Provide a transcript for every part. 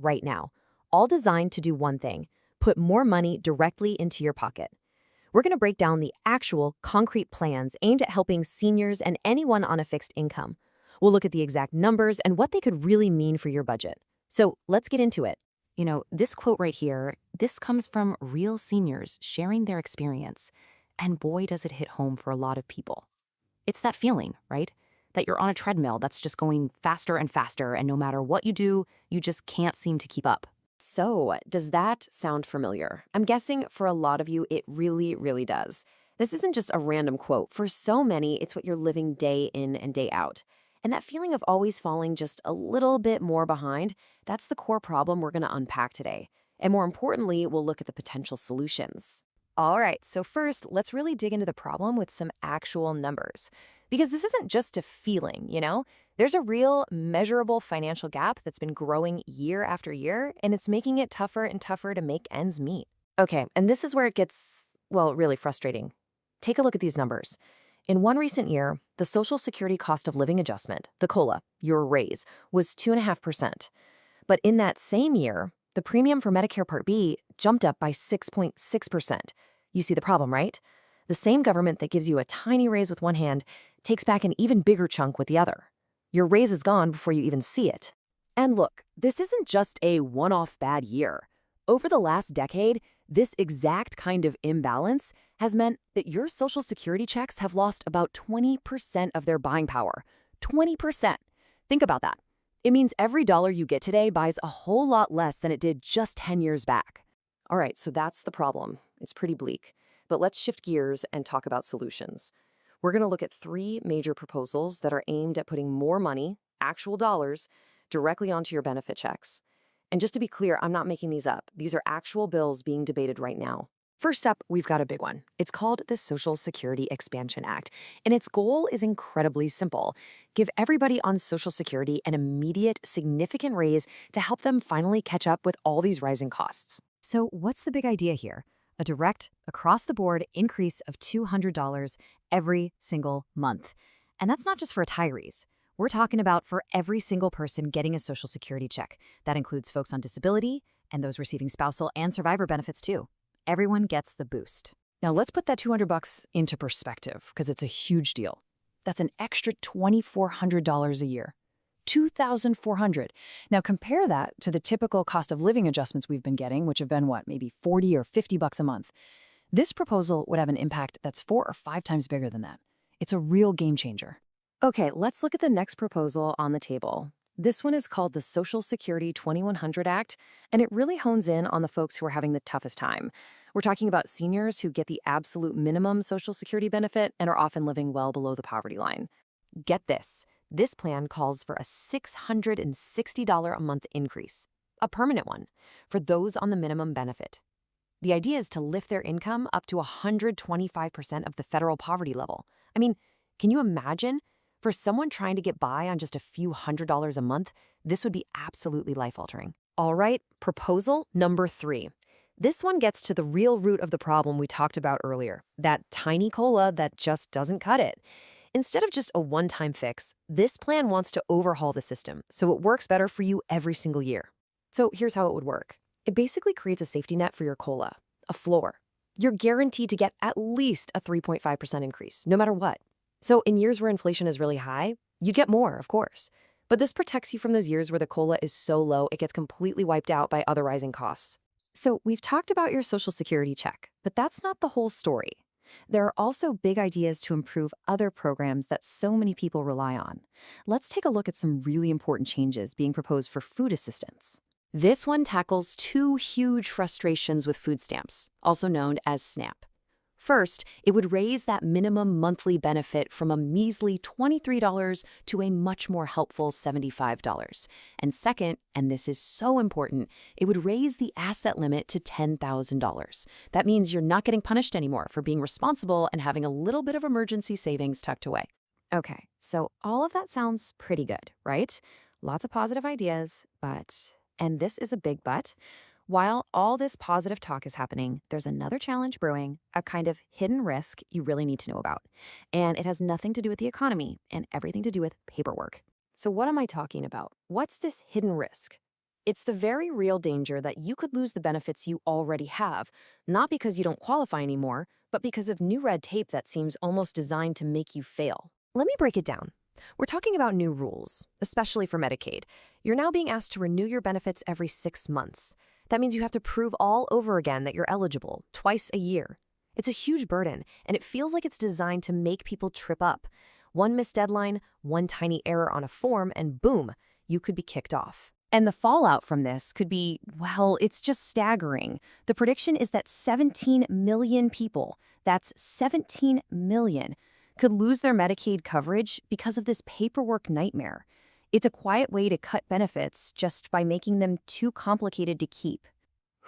right now, all designed to do one thing: put more money directly into your pocket. We're going to break down the actual, concrete plans aimed at helping seniors and anyone on a fixed income. We'll look at the exact numbers and what they could really mean for your budget. So let's get into it. This quote right here, this comes from real seniors sharing their experience. And boy, does it hit home for a lot of people. It's that feeling, right? That you're on a treadmill that's just going faster and faster, and no matter what you do, you just can't seem to keep up. So, does that sound familiar? I'm guessing for a lot of you, it really, really does. This isn't just a random quote. For so many, it's what you're living day in and day out. And that feeling of always falling just a little bit more behind, that's the core problem we're going to unpack today. And more importantly, we'll look at the potential solutions. All right, so first, let's really dig into the problem with some actual numbers. Because this isn't just a feeling. There's a real, measurable financial gap that's been growing year after year, and it's making it tougher and tougher to make ends meet. Okay, and this is where it gets, well, really frustrating. Take a look at these numbers. In one recent year, the Social Security Cost of Living Adjustment, the COLA, your raise, was 2.5%. But in that same year, the premium for Medicare Part B jumped up by 6.6%. You see the problem, right? The same government that gives you a tiny raise with one hand takes back an even bigger chunk with the other. Your raise is gone before you even see it. And look, this isn't just a one-off bad year. Over the last decade, this exact kind of imbalance has meant that your Social Security checks have lost about 20% of their buying power. 20%. Think about that. It means every dollar you get today buys a whole lot less than it did just 10 years back. All right, so that's the problem. It's pretty bleak. But let's shift gears and talk about solutions. We're going to look at 3 major proposals that are aimed at putting more money, actual dollars, directly onto your benefit checks. And just to be clear, I'm not making these up. These are actual bills being debated right now. First up, we've got a big one. It's called the Social Security Expansion Act, and its goal is incredibly simple: give everybody on Social Security an immediate, significant raise to help them finally catch up with all these rising costs. So what's the big idea here? A direct, across-the-board increase of $200 every single month. And that's not just for retirees. We're talking about for every single person getting a Social Security check. That includes folks on disability and those receiving spousal and survivor benefits too. Everyone gets the boost. Now let's put that $200 into perspective, because it's a huge deal. That's an extra $2,400 a year. $2,400. Now compare that to the typical cost of living adjustments we've been getting, which have been what, maybe $40 or $50 a month. This proposal would have an impact that's 4 or 5 times bigger than that. It's a real game changer. Okay, let's look at the next proposal on the table. This one is called the Social Security 2100 Act, and it really hones in on the folks who are having the toughest time. We're talking about seniors who get the absolute minimum Social Security benefit and are often living well below the poverty line. Get this. This plan calls for a $660 a month increase, a permanent one, for those on the minimum benefit. The idea is to lift their income up to 125% of the federal poverty level. I mean, can you imagine? For someone trying to get by on just a few $100s a month, this would be absolutely life-altering. All right, proposal number 3. This one gets to the real root of the problem we talked about earlier, that tiny COLA that just doesn't cut it. Instead of just a one-time fix, this plan wants to overhaul the system so it works better for you every single year. So here's how it would work. It basically creates a safety net for your COLA, a floor. You're guaranteed to get at least a 3.5% increase, no matter what. So in years where inflation is really high, you'd get more, of course. But this protects you from those years where the COLA is so low it gets completely wiped out by other rising costs. So we've talked about your Social Security check, but that's not the whole story. There are also big ideas to improve other programs that so many people rely on. Let's take a look at some really important changes being proposed for food assistance. This one tackles 2 huge frustrations with food stamps, also known as SNAP. First, it would raise that minimum monthly benefit from a measly $23 to a much more helpful $75. And second, and this is so important, it would raise the asset limit to $10,000. That means you're not getting punished anymore for being responsible and having a little bit of emergency savings tucked away. Okay, so all of that sounds pretty good, right? Lots of positive ideas, but, and this is a big but, while all this positive talk is happening, there's another challenge brewing, a kind of hidden risk you really need to know about. And it has nothing to do with the economy and everything to do with paperwork. So what am I talking about? What's this hidden risk? It's the very real danger that you could lose the benefits you already have, not because you don't qualify anymore, but because of new red tape that seems almost designed to make you fail. Let me break it down. We're talking about new rules, especially for Medicaid. You're now being asked to renew your benefits every 6 months. That means you have to prove all over again that you're eligible, twice a year. It's a huge burden, and it feels like it's designed to make people trip up. One missed deadline, one tiny error on a form, and boom, you could be kicked off. And the fallout from this could be, well, it's just staggering. The prediction is that 17 million people, that's 17 million, could lose their Medicaid coverage because of this paperwork nightmare. It's a quiet way to cut benefits just by making them too complicated to keep.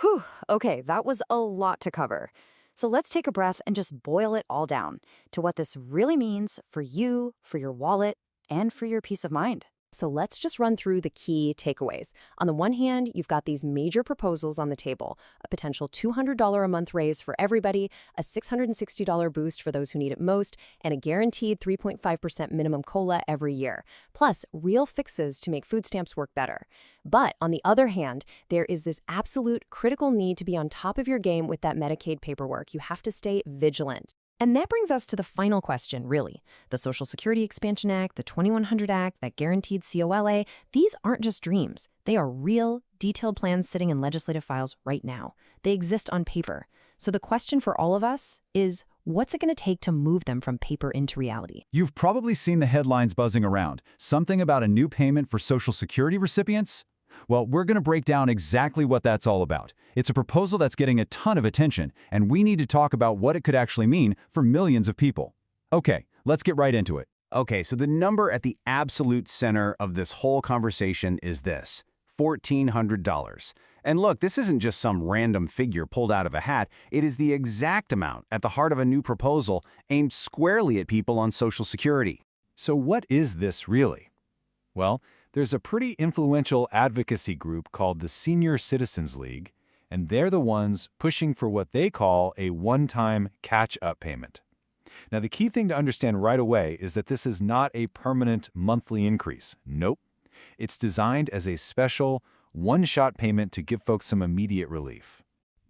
Whew, okay, that was a lot to cover. So let's take a breath and just boil it all down to what this really means for you, for your wallet, and for your peace of mind. So let's just run through the key takeaways. On the one hand, you've got these major proposals on the table: a potential $200 a month raise for everybody, a $660 boost for those who need it most, and a guaranteed 3.5% minimum COLA every year, plus real fixes to make food stamps work better. But on the other hand, there is this absolute critical need to be on top of your game with that Medicaid paperwork. You have to stay vigilant. And that brings us to the final question, really. The Social Security Expansion Act, the 2100 Act, that guaranteed COLA, these aren't just dreams. They are real, detailed plans sitting in legislative files right now. They exist on paper. So the question for all of us is, what's it going to take to move them from paper into reality? You've probably seen the headlines buzzing around. Something about a new payment for Social Security recipients? Well, we're going to break down exactly what that's all about. It's a proposal that's getting a ton of attention, and we need to talk about what it could actually mean for millions of people. Okay, let's get right into it. Okay, so the number at the absolute center of this whole conversation is this: $1,400. And look, this isn't just some random figure pulled out of a hat. It is the exact amount at the heart of a new proposal aimed squarely at people on Social Security. So what is this really? Well, there's a pretty influential advocacy group called the Senior Citizens League, and they're the ones pushing for what they call a one-time catch-up payment. Now, the key thing to understand right away is that this is not a permanent monthly increase. Nope. It's designed as a special, one-shot payment to give folks some immediate relief.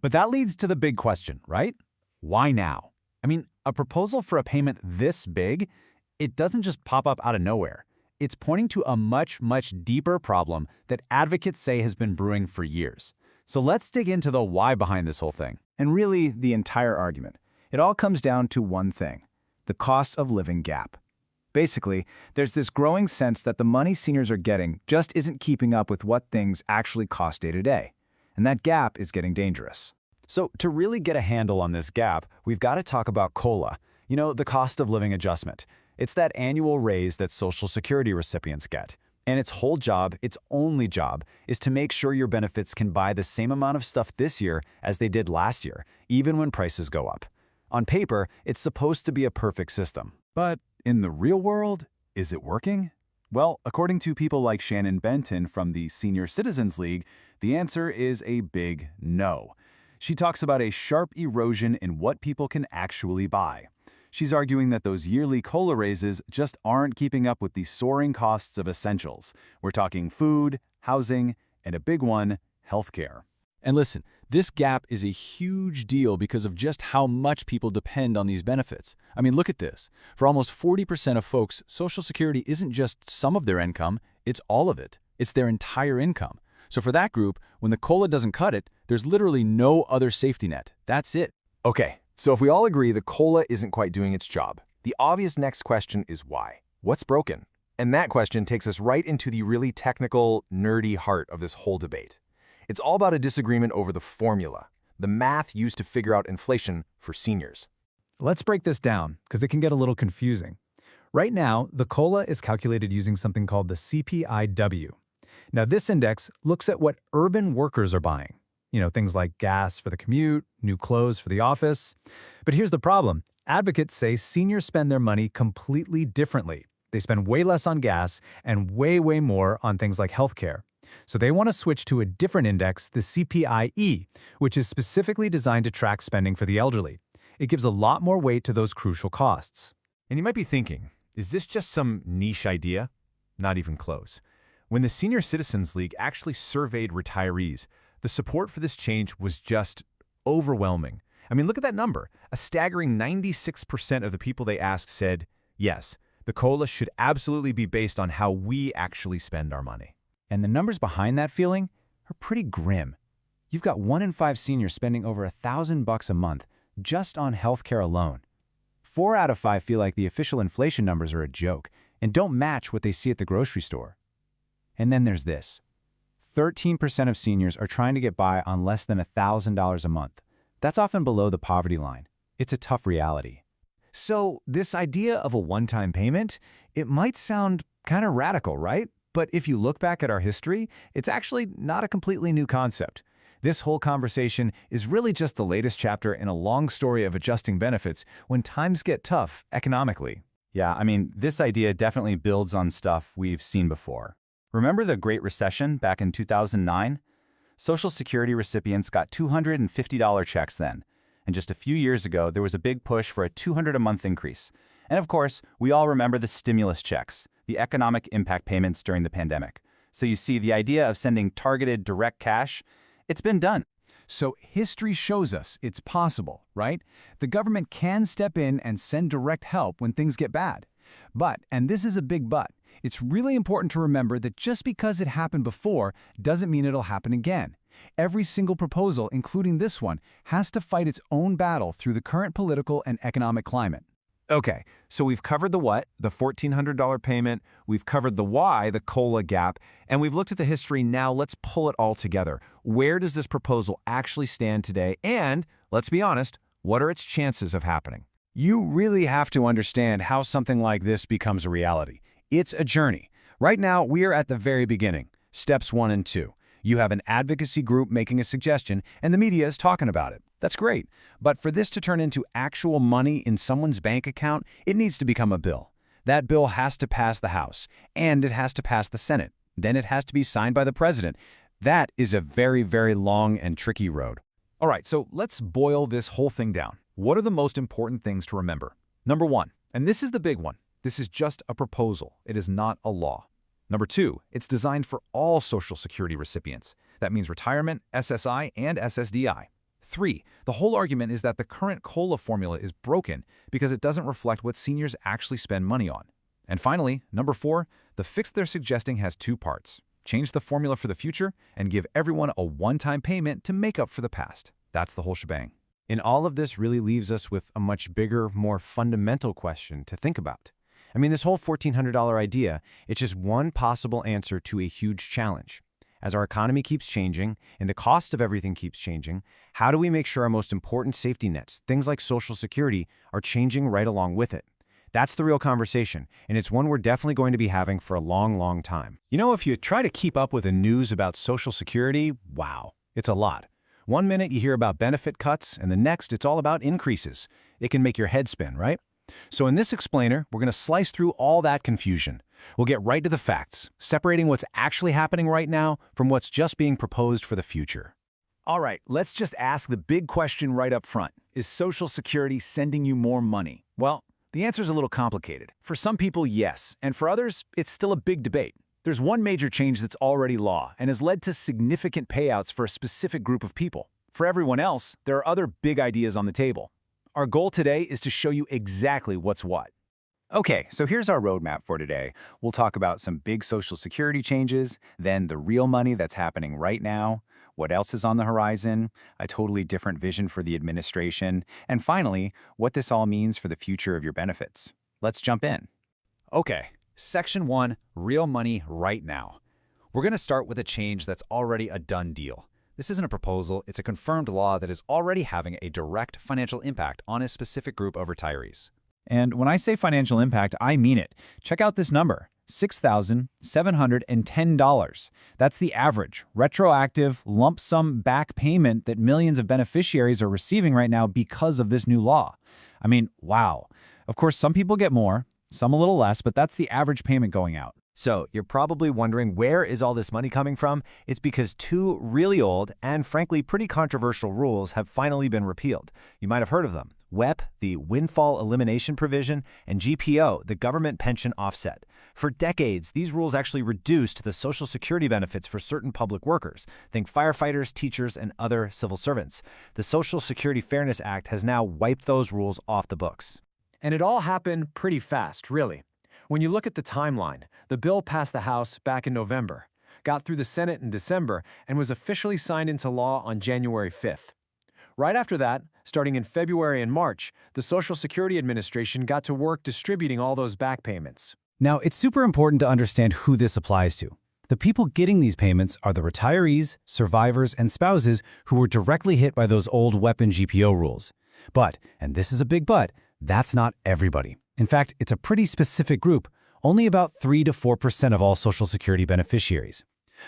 But that leads to the big question, right? Why now? I mean, a proposal for a payment this big, it doesn't just pop up out of nowhere. It's pointing to a much, much deeper problem that advocates say has been brewing for years. So let's dig into the why behind this whole thing, and really the entire argument. It all comes down to one thing: the cost of living gap. Basically, there's this growing sense that the money seniors are getting just isn't keeping up with what things actually cost day to day. And that gap is getting dangerous. So to really get a handle on this gap, we've got to talk about COLA, the cost of living adjustment. It's that annual raise that Social Security recipients get. And its whole job, its only job, is to make sure your benefits can buy the same amount of stuff this year as they did last year, even when prices go up. On paper, it's supposed to be a perfect system. But in the real world, is it working? Well, according to people like Shannon Benton from the Senior Citizens League, the answer is a big no. She talks about a sharp erosion in what people can actually buy. She's arguing that those yearly COLA raises just aren't keeping up with the soaring costs of essentials. We're talking food, housing, and a big one, healthcare. And listen, this gap is a huge deal because of just how much people depend on these benefits. I mean, look at this. For almost 40% of folks, Social Security isn't just some of their income, it's all of it. It's their entire income. So for that group, when the COLA doesn't cut it, there's literally no other safety net. That's it. Okay, so if we all agree the COLA isn't quite doing its job, the obvious next question is why? What's broken? And that question takes us right into the really technical, nerdy heart of this whole debate. It's all about a disagreement over the formula, the math used to figure out inflation for seniors. Let's break this down, because it can get a little confusing. Right now, the COLA is calculated using something called the CPIW. Now, this index looks at what urban workers are buying. Things like gas for the commute, new clothes for the office. But here's the problem. Advocates say seniors spend their money completely differently. They spend way less on gas and way, way more on things like healthcare. So they want to switch to a different index, the CPIE, which is specifically designed to track spending for the elderly. It gives a lot more weight to those crucial costs. And you might be thinking, is this just some niche idea? Not even close. When the Senior Citizens League actually surveyed retirees, the support for this change was just overwhelming. I mean, look at that number. A staggering 96% of the people they asked said, yes, the COLA should absolutely be based on how we actually spend our money. And the numbers behind that feeling are pretty grim. You've got 1 in 5 seniors spending over $1,000 a month just on healthcare alone. 4 out of 5 feel like the official inflation numbers are a joke and don't match what they see at the grocery store. And then there's this. 13% of seniors are trying to get by on less than $1,000 a month. That's often below the poverty line. It's a tough reality. So this idea of a one-time payment, it might sound kind of radical, right? But if you look back at our history, it's actually not a completely new concept. This whole conversation is really just the latest chapter in a long story of adjusting benefits when times get tough economically. Yeah, I mean, this idea definitely builds on stuff we've seen before. Remember the Great Recession back in 2009? Social Security recipients got $250 checks then. And just a few years ago, there was a big push for a $200 a month increase. And of course, we all remember the stimulus checks, the economic impact payments during the pandemic. So you see, the idea of sending targeted direct cash, it's been done. So history shows us it's possible, right? The government can step in and send direct help when things get bad. But, and this is a big but, it's really important to remember that just because it happened before doesn't mean it'll happen again. Every single proposal, including this one, has to fight its own battle through the current political and economic climate. Okay, so we've covered the what, the $1,400 payment, we've covered the why, the COLA gap, and we've looked at the history. Now let's pull it all together. Where does this proposal actually stand today? And, let's be honest, what are its chances of happening? You really have to understand how something like this becomes a reality. It's a journey. Right now, we are at the very beginning, steps 1 and 2. You have an advocacy group making a suggestion, and the media is talking about it. That's great. But for this to turn into actual money in someone's bank account, it needs to become a bill. That bill has to pass the House, and it has to pass the Senate. Then it has to be signed by the president. That is a very, very long and tricky road. All right, so let's boil this whole thing down. What are the most important things to remember? Number 1, and this is the big one, this is just a proposal. It is not a law. Number 2, it's designed for all Social Security recipients. That means retirement, SSI, and SSDI. 3, the whole argument is that the current COLA formula is broken because it doesn't reflect what seniors actually spend money on. And finally, number 4, the fix they're suggesting has 2 parts. Change the formula for the future and give everyone a one-time payment to make up for the past. That's the whole shebang. And all of this really leaves us with a much bigger, more fundamental question to think about. I mean, this whole $1,400 idea, it's just one possible answer to a huge challenge. As our economy keeps changing and the cost of everything keeps changing, how do we make sure our most important safety nets, things like Social Security, are changing right along with it? That's the real conversation, and it's one we're definitely going to be having for a long, long time. You know, if you try to keep up with the news about Social Security, wow, it's a lot. One minute you hear about benefit cuts, and the next it's all about increases. It can make your head spin, right? So in this explainer, we're going to slice through all that confusion. We'll get right to the facts, separating what's actually happening right now from what's just being proposed for the future. All right, let's just ask the big question right up front. Is Social Security sending you more money? Well, the answer's a little complicated. For some people, yes, and for others, it's still a big debate. There's one major change that's already law and has led to significant payouts for a specific group of people. For everyone else, there are other big ideas on the table. Our goal today is to show you exactly what's what. Okay, so here's our roadmap for today. We'll talk about some big Social Security changes, then the real money that's happening right now, what else is on the horizon, a totally different vision for the administration, and finally, what this all means for the future of your benefits. Let's jump in. Okay, Section 1, real money right now. We're going to start with a change that's already a done deal. This isn't a proposal, it's a confirmed law that is already having a direct financial impact on a specific group of retirees. And when I say financial impact, I mean it. Check out this number, $6,710. That's the average, retroactive, lump sum back payment that millions of beneficiaries are receiving right now because of this new law. I mean, wow. Of course, some people get more, some a little less, but that's the average payment going out. So, you're probably wondering, where is all this money coming from? It's because 2 really old and frankly pretty controversial rules have finally been repealed. You might have heard of them. WEP, the windfall elimination provision, and GPO, the government pension offset. For decades, these rules actually reduced the Social Security benefits for certain public workers. Think firefighters, teachers, and other civil servants. The Social Security Fairness Act has now wiped those rules off the books. And it all happened pretty fast, really. When you look at the timeline, the bill passed the House back in November, got through the Senate in December, and was officially signed into law on January 5th. Right after that, starting in February and March, the Social Security Administration got to work distributing all those back payments. Now, it's super important to understand who this applies to. The people getting these payments are the retirees, survivors, and spouses who were directly hit by those old weapon GPO rules. But, and this is a big but, that's not everybody. In fact, it's a pretty specific group, only about 3 to 4% of all Social Security beneficiaries.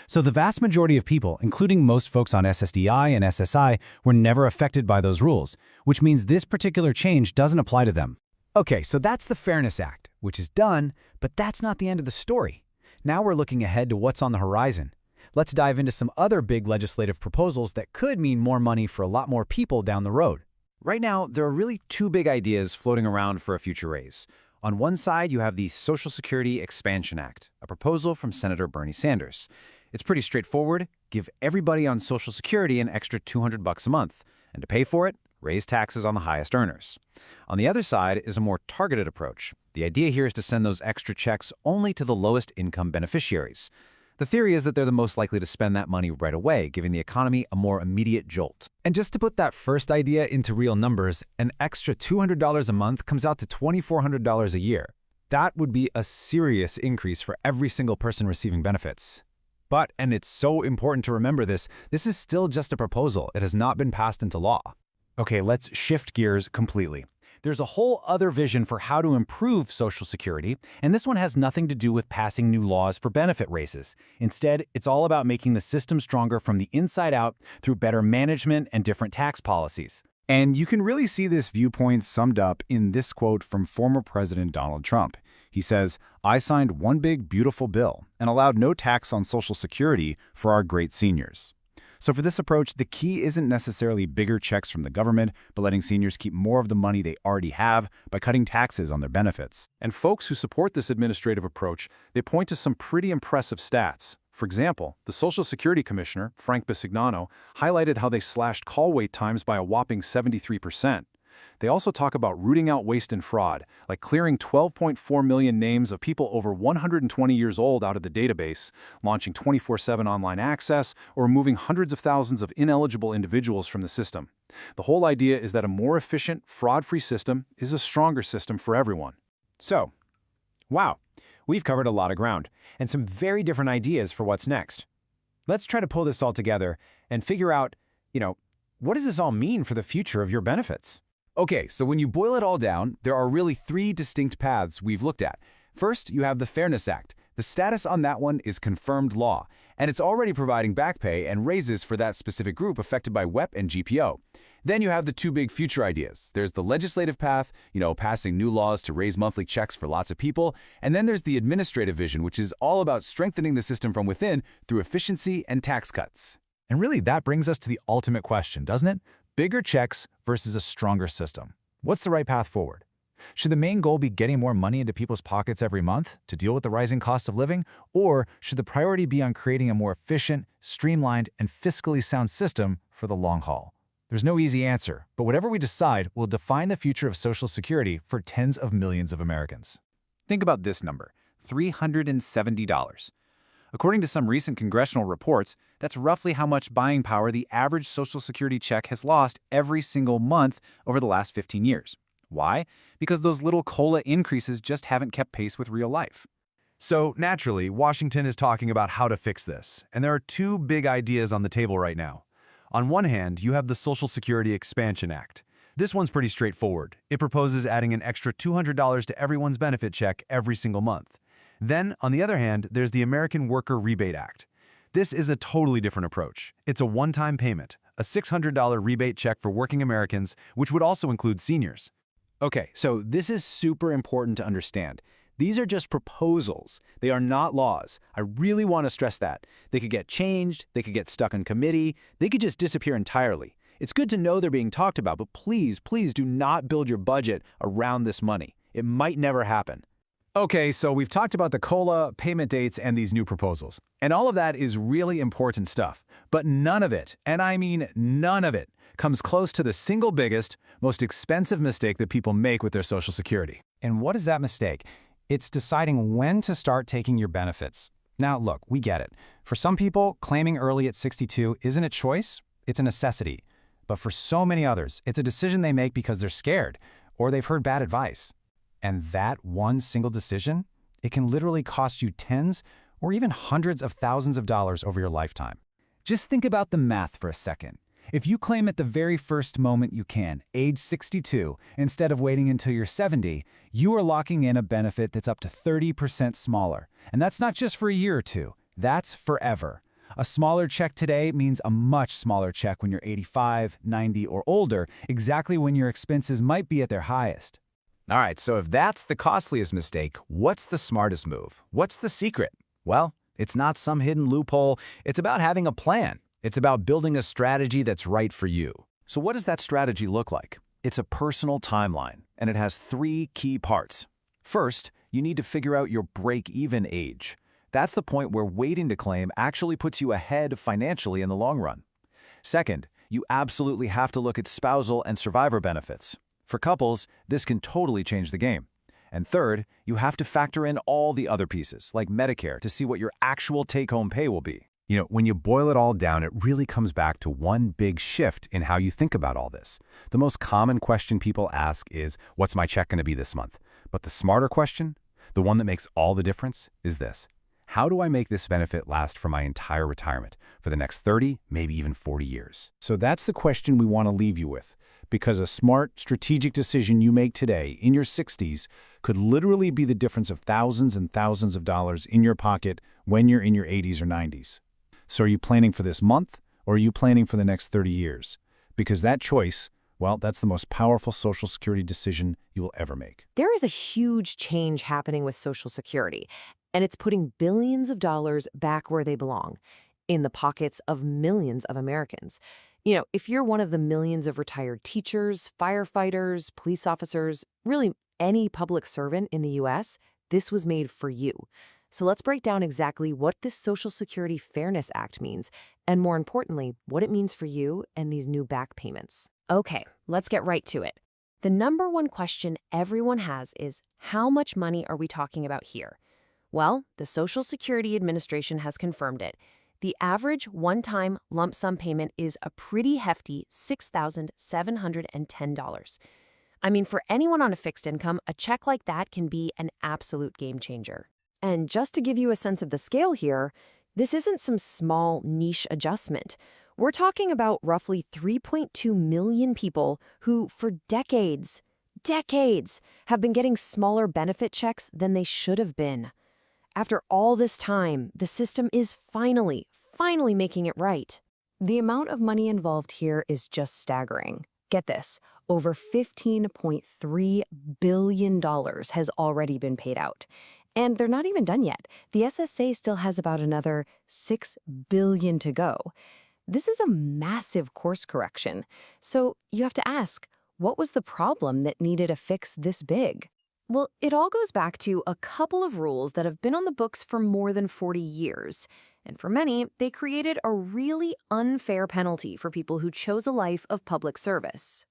So the vast majority of people, including most folks on SSDI and SSI, were never affected by those rules, which means this particular change doesn't apply to them. Okay, so that's the Fairness Act, which is done, but that's not the end of the story. Now we're looking ahead to what's on the horizon. Let's dive into some other big legislative proposals that could mean more money for a lot more people down the road. Right now, there are really two big ideas floating around for a future raise. On one side, you have the Social Security Expansion Act, a proposal from Senator Bernie Sanders. It's pretty straightforward. Give everybody on Social Security an extra $200 a month, and to pay for it, raise taxes on the highest earners. On the other side is a more targeted approach. The idea here is to send those extra checks only to the lowest income beneficiaries. The theory is that they're the most likely to spend that money right away, giving the economy a more immediate jolt. And just to put that first idea into real numbers, an extra $200 a month comes out to $2,400 a year. That would be a serious increase for every single person receiving benefits. But, and it's so important to remember this is still just a proposal. It has not been passed into law. Okay, let's shift gears completely. There's a whole other vision for how to improve Social Security, and this one has nothing to do with passing new laws for benefit raises. Instead, it's all about making the system stronger from the inside out through better management and different tax policies. And you can really see this viewpoint summed up in this quote from former President Donald Trump. He says, "I signed one big, beautiful bill and allowed no tax on Social Security for our great seniors." So for this approach, the key isn't necessarily bigger checks from the government, but letting seniors keep more of the money they already have by cutting taxes on their benefits. And folks who support this administrative approach, they point to some pretty impressive stats. For example, the Social Security Commissioner, Frank Bisignano, highlighted how they slashed call wait times by a whopping 73%. They also talk about rooting out waste and fraud, like clearing 12.4 million names of people over 120 years old out of the database, launching 24/7 online access, or removing hundreds of thousands of ineligible individuals from the system. The whole idea is that a more efficient, fraud-free system is a stronger system for everyone. So, wow, we've covered a lot of ground, and some very different ideas for what's next. Let's try to pull this all together and figure out, what does this all mean for the future of your benefits? Okay, so when you boil it all down, there are really three distinct paths we've looked at. First, you have the Fairness Act. The status on that one is confirmed law, and it's already providing back pay and raises for that specific group affected by WEP and GPO. Then you have the two big future ideas. There's the legislative path, passing new laws to raise monthly checks for lots of people, and then there's the administrative vision, which is all about strengthening the system from within through efficiency and tax cuts. And really, that brings us to the ultimate question, doesn't it? Bigger checks versus a stronger system. What's the right path forward? Should the main goal be getting more money into people's pockets every month to deal with the rising cost of living? Or should the priority be on creating a more efficient, streamlined, and fiscally sound system for the long haul? There's no easy answer, but whatever we decide will define the future of Social Security for tens of millions of Americans. Think about this number, $370. According to some recent congressional reports, that's roughly how much buying power the average Social Security check has lost every single month over the last 15 years. Why? Because those little COLA increases just haven't kept pace with real life. So, naturally, Washington is talking about how to fix this, and there are two big ideas on the table right now. On one hand, you have the Social Security Expansion Act. This one's pretty straightforward. It proposes adding an extra $200 to everyone's benefit check every single month. Then, on the other hand, there's the American Worker Rebate Act. This is a totally different approach. It's a one-time payment, a $600 rebate check for working Americans, which would also include seniors. Okay, so this is super important to understand. These are just proposals. They are not laws. I really want to stress that. They could get changed, they could get stuck in committee, they could just disappear entirely. It's good to know they're being talked about, but please, please do not build your budget around this money. It might never happen. Okay, so we've talked about the COLA, payment dates, and these new proposals. And all of that is really important stuff. But none of it, and I mean none of it, comes close to the single biggest, most expensive mistake that people make with their Social Security. And what is that mistake? It's deciding when to start taking your benefits. Now, look, we get it. For some people, claiming early at 62 isn't a choice, it's a necessity. But for so many others, it's a decision they make because they're scared or they've heard bad advice. And that one single decision, it can literally cost you tens or even hundreds of thousands of dollars over your lifetime. Just think about the math for a second. If you claim at the very first moment you can, age 62, instead of waiting until you're 70, you are locking in a benefit that's up to 30% smaller. And that's not just for a year or two, that's forever. A smaller check today means a much smaller check when you're 85, 90, or older, exactly when your expenses might be at their highest. All right, so if that's the costliest mistake, what's the smartest move? What's the secret? Well, it's not some hidden loophole. It's about having a plan. It's about building a strategy that's right for you. So what does that strategy look like? It's a personal timeline, and it has 3 key parts. First, you need to figure out your break-even age. That's the point where waiting to claim actually puts you ahead financially in the long run. Second, you absolutely have to look at spousal and survivor benefits. For couples, this can totally change the game. And third, you have to factor in all the other pieces, like Medicare, to see what your actual take-home pay will be. You know, when you boil it all down, it really comes back to one big shift in how you think about all this. The most common question people ask is, what's my check going to be this month? But the smarter question, the one that makes all the difference, is this. How do I make this benefit last for my entire retirement, for the next 30, maybe even 40 years? So that's the question we want to leave you with, because a smart, strategic decision you make today in your 60s could literally be the difference of thousands and thousands of dollars in your pocket when you're in your 80s or 90s. So are you planning for this month, or are you planning for the next 30 years? Because that choice, well, that's the most powerful Social Security decision you will ever make. There is a huge change happening with Social Security, and it's putting billions of dollars back where they belong, in the pockets of millions of Americans. You know, if you're one of the millions of retired teachers, firefighters, police officers, really any public servant in the U.S., this was made for you. So let's break down exactly what this Social Security Fairness Act means, and more importantly, what it means for you and these new back payments. Okay, let's get right to it. The number one question everyone has is, how much money are we talking about here? Well, the Social Security Administration has confirmed it. The average one-time lump sum payment is a pretty hefty $6,710. I mean, for anyone on a fixed income, a check like that can be an absolute game changer. And just to give you a sense of the scale here, this isn't some small niche adjustment. We're talking about roughly 3.2 million people who, for decades, have been getting smaller benefit checks than they should have been. After all this time, the system is finally making it right. The amount of money involved here is just staggering. Get this, over $15.3 billion has already been paid out. And they're not even done yet. The SSA still has about another $6 billion to go. This is a massive course correction. So you have to ask, what was the problem that needed a fix this big? Well, it all goes back to a couple of rules that have been on the books for more than 40 years. And for many, they created a really unfair penalty for people who chose a life of public service.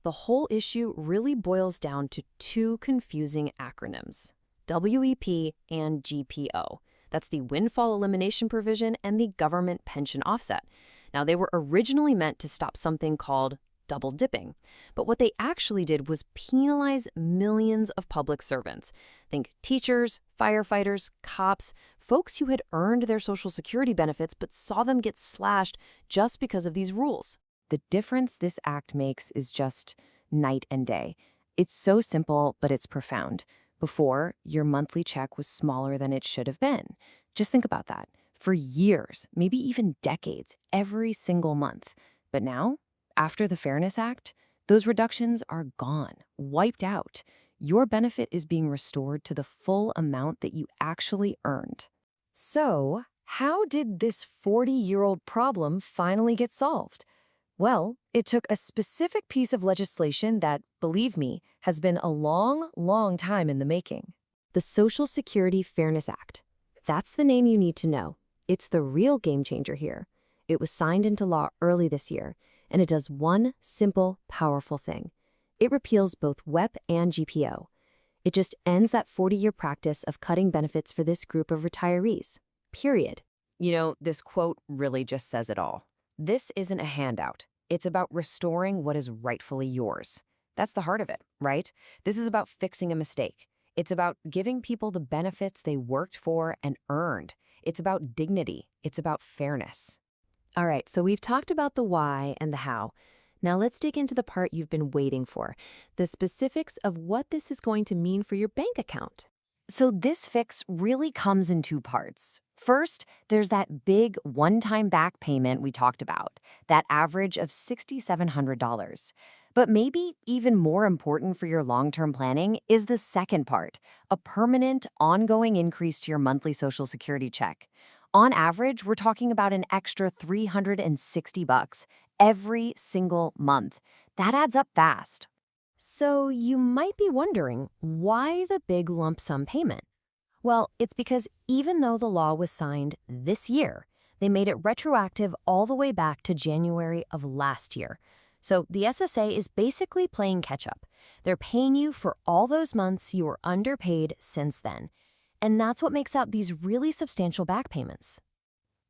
The whole issue really boils down to 2 confusing acronyms: WEP and GPO. That's the windfall elimination provision and the government pension offset. Now, they were originally meant to stop something called double dipping, but what they actually did was penalize millions of public servants. Think teachers, firefighters, cops, folks who had earned their Social Security benefits but saw them get slashed just because of these rules. The difference this act makes is just night and day. It's so simple, but it's profound. Before, your monthly check was smaller than it should have been. Just think about that. For years, maybe even decades, every single month. But now, after the Fairness Act, those reductions are gone, wiped out. Your benefit is being restored to the full amount that you actually earned. So, how did this 40-year-old problem finally get solved? Well, it took a specific piece of legislation that, believe me, has been a long, long time in the making. The Social Security Fairness Act. That's the name you need to know. It's the real game changer here. It was signed into law early this year, and it does one simple, powerful thing. It repeals both WEP and GPO. It just ends that 40-year practice of cutting benefits for this group of retirees. Period. You know, this quote really just says it all. This isn't a handout. It's about restoring what is rightfully yours. That's the heart of it, right? This is about fixing a mistake. It's about giving people the benefits they worked for and earned. It's about dignity. It's about fairness. All right, so we've talked about the why and the how. Now let's dig into the part you've been waiting for, the specifics of what this is going to mean for your bank account. So this fix really comes in two parts. First, there's that big one-time back payment we talked about, that average of $6,700. But maybe even more important for your long-term planning is the second part, a permanent, ongoing increase to your monthly Social Security check. On average, we're talking about an extra $360 every single month. That adds up fast. So you might be wondering, why the big lump sum payment? Well, it's because even though the law was signed this year, they made it retroactive all the way back to January of last year. So the SSA is basically playing catch-up. They're paying you for all those months you were underpaid since then. And that's what makes out these really substantial back payments.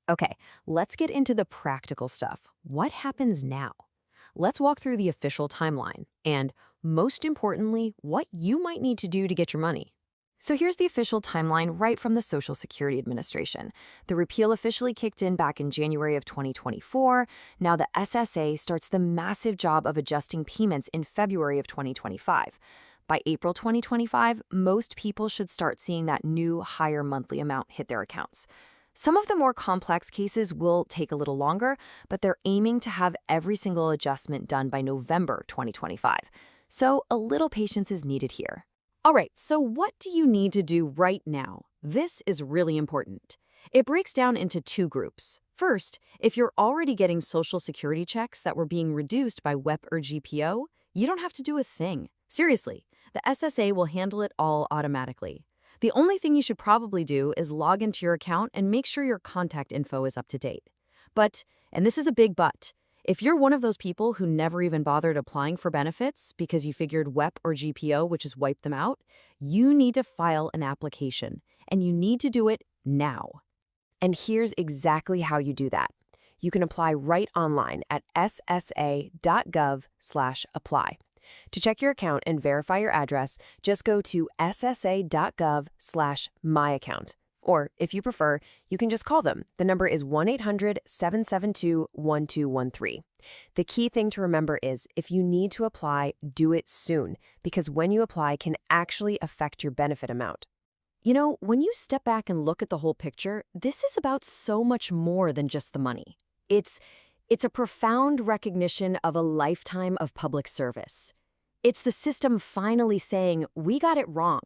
Okay, let's get into the practical stuff. What happens now? Let's walk through the official timeline and, most importantly, what you might need to do to get your money. So here's the official timeline right from the Social Security Administration. The repeal officially kicked in back in January of 2024. Now the SSA starts the massive job of adjusting payments in February of 2025. By April 2025, most people should start seeing that new, higher monthly amount hit their accounts. Some of the more complex cases will take a little longer, but they're aiming to have every single adjustment done by November 2025. So a little patience is needed here. All right, so what do you need to do right now? This is really important. It breaks down into two groups. First, if you're already getting Social Security checks that were being reduced by WEP or GPO, you don't have to do a thing. Seriously, the SSA will handle it all automatically. The only thing you should probably do is log into your account and make sure your contact info is up to date. But, and this is a big but, if you're one of those people who never even bothered applying for benefits because you figured WEP or GPO would just wipe them out, you need to file an application, and you need to do it now. And here's exactly how you do that. You can apply right online at ssa.gov/apply. To check your account and verify your address, just go to ssa.gov/myaccount. Or, if you prefer, you can just call them. The number is 1-800-772-1213. The key thing to remember is, if you need to apply, do it soon, because when you apply can actually affect your benefit amount. You know, when you step back and look at the whole picture, this is about so much more than just the money. It's a profound recognition of a lifetime of public service. It's the system finally saying, we got it wrong,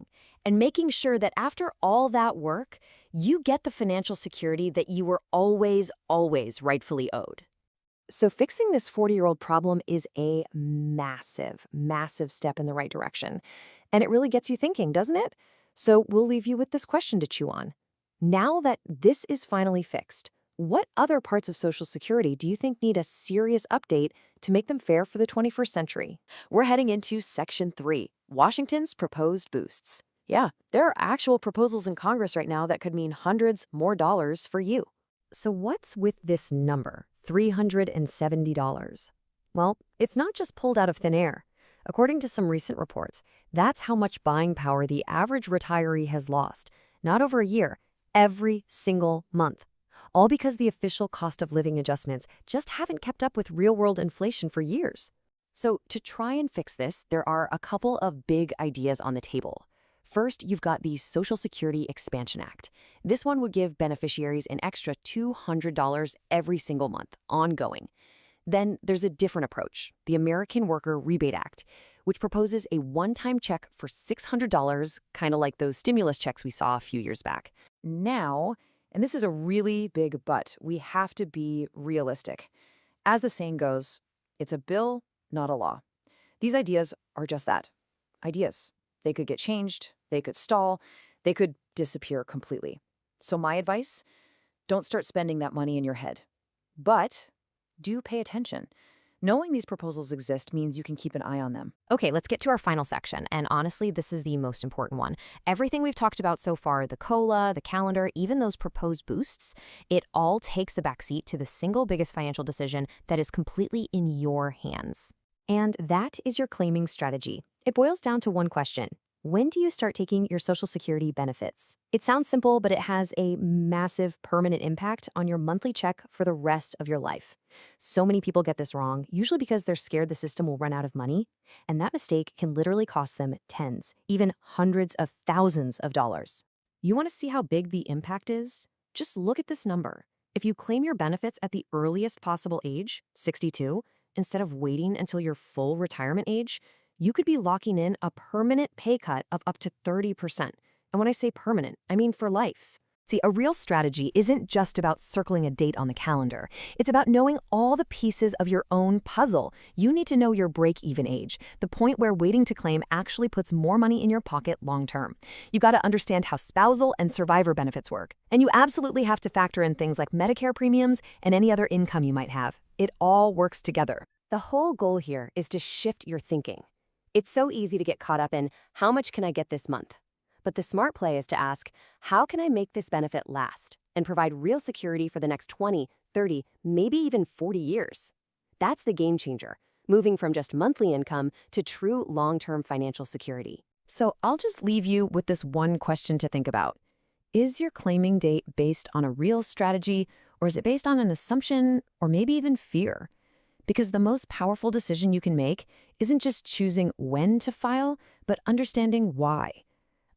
and making sure that after all that work, you get the financial security that you were always, always rightfully owed. So fixing this 40-year-old problem is a massive, massive step in the right direction. And it really gets you thinking, doesn't it? So we'll leave you with this question to chew on. Now that this is finally fixed, what other parts of Social Security do you think need a serious update to make them fair for the 21st century? We're heading into Section 3, Washington's proposed boosts. Yeah, there are actual proposals in Congress right now that could mean hundreds more dollars for you. So what's with this number, $370? Well, it's not just pulled out of thin air. According to some recent reports, that's how much buying power the average retiree has lost, not over a year, every single month. All because the official cost of living adjustments just haven't kept up with real-world inflation for years. So to try and fix this, there are a couple of big ideas on the table. First, you've got the Social Security Expansion Act. This one would give beneficiaries an extra $200 every single month, ongoing. Then there's a different approach, the American Worker Rebate Act, which proposes a one-time check for $600, kind of like those stimulus checks we saw a few years back. Now, and this is a really big but, we have to be realistic. As the saying goes, It's a bill, not a law. These ideas are just that, ideas. They could get changed, they could stall, they could disappear completely. So my advice, don't start spending that money in your head. But do pay attention. Knowing these proposals exist means you can keep an eye on them. Okay, let's get to our final section, and honestly, this is the most important one. Everything we've talked about so far, the COLA, the calendar, even those proposed boosts, it all takes a backseat to the single biggest financial decision that is completely in your hands. And that is your claiming strategy. It boils down to one question. When do you start taking your Social Security benefits? It sounds simple, but it has a massive permanent impact on your monthly check for the rest of your life. So many people get this wrong, usually because they're scared the system will run out of money, and that mistake can literally cost them tens, even hundreds of thousands of dollars. You want to see how big the impact is? Just look at this number. If you claim your benefits at the earliest possible age, 62, instead of waiting until your full retirement age, you could be locking in a permanent pay cut of up to 30%. And when I say permanent, I mean for life. See, a real strategy isn't just about circling a date on the calendar. It's about knowing all the pieces of your own puzzle. You need to know your break-even age, the point where waiting to claim actually puts more money in your pocket long-term. You got to understand how spousal and survivor benefits work. And you absolutely have to factor in things like Medicare premiums and any other income you might have. It all works together. The whole goal here is to shift your thinking. It's so easy to get caught up in, how much can I get this month? But the smart play is to ask, how can I make this benefit last and provide real security for the next 20, 30, maybe even 40 years? That's the game changer, moving from just monthly income to true long-term financial security. So I'll just leave you with this one question to think about. Is your claiming date based on a real strategy, or is it based on an assumption, or maybe even fear? Because the most powerful decision you can make isn't just choosing when to file, but understanding why.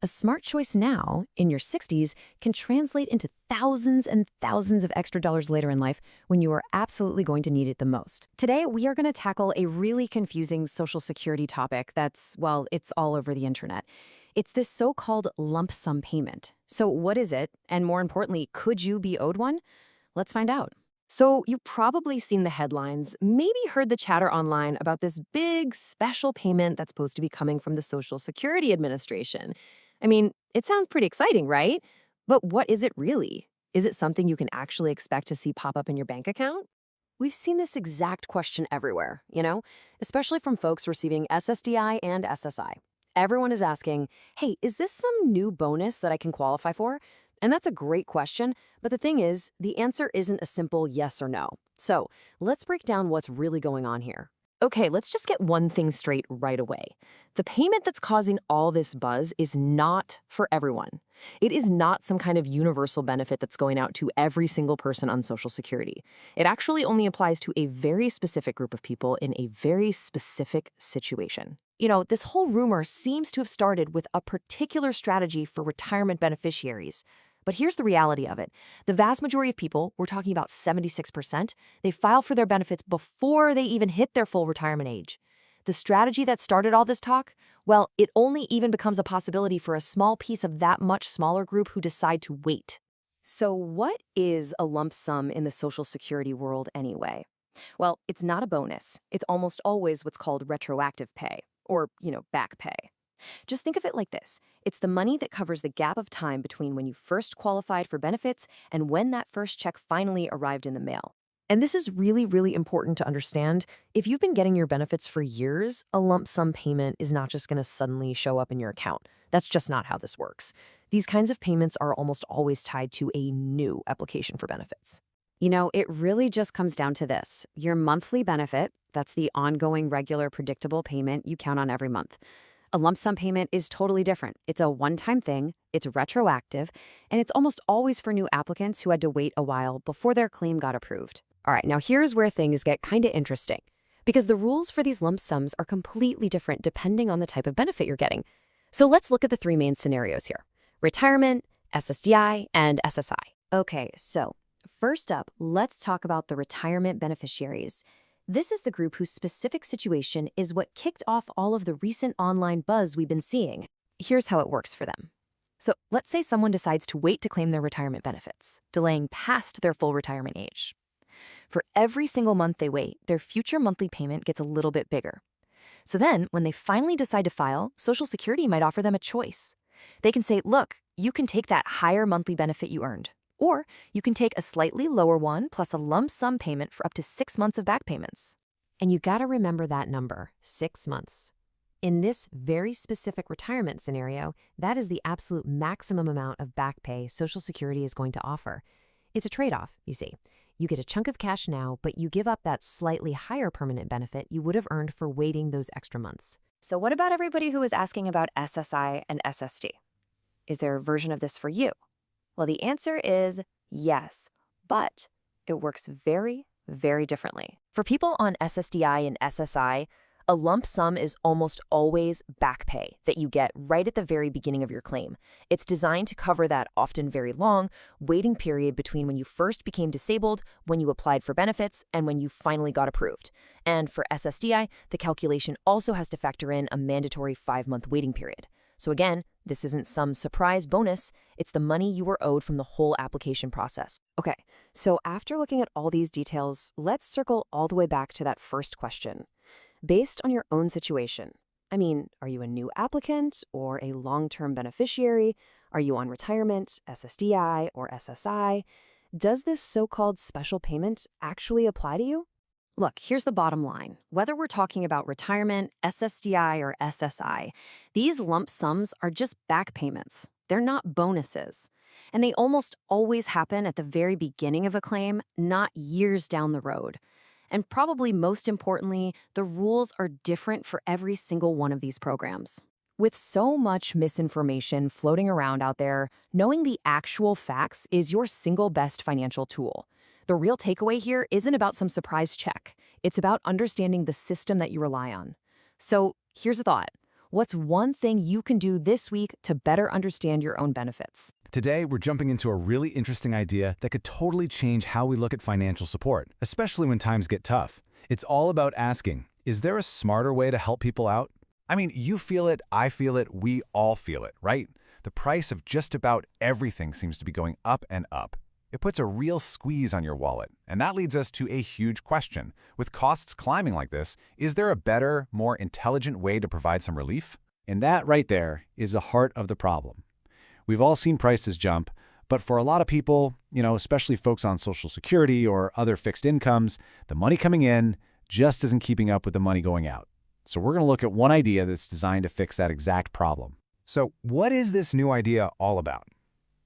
A smart choice now, in your 60s, can translate into thousands and thousands of extra dollars later in life when you are absolutely going to need it the most. Today, we are going to tackle a really confusing Social Security topic that's, well, it's all over the internet. It's this so-called lump sum payment. So what is it? And more importantly, could you be owed one? Let's find out. So you've probably seen the headlines, maybe heard the chatter online about this big special payment that's supposed to be coming from the Social Security Administration. I mean, it sounds pretty exciting, right? But what is it really? Is it something you can actually expect to see pop up in your bank account? We've seen this exact question everywhere, especially from folks receiving SSDI and SSI. Everyone is asking, hey, is this some new bonus that I can qualify for? And that's a great question, but the thing is, the answer isn't a simple yes or no. So let's break down what's really going on here. Okay, let's just get one thing straight right away. The payment that's causing all this buzz is not for everyone. It is not some kind of universal benefit that's going out to every single person on Social Security. It actually only applies to a very specific group of people in a very specific situation. This whole rumor seems to have started with a particular strategy for retirement beneficiaries. But here's the reality of it. The vast majority of people, we're talking about 76%, they file for their benefits before they even hit their full retirement age. The strategy that started all this talk, well, it only even becomes a possibility for a small piece of that much smaller group who decide to wait. So what is a lump sum in the Social Security world anyway? Well, it's not a bonus. It's almost always what's called retroactive pay, or, back pay. Just think of it like this. It's the money that covers the gap of time between when you first qualified for benefits and when that first check finally arrived in the mail. And this is really, really important to understand. If you've been getting your benefits for years, a lump sum payment is not just going to suddenly show up in your account. That's just not how this works. These kinds of payments are almost always tied to a new application for benefits. It really just comes down to this. Your monthly benefit, that's the ongoing, regular, predictable payment you count on every month. A lump sum payment is totally different. It's a one-time thing, it's retroactive, and it's almost always for new applicants who had to wait a while before their claim got approved. All right, now here's where things get kind of interesting, because the rules for these lump sums are completely different depending on the type of benefit you're getting. So let's look at the three main scenarios here: retirement, SSDI, and SSI. Okay, so first up, let's talk about the retirement beneficiaries. This is the group whose specific situation is what kicked off all of the recent online buzz we've been seeing. Here's how it works for them. So let's say someone decides to wait to claim their retirement benefits, delaying past their full retirement age. For every single month they wait, their future monthly payment gets a little bit bigger. So then, when they finally decide to file, Social Security might offer them a choice. They can say, look, you can take that higher monthly benefit you earned, or you can take a slightly lower one plus a lump sum payment for up to 6 months of back payments. And you gotta remember that number, 6 months. In this very specific retirement scenario, that is the absolute maximum amount of back pay Social Security is going to offer. It's a trade-off, you see. You get a chunk of cash now, but you give up that slightly higher permanent benefit you would have earned for waiting those extra months. So what about everybody who is asking about SSI and SSD? Is there a version of this for you? Well, the answer is yes, but it works very, very differently. For people on SSDI and SSI, a lump sum is almost always back pay that you get right at the very beginning of your claim. It's designed to cover that often very long waiting period between when you first became disabled, when you applied for benefits, and when you finally got approved. And for SSDI, the calculation also has to factor in a mandatory 5-month waiting period. So again, this isn't some surprise bonus, it's the money you were owed from the whole application process. Okay, so after looking at all these details, let's circle all the way back to that first question. Based on your own situation, I mean, are you a new applicant or a long-term beneficiary? Are you on retirement, SSDI, or SSI? Does this so-called special payment actually apply to you? Look, here's the bottom line. Whether we're talking about retirement, SSDI, or SSI, these lump sums are just back payments. They're not bonuses. And they almost always happen at the very beginning of a claim, not years down the road. And probably most importantly, the rules are different for every single one of these programs. With so much misinformation floating around out there, knowing the actual facts is your single best financial tool. The real takeaway here isn't about some surprise check. It's about understanding the system that you rely on. So here's a thought. What's one thing you can do this week to better understand your own benefits? Today, we're jumping into a really interesting idea that could totally change how we look at financial support, especially when times get tough. It's all about asking, is there a smarter way to help people out? I mean, you feel it, I feel it, we all feel it, right? The price of just about everything seems to be going up and up. It puts a real squeeze on your wallet, and that leads us to a huge question. With costs climbing like this, is there a better, more intelligent way to provide some relief? And that right there is the heart of the problem. We've all seen prices jump, but for a lot of people, especially folks on Social Security or other fixed incomes, the money coming in just isn't keeping up with the money going out. So we're going to look at one idea that's designed to fix that exact problem. So what is this new idea all about?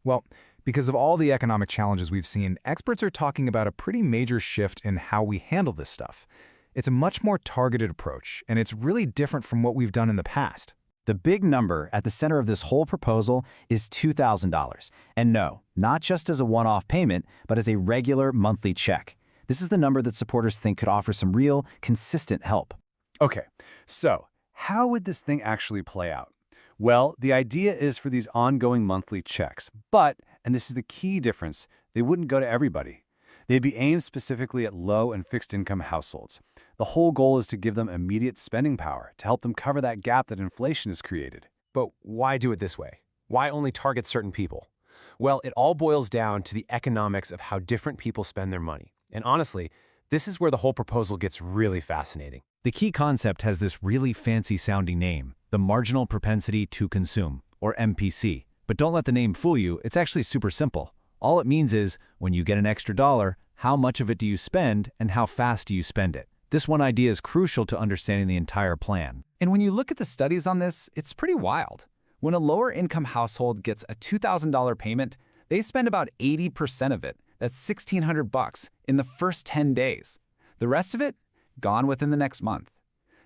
Well, because of all the economic challenges we've seen, experts are talking about a pretty major shift in how we handle this stuff. It's a much more targeted approach, and it's really different from what we've done in the past. The big number at the center of this whole proposal is $2,000. And no, not just as a one-off payment, but as a regular monthly check. This is the number that supporters think could offer some real, consistent help. Okay, so how would this thing actually play out? Well, the idea is for these ongoing monthly checks, but, and this is the key difference, they wouldn't go to everybody. They'd be aimed specifically at low and fixed income households. The whole goal is to give them immediate spending power to help them cover that gap that inflation has created. But why do it this way? Why only target certain people? Well, it all boils down to the economics of how different people spend their money. And honestly, this is where the whole proposal gets really fascinating. The key concept has this really fancy-sounding name, the marginal propensity to consume, or MPC. But don't let the name fool you, it's actually super simple. All it means is, when you get an extra dollar, how much of it do you spend and how fast do you spend it? This one idea is crucial to understanding the entire plan. And when you look at the studies on this, it's pretty wild. When a lower-income household gets a $2,000 payment, they spend about 80% of it, that's $1,600 in the first 10 days. The rest of it, gone within the next month.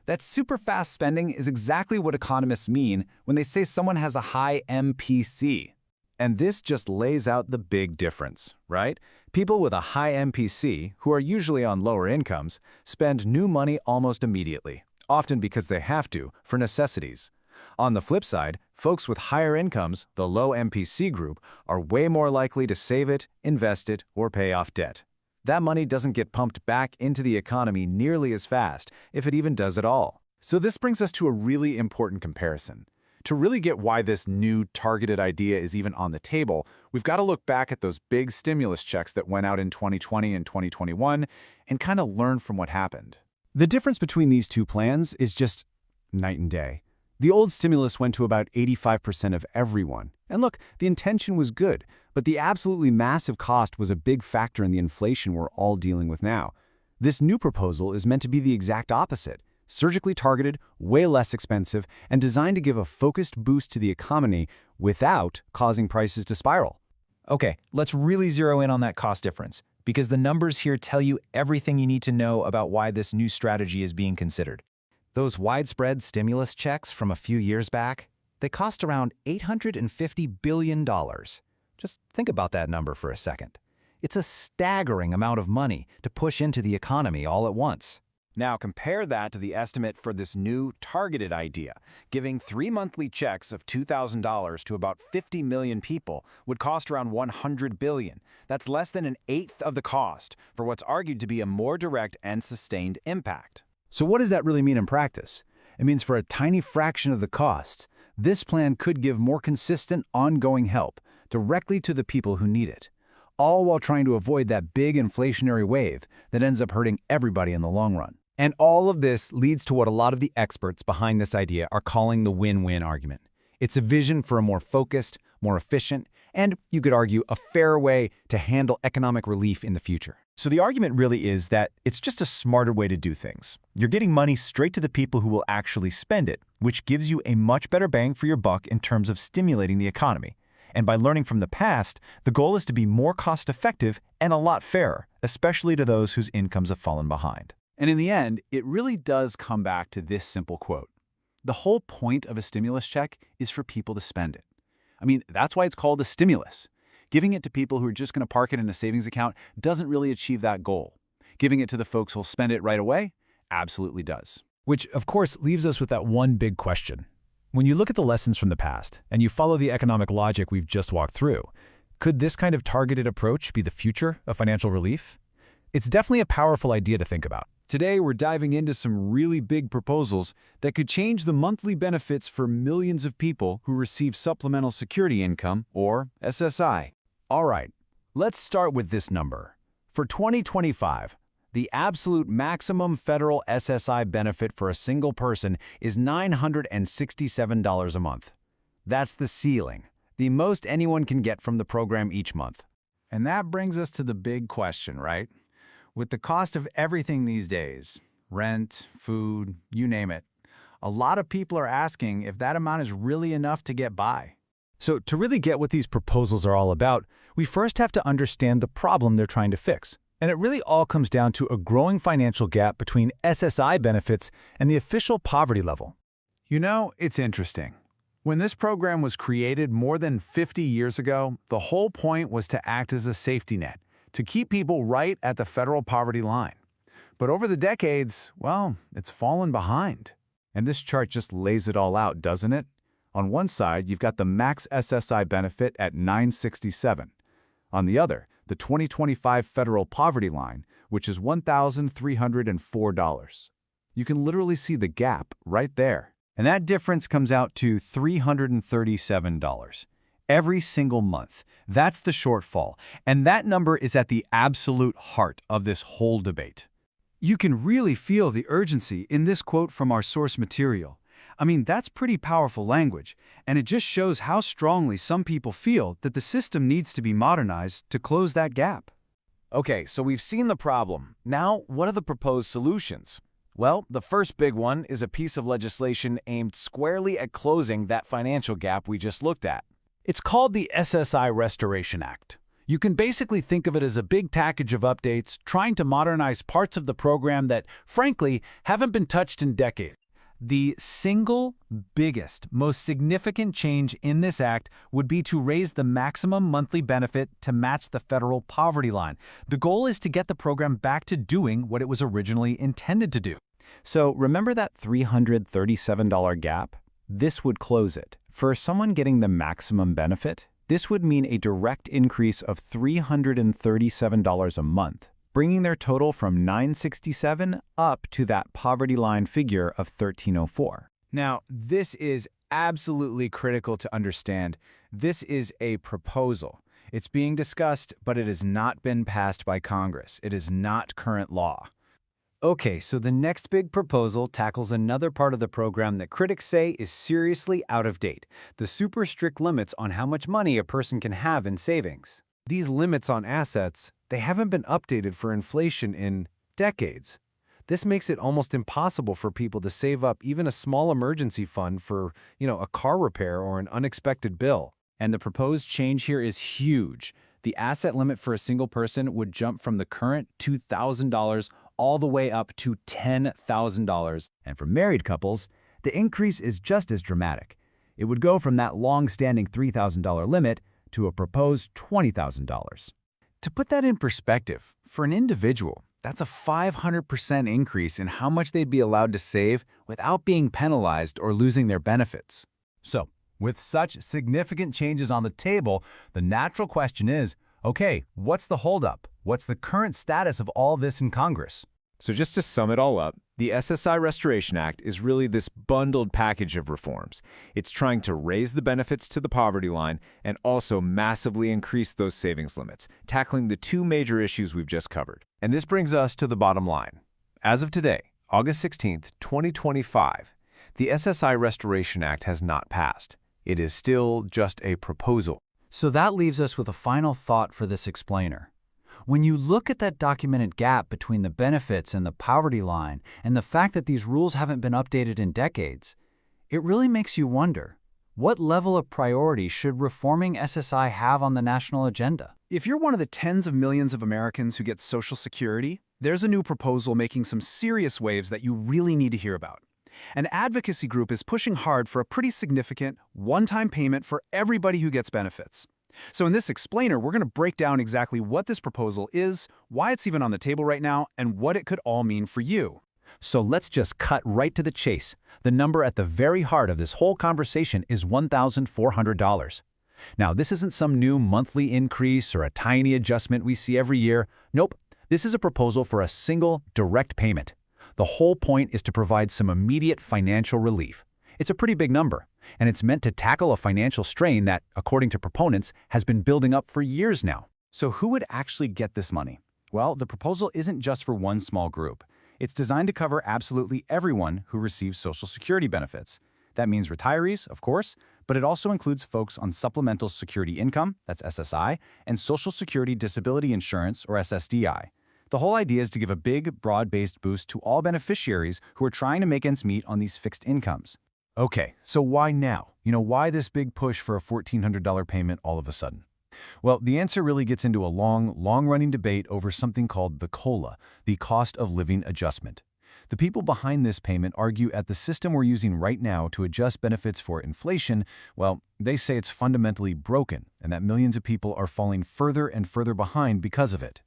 That super fast spending is exactly what economists mean when they say someone has a high MPC. And this just lays out the big difference, right? People with a high MPC, who are usually on lower incomes, spend new money almost immediately, often because they have to, for necessities. On the flip side, folks with higher incomes, the low MPC group, are way more likely to save it, invest it, or pay off debt. That money doesn't get pumped back into the economy nearly as fast, if it even does at all. So this brings us to a really important comparison. To really get why this new targeted idea is even on the table, we've got to look back at those big stimulus checks that went out in 2020 and 2021 and kind of learn from what happened. The difference between these two plans is just night and day. The old stimulus went to about 85% of everyone. And look, the intention was good, but the absolutely massive cost was a big factor in the inflation we're all dealing with now. This new proposal is meant to be the exact opposite. Surgically targeted, way less expensive, and designed to give a focused boost to the economy without causing prices to spiral. Okay, let's really zero in on that cost difference, because the numbers here tell you everything you need to know about why this new strategy is being considered. Those widespread stimulus checks from a few years back, they cost around $850 billion. Just think about that number for a second. It's a staggering amount of money to push into the economy all at once. Now compare that to the estimate for this new targeted idea. Giving 3 monthly checks of $2,000 to about 50 million people would cost around $100 billion. That's less than an eighth of the cost for what's argued to be a more direct and sustained impact. So what does that really mean in practice? It means for a tiny fraction of the cost, this plan could give more consistent, ongoing help directly to the people who need it, all while trying to avoid that big inflationary wave that ends up hurting everybody in the long run. And all of this leads to what a lot of the experts behind this idea are calling the win-win argument. It's a vision for a more focused, more efficient, and you could argue a fair way to handle economic relief in the future. So the argument really is that it's just a smarter way to do things. You're getting money straight to the people who will actually spend it, which gives you a much better bang for your buck in terms of stimulating the economy. And by learning from the past, the goal is to be more cost-effective and a lot fairer, especially to those whose incomes have fallen behind. And in the end, it really does come back to this simple quote. The whole point of a stimulus check is for people to spend it. I mean, that's why it's called a stimulus. Giving it to people who are just going to park it in a savings account doesn't really achieve that goal. Giving it to the folks who'll spend it right away absolutely does. Which, of course, leaves us with that one big question. When you look at the lessons from the past, and you follow the economic logic we've just walked through, could this kind of targeted approach be the future of financial relief? It's definitely a powerful idea to think about. Today, we're diving into some really big proposals that could change the monthly benefits for millions of people who receive Supplemental Security Income, or SSI. All right, let's start with this number. For 2025, the absolute maximum federal SSI benefit for a single person is $967 a month. That's the ceiling, the most anyone can get from the program each month. And that brings us to the big question, right? With the cost of everything these days, rent, food, you name it, a lot of people are asking if that amount is really enough to get by. So to really get what these proposals are all about, we first have to understand the problem they're trying to fix. And it really all comes down to a growing financial gap between SSI benefits and the official poverty level. You know, it's interesting. When this program was created more than 50 years ago, the whole point was to act as a safety net, to keep people right at the federal poverty line. But over the decades, well, it's fallen behind. And this chart just lays it all out, doesn't it? On one side, you've got the max SSI benefit at $967. On the other, the 2025 federal poverty line, which is $1,304. You can literally see the gap right there. And that difference comes out to $337. Every single month. That's the shortfall. And that number is at the absolute heart of this whole debate. You can really feel the urgency in this quote from our source material. I mean, that's pretty powerful language, and it just shows how strongly some people feel that the system needs to be modernized to close that gap. Okay, so we've seen the problem. Now, what are the proposed solutions? Well, the first big one is a piece of legislation aimed squarely at closing that financial gap we just looked at. It's called the SSI Restoration Act. You can basically think of it as a big package of updates trying to modernize parts of the program that, frankly, haven't been touched in decades. The single biggest, most significant change in this act would be to raise the maximum monthly benefit to match the federal poverty line. The goal is to get the program back to doing what it was originally intended to do. So remember that $337 gap? This would close it. For someone getting the maximum benefit, this would mean a direct increase of $337 a month, bringing their total from $967 up to that poverty line figure of $1,304. Now, this is absolutely critical to understand. This is a proposal. It's being discussed, but it has not been passed by Congress. It is not current law. Okay, so the next big proposal tackles another part of the program that critics say is seriously out of date, the super strict limits on how much money a person can have in savings. These limits on assets, they haven't been updated for inflation in decades. This makes it almost impossible for people to save up even a small emergency fund for, a car repair or an unexpected bill. And the proposed change here is huge. The asset limit for a single person would jump from the current $2,000 all the way up to $10,000. And for married couples, the increase is just as dramatic. It would go from that long-standing $3,000 limit to a proposed $20,000. To put that in perspective, for an individual, that's a 500% increase in how much they'd be allowed to save without being penalized or losing their benefits. So, with such significant changes on the table, the natural question is, okay, what's the holdup? What's the current status of all this in Congress? So just to sum it all up, the SSI Restoration Act is really this bundled package of reforms. It's trying to raise the benefits to the poverty line and also massively increase those savings limits, tackling the two major issues we've just covered. And this brings us to the bottom line. As of today, August 16th, 2025, the SSI Restoration Act has not passed. It is still just a proposal. So that leaves us with a final thought for this explainer. When you look at that documented gap between the benefits and the poverty line and the fact that these rules haven't been updated in decades, it really makes you wonder, what level of priority should reforming SSI have on the national agenda? If you're one of the tens of millions of Americans who get Social Security, there's a new proposal making some serious waves that you really need to hear about. An advocacy group is pushing hard for a pretty significant one-time payment for everybody who gets benefits. So in this explainer, we're going to break down exactly what this proposal is, why it's even on the table right now, and what it could all mean for you. So let's just cut right to the chase. The number at the very heart of this whole conversation is $1,400. Now, this isn't some new monthly increase or a tiny adjustment we see every year. Nope, this is a proposal for a single direct payment. The whole point is to provide some immediate financial relief. It's a pretty big number, and it's meant to tackle a financial strain that, according to proponents, has been building up for years now. So who would actually get this money? Well, the proposal isn't just for one small group. It's designed to cover absolutely everyone who receives Social Security benefits. That means retirees, of course, but it also includes folks on Supplemental Security Income, that's SSI, and Social Security Disability Insurance, or SSDI. The whole idea is to give a big, broad-based boost to all beneficiaries who are trying to make ends meet on these fixed incomes. Okay, so why now? Why this big push for a $1,400 payment all of a sudden? Well, the answer really gets into a long-running debate over something called the COLA, the Cost of Living Adjustment. The people behind this payment argue at the system we're using right now to adjust benefits for inflation, well, they say it's fundamentally broken and that millions of people are falling further and further behind because of it.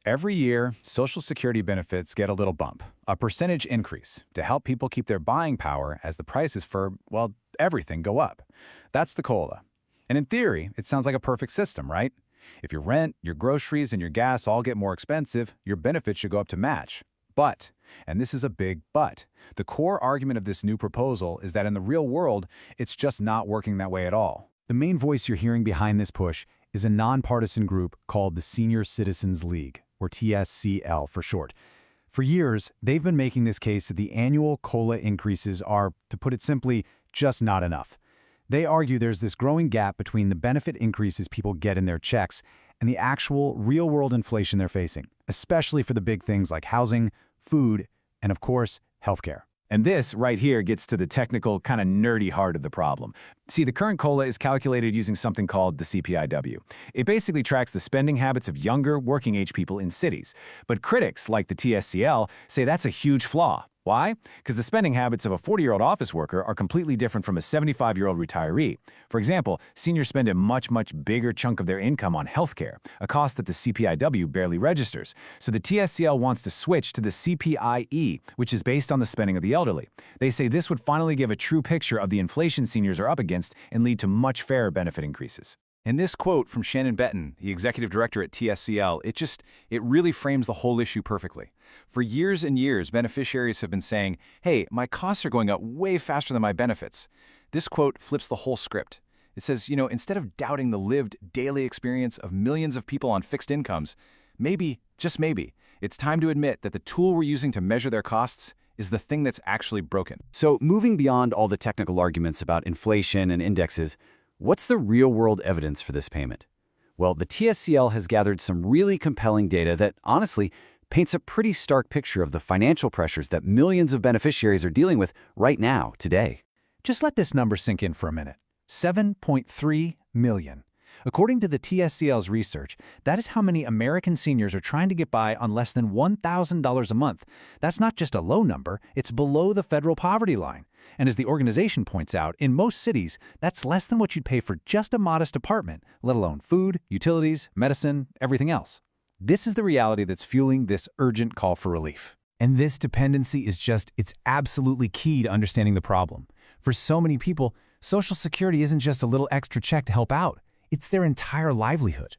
Every year, Social Security benefits get a little bump, a percentage increase, to help people keep their buying power as the prices for, well, everything go up. That's the COLA. And in theory, it sounds like a perfect system, right? If your rent, your groceries, and your gas all get more expensive, your benefits should go up to match. But, and this is a big but, the core argument of this new proposal is that in the real world, it's just not working that way at all. The main voice you're hearing behind this push is a nonpartisan group called the Senior Citizens League, or TSCL for short. For years, they've been making this case that the annual COLA increases are, to put it simply, just not enough. They argue there's this growing gap between the benefit increases people get in their checks and the actual real-world inflation they're facing, especially for the big things like housing, food, and of course, healthcare. And this right here gets to the technical, kind of nerdy heart of the problem. See, the current COLA is calculated using something called the CPIW. It basically tracks the spending habits of younger, working-age people in cities. But critics, like the TSCL, say that's a huge flaw. Why? Because the spending habits of a 40-year-old office worker are completely different from a 75-year-old retiree. For example, seniors spend a much bigger chunk of their income on healthcare, a cost that the CPIW barely registers. So the TSCL wants to switch to the CPIE, which is based on the spending of the elderly. They say this would finally give a true picture of the inflation seniors are up against and lead to much fairer benefit increases. And this quote from Shannon Benton, the executive director at TSCL, it really frames the whole issue perfectly. For years and years, beneficiaries have been saying, hey, my costs are going up way faster than my benefits. This quote flips the whole script. It says, instead of doubting the lived daily experience of millions of people on fixed incomes, maybe, just maybe, it's time to admit that the tool we're using to measure their costs is the thing that's actually broken. So moving beyond all the technical arguments about inflation and indexes, what's the real-world evidence for this payment? Well, the TSCL has gathered some really compelling data that, honestly, paints a pretty stark picture of the financial pressures that millions of beneficiaries are dealing with right now, today. Just let this number sink in for a minute. 7.3 million. According to the TSCL's research, that is how many American seniors are trying to get by on less than $1,000 a month. That's not just a low number, it's below the federal poverty line. And as the organization points out, in most cities, that's less than what you'd pay for just a modest apartment, let alone food, utilities, medicine, everything else. This is the reality that's fueling this urgent call for relief. And this dependency it's absolutely key to understanding the problem. For so many people, Social Security isn't just a little extra check to help out. It's their entire livelihood.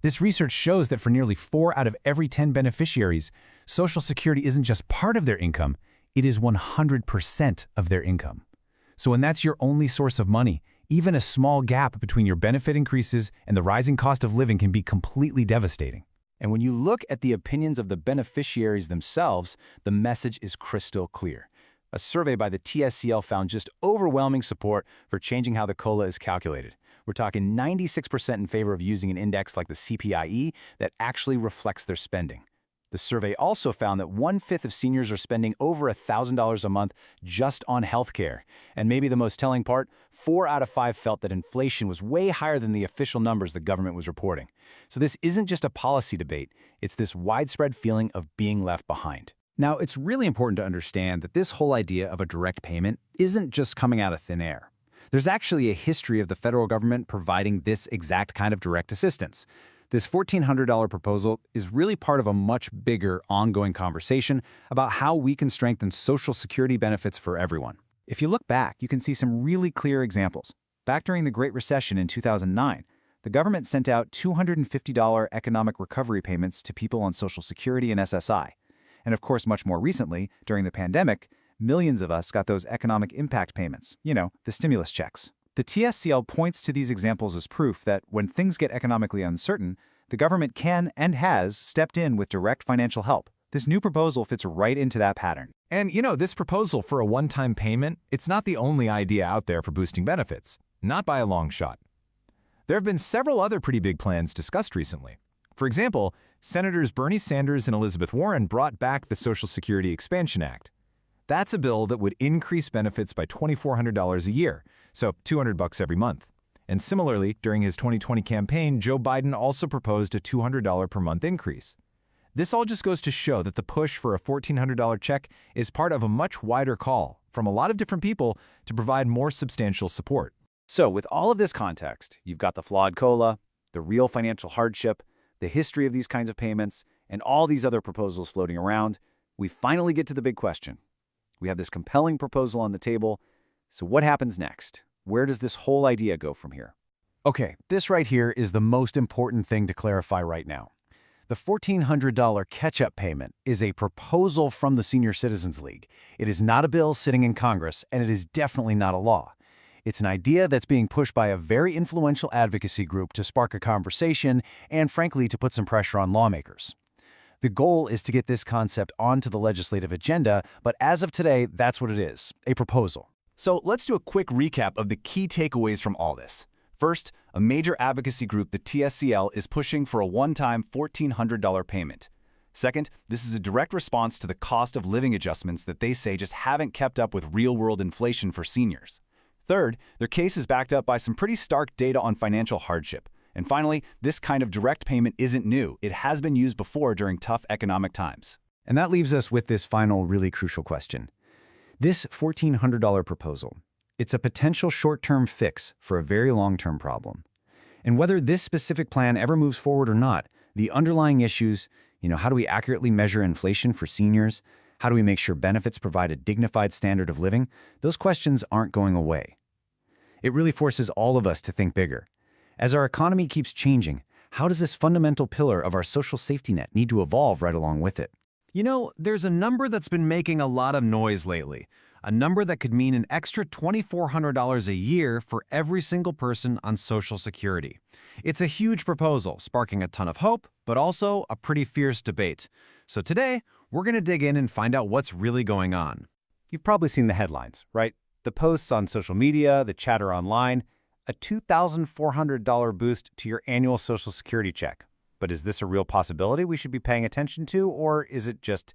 This research shows that for nearly 4 out of every 10 beneficiaries, Social Security isn't just part of their income, it is 100% of their income. So when that's your only source of money, even a small gap between your benefit increases and the rising cost of living can be completely devastating. And when you look at the opinions of the beneficiaries themselves, the message is crystal clear. A survey by the TSCL found just overwhelming support for changing how the COLA is calculated. We're talking 96% in favor of using an index like the CPIE that actually reflects their spending. The survey also found that 1/5 of seniors are spending over $1,000 a month just on healthcare. And maybe the most telling part, 4 out of 5 felt that inflation was way higher than the official numbers the government was reporting. So this isn't just a policy debate, it's this widespread feeling of being left behind. Now, it's really important to understand that this whole idea of a direct payment isn't just coming out of thin air. There's actually a history of the federal government providing this exact kind of direct assistance. This $1,400 proposal is really part of a much bigger ongoing conversation about how we can strengthen Social Security benefits for everyone. If you look back, you can see some really clear examples. Back during the Great Recession in 2009, the government sent out $250 economic recovery payments to people on Social Security and SSI. And of course, much more recently, during the pandemic, millions of us got those economic impact payments, the stimulus checks. The TSCL points to these examples as proof that when things get economically uncertain, the government can and has stepped in with direct financial help. This new proposal fits right into that pattern. And this proposal for a one-time payment, it's not the only idea out there for boosting benefits. Not by a long shot. There have been several other pretty big plans discussed recently. For example, Senators Bernie Sanders and Elizabeth Warren brought back the Social Security Expansion Act. That's a bill that would increase benefits by $2,400 a year, so $200 every month. And similarly, during his 2020 campaign, Joe Biden also proposed a $200 per month increase. This all just goes to show that the push for a $1,400 check is part of a much wider call from a lot of different people to provide more substantial support. So with all of this context, you've got the flawed COLA, the real financial hardship, the history of these kinds of payments, and all these other proposals floating around, we finally get to the big question. We have this compelling proposal on the table, so what happens next? Where does this whole idea go from here? Okay, this right here is the most important thing to clarify right now. The $1,400 catch-up payment is a proposal from the Senior Citizens League. It is not a bill sitting in Congress, and it is definitely not a law. It's an idea that's being pushed by a very influential advocacy group to spark a conversation and, frankly, to put some pressure on lawmakers. The goal is to get this concept onto the legislative agenda, but as of today, that's what it is, a proposal. So let's do a quick recap of the key takeaways from all this. First, a major advocacy group, the TSCL, is pushing for a one-time $1,400 payment. Second, this is a direct response to the cost of living adjustments that they say just haven't kept up with real-world inflation for seniors. Third, their case is backed up by some pretty stark data on financial hardship. And finally, this kind of direct payment isn't new. It has been used before during tough economic times. And that leaves us with this final really crucial question. This $1,400 proposal, it's a potential short-term fix for a very long-term problem. And whether this specific plan ever moves forward or not, the underlying issues, how do we accurately measure inflation for seniors? How do we make sure benefits provide a dignified standard of living? Those questions aren't going away. It really forces all of us to think bigger. As our economy keeps changing, how does this fundamental pillar of our social safety net need to evolve right along with it? You know, there's a number that's been making a lot of noise lately. A number that could mean an extra $2,400 a year for every single person on Social Security. It's a huge proposal, sparking a ton of hope, but also a pretty fierce debate. So today, we're going to dig in and find out what's really going on. You've probably seen the headlines, right? The posts on social media, the chatter online, a $2,400 boost to your annual Social Security check. But is this a real possibility we should be paying attention to, or is it just,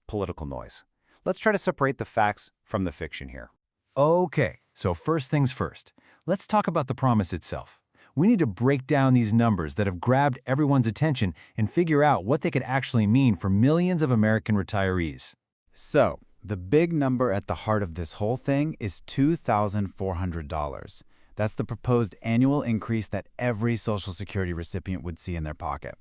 political noise? Let's try to separate the facts from the fiction here. Okay, so first things first. Let's talk about the promise itself. We need to break down these numbers that have grabbed everyone's attention and figure out what they could actually mean for millions of American retirees. So, the big number at the heart of this whole thing is $2,400. That's the proposed annual increase that every Social Security recipient would see in their pocket.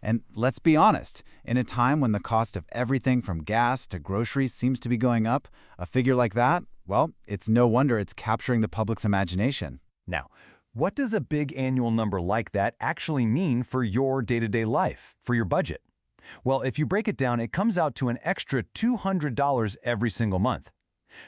And let's be honest, in a time when the cost of everything from gas to groceries seems to be going up, a figure like that, well, it's no wonder it's capturing the public's imagination. Now, what does a big annual number like that actually mean for your day-to-day life, for your budget? Well, if you break it down, it comes out to an extra $200 every single month.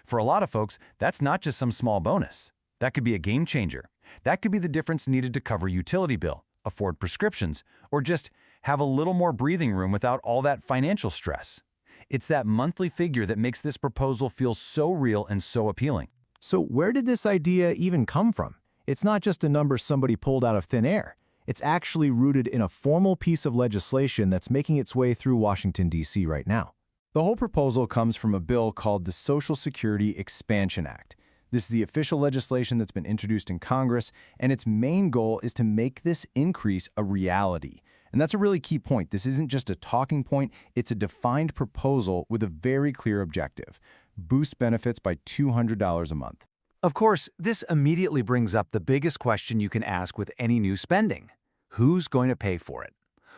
For a lot of folks, that's not just some small bonus. That could be a game changer. That could be the difference needed to cover utility bill, afford prescriptions, or just have a little more breathing room without all that financial stress. It's that monthly figure that makes this proposal feel so real and so appealing. So where did this idea even come from? It's not just a number somebody pulled out of thin air. It's actually rooted in a formal piece of legislation that's making its way through Washington, D.C. right now. The whole proposal comes from a bill called the Social Security Expansion Act. This is the official legislation that's been introduced in Congress, and its main goal is to make this increase a reality. And that's a really key point. This isn't just a talking point, it's a defined proposal with a very clear objective: boost benefits by $200 a month. Of course, this immediately brings up the biggest question you can ask with any new spending. Who's going to pay for it?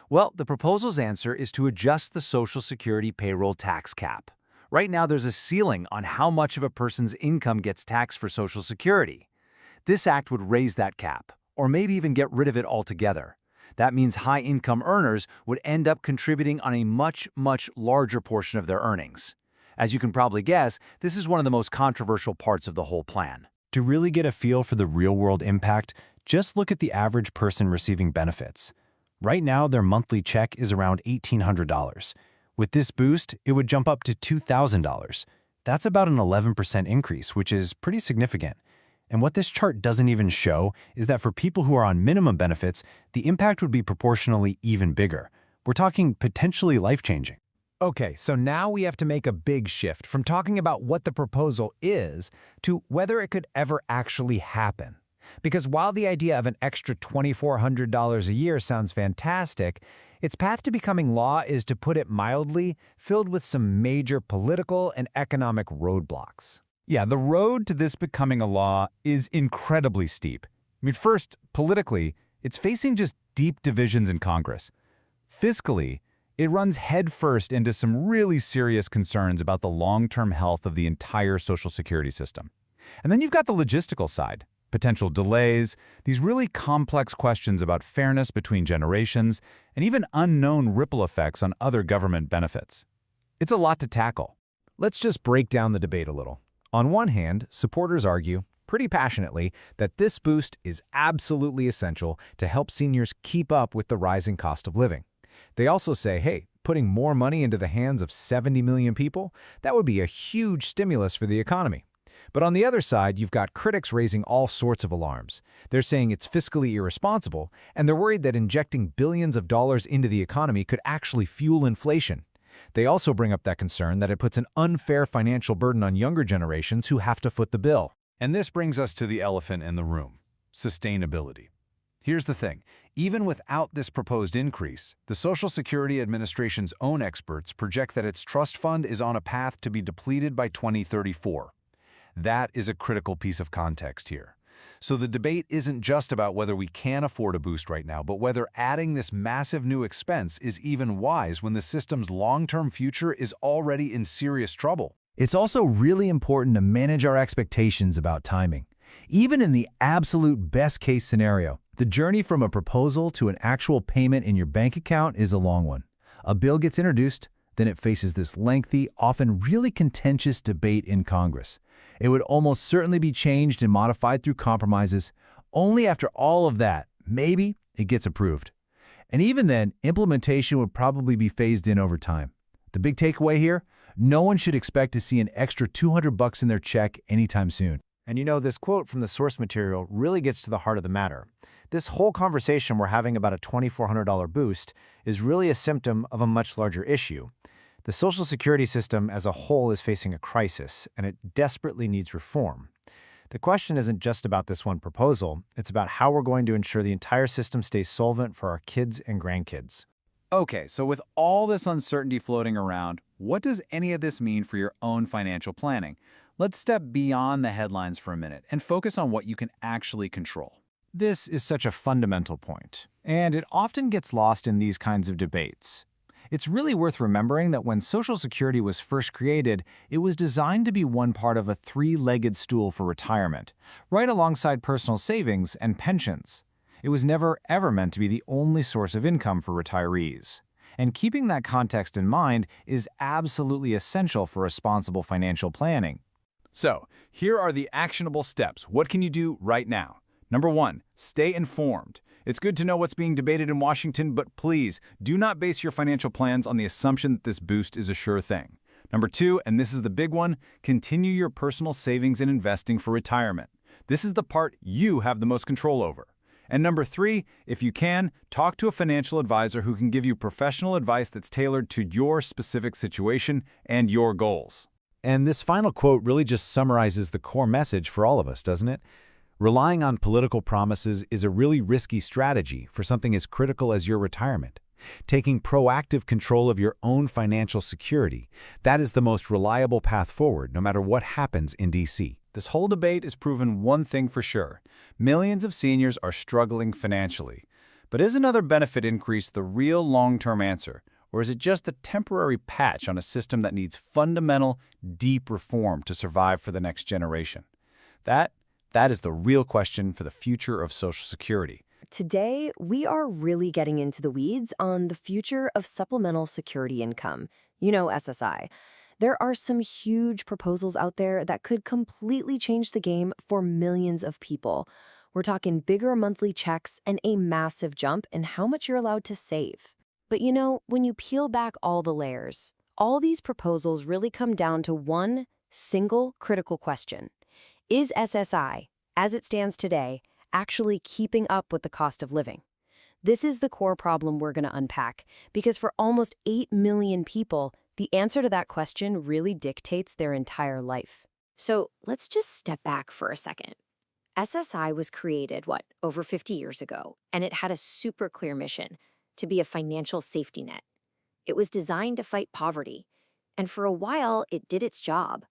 Well, the proposal's answer is to adjust the Social Security payroll tax cap. Right now, there's a ceiling on how much of a person's income gets taxed for Social Security. This act would raise that cap, or maybe even get rid of it altogether. That means high-income earners would end up contributing on a much, much larger portion of their earnings. As you can probably guess, this is one of the most controversial parts of the whole plan. To really get a feel for the real-world impact, just look at the average person receiving benefits. Right now, their monthly check is around $1,800. With this boost, it would jump up to $2,000. That's about an 11% increase, which is pretty significant. And what this chart doesn't even show is that for people who are on minimum benefits, the impact would be proportionally even bigger. We're talking potentially life-changing. Okay, so now we have to make a big shift from talking about what the proposal is to whether it could ever actually happen. Because while the idea of an extra $2,400 a year sounds fantastic, its path to becoming law is, to put it mildly, filled with some major political and economic roadblocks. Yeah, the road to this becoming a law is incredibly steep. First, politically, it's facing just deep divisions in Congress. Fiscally, it runs headfirst into some really serious concerns about the long-term health of the entire Social Security system. And then you've got the logistical side, potential delays, these really complex questions about fairness between generations, and even unknown ripple effects on other government benefits. It's a lot to tackle. Let's just break down the debate a little. On one hand, supporters argue, pretty passionately, that this boost is absolutely essential to help seniors keep up with the rising cost of living. They also say, hey, putting more money into the hands of 70 million people, that would be a huge stimulus for the economy. But on the other side, you've got critics raising all sorts of alarms. They're saying it's fiscally irresponsible, and they're worried that injecting billions of dollars into the economy could actually fuel inflation. They also bring up that concern that it puts an unfair financial burden on younger generations who have to foot the bill. And this brings us to the elephant in the room: sustainability. Here's the thing. Even without this proposed increase, the Social Security Administration's own experts project that its trust fund is on a path to be depleted by 2034. That is a critical piece of context here. So the debate isn't just about whether we can afford a boost right now, but whether adding this massive new expense is even wise when the system's long-term future is already in serious trouble. It's also really important to manage our expectations about timing. Even in the absolute best-case scenario, The journey from a proposal to an actual payment in your bank account is a long one. A bill gets introduced, then it faces this lengthy, often really contentious debate in Congress. It would almost certainly be changed and modified through compromises. Only after all of that, maybe, it gets approved. And even then, implementation would probably be phased in over time. The big takeaway here? No one should expect to see an extra $200 in their check anytime soon. And you know, this quote from the source material really gets to the heart of the matter. This whole conversation we're having about a $2,400 boost is really a symptom of a much larger issue. The Social Security system as a whole is facing a crisis, and it desperately needs reform. The question isn't just about this one proposal, it's about how we're going to ensure the entire system stays solvent for our kids and grandkids. Okay, so with all this uncertainty floating around, what does any of this mean for your own financial planning? Let's step beyond the headlines for a minute and focus on what you can actually control. This is such a fundamental point, and it often gets lost in these kinds of debates. It's really worth remembering that when Social Security was first created, it was designed to be one part of a three-legged stool for retirement, right alongside personal savings and pensions. It was never ever meant to be the only source of income for retirees. And keeping that context in mind is absolutely essential for responsible financial planning. So, here are the actionable steps. What can you do right now? Number 1, stay informed. It's good to know what's being debated in Washington, but please do not base your financial plans on the assumption that this boost is a sure thing. Number 2, and this is the big one, continue your personal savings and investing for retirement. This is the part you have the most control over. And number 3, if you can, talk to a financial advisor who can give you professional advice that's tailored to your specific situation and your goals. And this final quote really just summarizes the core message for all of us, doesn't it? Relying on political promises is a really risky strategy for something as critical as your retirement. Taking proactive control of your own financial security, that is the most reliable path forward, no matter what happens in D.C. This whole debate has proven one thing for sure. Millions of seniors are struggling financially. But is another benefit increase the real long-term answer? Or is it just a temporary patch on a system that needs fundamental, deep reform to survive for the next generation? That is the real question for the future of Social Security. Today, we are really getting into the weeds on the future of supplemental security income, SSI. There are some huge proposals out there that could completely change the game for millions of people. We're talking bigger monthly checks and a massive jump in how much you're allowed to save. But when you peel back all the layers, all these proposals really come down to one single critical question. Is SSI, as it stands today, actually keeping up with the cost of living? This is the core problem we're going to unpack, because for almost 8 million people, the answer to that question really dictates their entire life. So let's just step back for a second. SSI was created, over 50 years ago, and it had a super clear mission: to be a financial safety net. It was designed to fight poverty, and for a while, it did its job.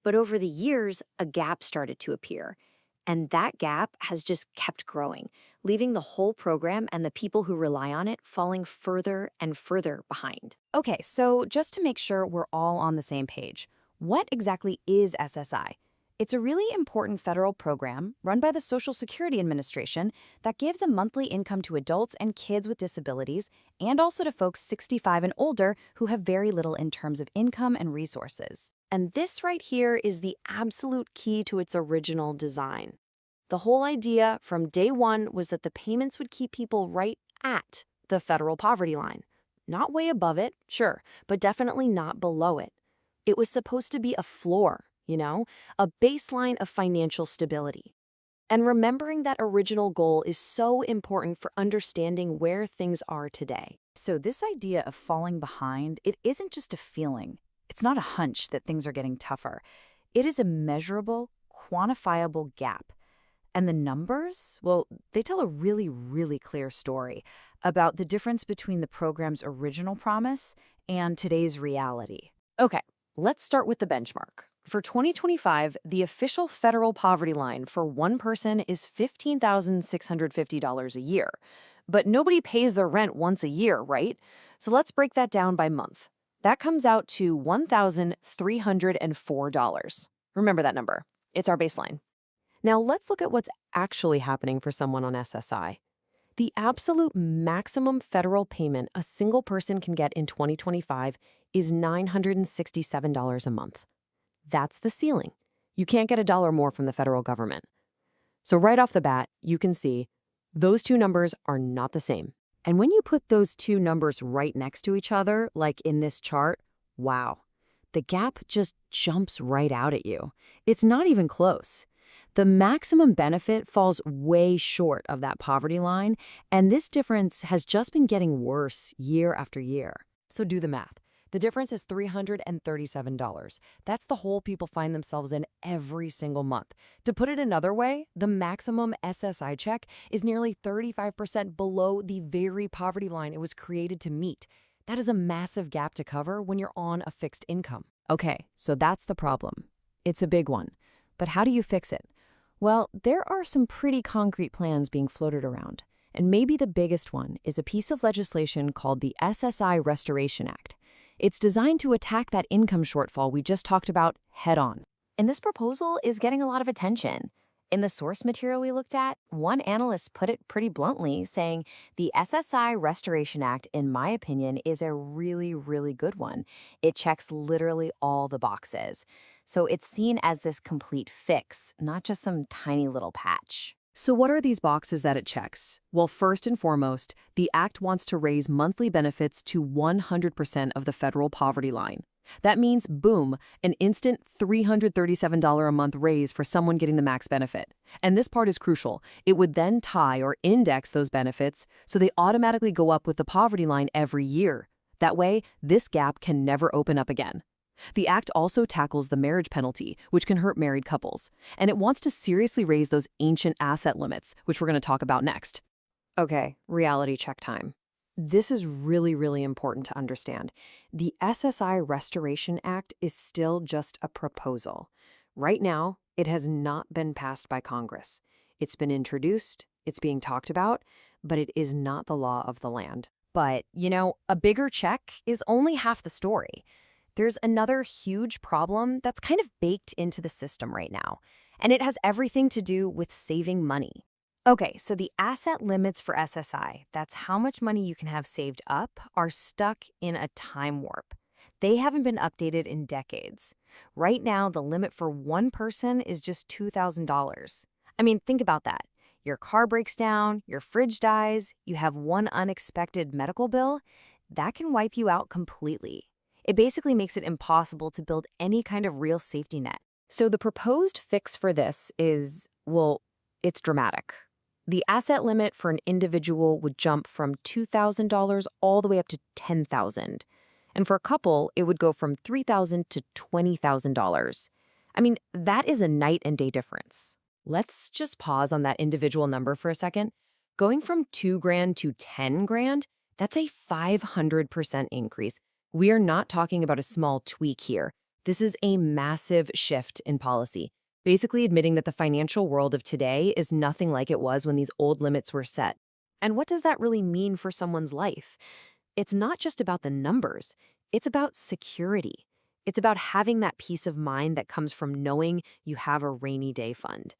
But over the years, a gap started to appear, and that gap has just kept growing, leaving the whole program and the people who rely on it falling further and further behind. Okay, so just to make sure we're all on the same page, what exactly is SSI? It's a really important federal program run by the Social Security Administration that gives a monthly income to adults and kids with disabilities, and also to folks 65 and older who have very little in terms of income and resources. And this right here is the absolute key to its original design. The whole idea from day one was that the payments would keep people right at the federal poverty line. Not way above it, sure, but definitely not below it. It was supposed to be a floor, a baseline of financial stability. And remembering that original goal is so important for understanding where things are today. So this idea of falling behind, it isn't just a feeling. It's not a hunch that things are getting tougher. It is a measurable, quantifiable gap. And the numbers, well, they tell a really, really clear story about the difference between the program's original promise and today's reality. Okay, let's start with the benchmark. For 2025, the official federal poverty line for one person is $15,650 a year. But nobody pays their rent once a year, right? So let's break that down by month. That comes out to $1,304. Remember that number. It's our baseline. Now let's look at what's actually happening for someone on SSI. The absolute maximum federal payment a single person can get in 2025 is $967 a month. That's the ceiling. You can't get a dollar more from the federal government. So right off the bat, you can see those two numbers are not the same. And when you put those two numbers right next to each other, like in this chart, wow, the gap just jumps right out at you. It's not even close. The maximum benefit falls way short of that poverty line, and this difference has just been getting worse year after year. So do the math. The difference is $337. That's the hole people find themselves in every single month. To put it another way, the maximum SSI check is nearly 35% below the very poverty line it was created to meet. That is a massive gap to cover when you're on a fixed income. Okay, so that's the problem. It's a big one. But how do you fix it? Well, there are some pretty concrete plans being floated around. And maybe the biggest one is a piece of legislation called the SSI Restoration Act. It's designed to attack that income shortfall we just talked about head on. And this proposal is getting a lot of attention. In the source material we looked at, one analyst put it pretty bluntly, saying the SSI Restoration Act, in my opinion, is a really, really good one. It checks literally all the boxes. So it's seen as this complete fix, not just some tiny little patch. So what are these boxes that it checks? Well, first and foremost, the Act wants to raise monthly benefits to 100% of the federal poverty line. That means, boom, an instant $337 a month raise for someone getting the max benefit. And this part is crucial. It would then tie or index those benefits so they automatically go up with the poverty line every year. That way, this gap can never open up again. The Act also tackles the marriage penalty, which can hurt married couples, and it wants to seriously raise those ancient asset limits, which we're going to talk about next. Okay, reality check time. This is really, really important to understand. The SSI Restoration Act is still just a proposal. Right now, it has not been passed by Congress. It's been introduced, it's being talked about, but it is not the law of the land. But, a bigger check is only half the story. There's another huge problem that's kind of baked into the system right now, and it has everything to do with saving money. Okay, so the asset limits for SSI, that's how much money you can have saved up, are stuck in a time warp. They haven't been updated in decades. Right now, the limit for one person is just $2,000. I mean, think about that. Your car breaks down, your fridge dies, you have one unexpected medical bill, that can wipe you out completely. It basically makes it impossible to build any kind of real safety net. So the proposed fix for this is, well, it's dramatic. The asset limit for an individual would jump from $2,000 all the way up to $10,000. And for a couple, it would go from $3,000 to $20,000. I mean, that is a night and day difference. Let's just pause on that individual number for a second. Going from $2,000 to $10,000, that's a 500% increase. We are not talking about a small tweak here. This is a massive shift in policy, basically admitting that the financial world of today is nothing like it was when these old limits were set. And what does that really mean for someone's life? It's not just about the numbers. It's about security. It's about having that peace of mind that comes from knowing you have a rainy day fund.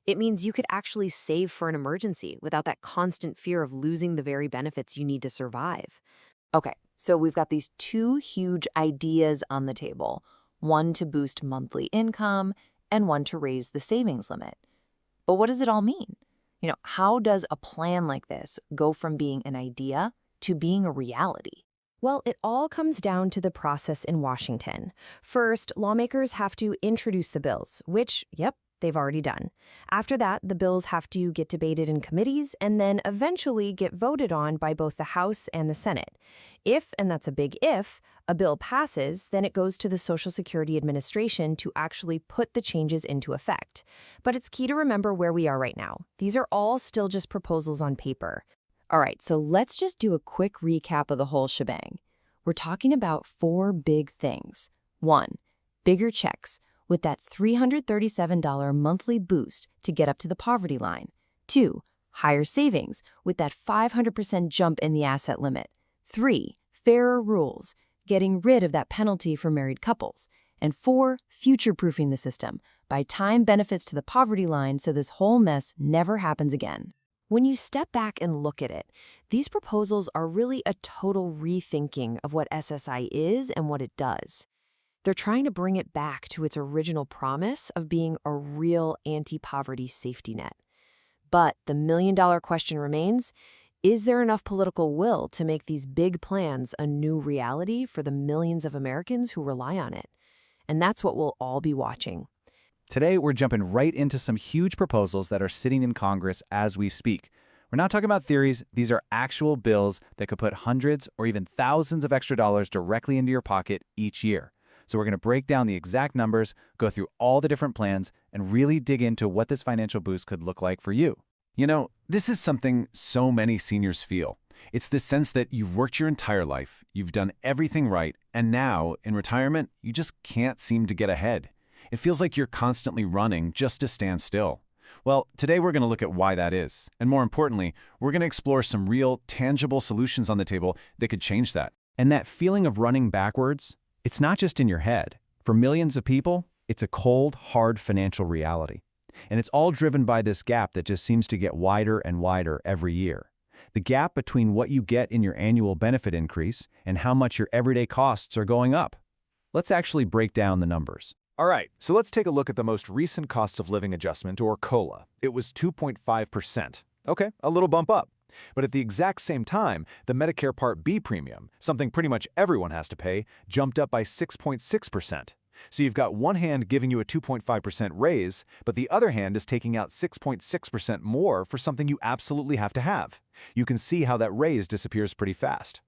It means you could actually save for an emergency without that constant fear of losing the very benefits you need to survive. Okay, so we've got these two huge ideas on the table, one to boost monthly income and one to raise the savings limit. But what does it all mean? How does a plan like this go from being an idea to being a reality? Well, it all comes down to the process in Washington. First, lawmakers have to introduce the bills, which, they've already done. After that, the bills have to get debated in committees and then eventually get voted on by both the House and the Senate. If, and that's a big if, a bill passes, then it goes to the Social Security Administration to actually put the changes into effect. But it's key to remember where we are right now. These are all still just proposals on paper. All right, so let's just do a quick recap of the whole shebang. We're talking about 4 big things. 1, bigger checks, with that $337 monthly boost to get up to the poverty line. 2, higher savings with that 500% jump in the asset limit. 3, fairer rules, getting rid of that penalty for married couples. And 4, future-proofing the system by tying benefits to the poverty line so this whole mess never happens again. When you step back and look at it, these proposals are really a total rethinking of what SSI is and what it does. They're trying to bring it back to its original promise of being a real anti-poverty safety net. But the million-dollar question remains, is there enough political will to make these big plans a new reality for the millions of Americans who rely on it? And that's what we'll all be watching. Today, we're jumping right into some huge proposals that are sitting in Congress as we speak. We're not talking about theories. These are actual bills that could put hundreds or even thousands of extra dollars directly into your pocket each year. So we're going to break down the exact numbers, go through all the different plans, and really dig into what this financial boost could look like for you. You know, this is something so many seniors feel. It's the sense that you've worked your entire life, you've done everything right, and now, in retirement, you just can't seem to get ahead. It feels like you're constantly running just to stand still. Well, today we're going to look at why that is. And more importantly, we're going to explore some real, tangible solutions on the table that could change that. And that feeling of running backwards, it's not just in your head. For millions of people, it's a cold, hard financial reality. And it's all driven by this gap that just seems to get wider and wider every year. The gap between what you get in your annual benefit increase and how much your everyday costs are going up. Let's actually break down the numbers. All right, so let's take a look at the most recent cost of living adjustment, or COLA. It was 2.5%. Okay, a little bump up. But at the exact same time, the Medicare Part B premium, something pretty much everyone has to pay, jumped up by 6.6%. So you've got one hand giving you a 2.5% raise, but the other hand is taking out 6.6% more for something you absolutely have to have. You can see how that raise disappears pretty fast.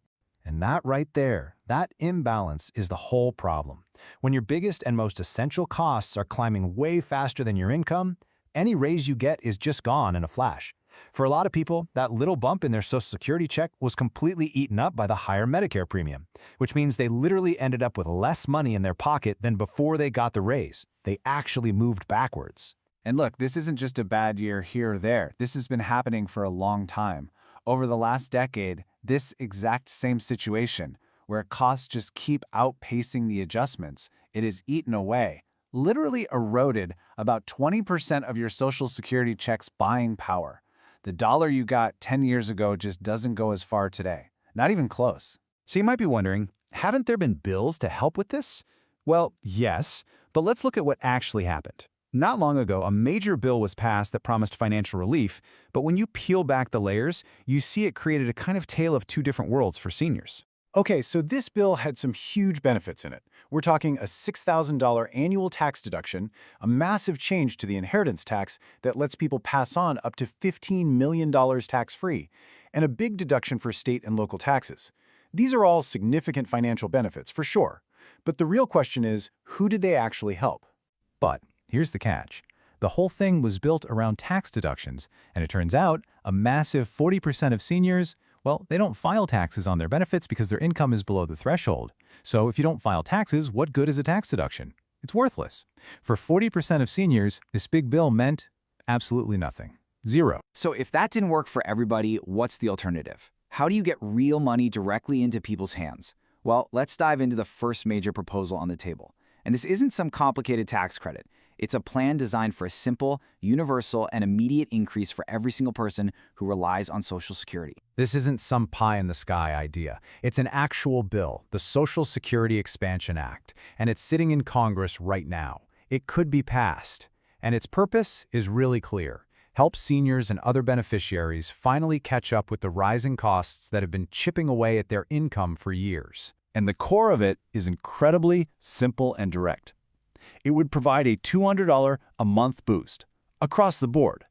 And that right there, that imbalance is the whole problem. When your biggest and most essential costs are climbing way faster than your income, any raise you get is just gone in a flash. For a lot of people, that little bump in their Social Security check was completely eaten up by the higher Medicare premium, which means they literally ended up with less money in their pocket than before they got the raise. They actually moved backwards. And look, this isn't just a bad year here or there. This has been happening for a long time. Over the last decade, this exact same situation, where costs just keep outpacing the adjustments, it is eaten away, literally eroded about 20% of your Social Security check's buying power. The dollar you got 10 years ago just doesn't go as far today. Not even close. So you might be wondering, haven't there been bills to help with this? Well, yes, but let's look at what actually happened. Not long ago, a major bill was passed that promised financial relief, but when you peel back the layers, you see it created a kind of tale of two different worlds for seniors. Okay, so this bill had some huge benefits in it. We're talking a $6,000 annual tax deduction, a massive change to the inheritance tax that lets people pass on up to $15 million tax-free, and a big deduction for state and local taxes. These are all significant financial benefits, for sure. But the real question is, who did they actually help? But here's the catch. The whole thing was built around tax deductions, and it turns out a massive 40% of seniors, well, they don't file taxes on their benefits because their income is below the threshold. So if you don't file taxes, what good is a tax deduction? It's worthless. For 40% of seniors, this big bill meant absolutely nothing. Zero. So if that didn't work for everybody, what's the alternative? How do you get real money directly into people's hands? Well, let's dive into the first major proposal on the table. And this isn't some complicated tax credit. It's a plan designed for a simple, universal, and immediate increase for every single person who relies on Social Security. This isn't some pie-in-the-sky idea. It's an actual bill, the Social Security Expansion Act, and it's sitting in Congress right now. It could be passed. And its purpose is really clear. Help seniors and other beneficiaries finally catch up with the rising costs that have been chipping away at their income for years. And the core of it is incredibly simple and direct. It would provide a $200 a month boost across the board.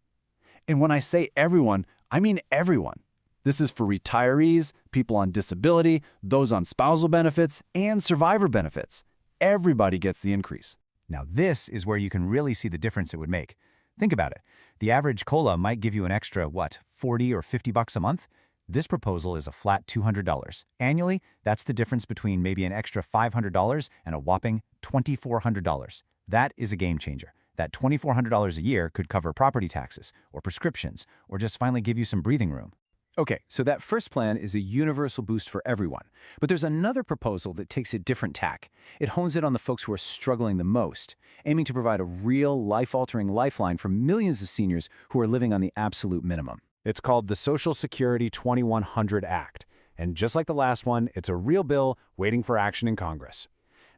And when I say everyone, I mean everyone. This is for retirees, people on disability, those on spousal benefits, and survivor benefits. Everybody gets the increase. Now this is where you can really see the difference it would make. Think about it. The average COLA might give you an extra, what, 40 or 50 bucks a month? This proposal is a flat $200. Annually, that's the difference between maybe an extra $500 and a whopping $2,400. That is a game changer. That $2,400 a year could cover property taxes, or prescriptions, or just finally give you some breathing room. Okay, so that first plan is a universal boost for everyone. But there's another proposal that takes a different tack. It hones in on the folks who are struggling the most, aiming to provide a real, life-altering lifeline for millions of seniors who are living on the absolute minimum. It's called the Social Security 2100 Act. And just like the last one, it's a real bill waiting for action in Congress.